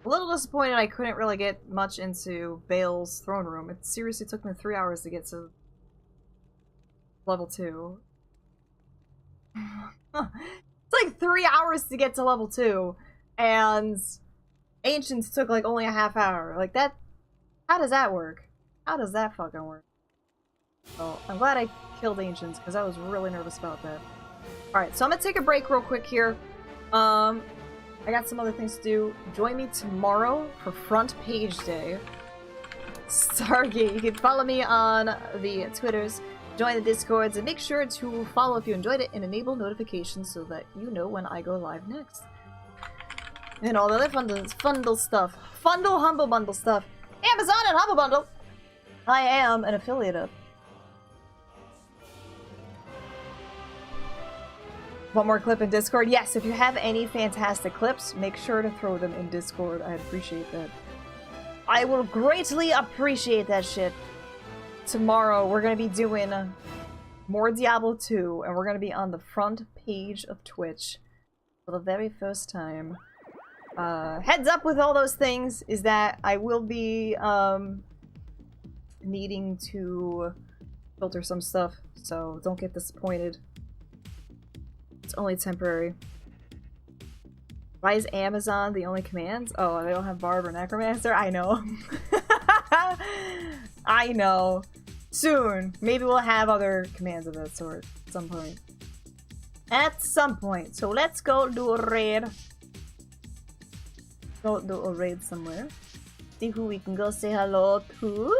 A little disappointed I couldn't really get much into Vale's throne room. It seriously took me 3 hours to get to level 2. It's like 3 hours to get to level 2, and Ancients took like only a half hour. Like that, how does that work? How does that fucking work? Well, I'm glad I killed Ancients, because I was really nervous about that. Alright, so I'm gonna take a break real quick here. I got some other things to do. Join me tomorrow for Front Page Day. Stargate. You can follow me on the Twitters, join the Discords, and make sure to follow if you enjoyed it and enable notifications so that you know when I go live next. And all the other fundle stuff. Humble Bundle stuff. Amazon and Humble Bundle. I am an affiliate of. One more clip in Discord? Yes, if you have any fantastic clips, make sure to throw them in Discord. I'd appreciate that. I will greatly appreciate that shit. Tomorrow, we're going to be doing more Diablo 2, and we're going to be on the front page of Twitch for the very first time. Heads up with all those things is that I will be needing to filter some stuff, so don't get disappointed. It's only temporary. Why is Amazon the only commands? Oh, they don't have Barb or Necromancer? I know. I know. Soon. Maybe we'll have other commands of that sort at some point. At some point. So let's go do a raid. Go do a raid somewhere. See who we can go say hello to.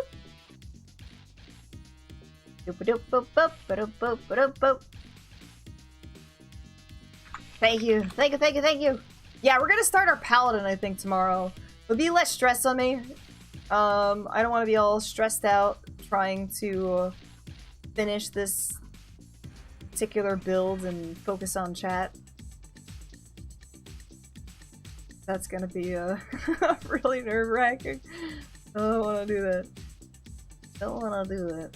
Thank you. Thank you, thank you, thank you. Yeah, we're gonna start our paladin, I think, tomorrow. It'll be less stress on me. I don't want to be all stressed out trying to finish this particular build and focus on chat. That's gonna be really nerve-wracking. I don't want to do that. Don't want to do that.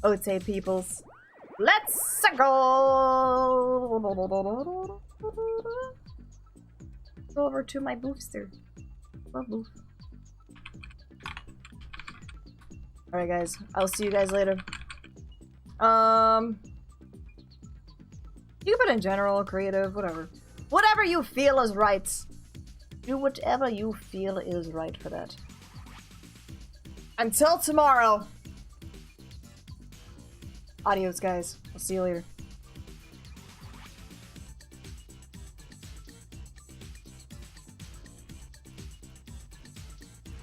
Ote peoples. Let's go! Go over to my booster. Boof. Alright guys, I'll see you guys later. You can put in general, creative, whatever. Whatever you feel is right. Do whatever you feel is right for that. Until tomorrow. Adios, guys. I'll see you later.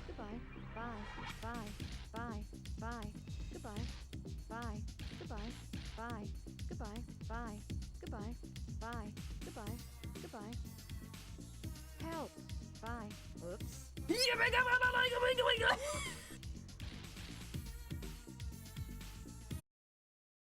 Goodbye. Bye. Bye. Bye. Bye. Goodbye. Bye. Goodbye. Bye. Goodbye. Bye. Goodbye. Bye. Goodbye. Goodbye. Help. Bye. Oops.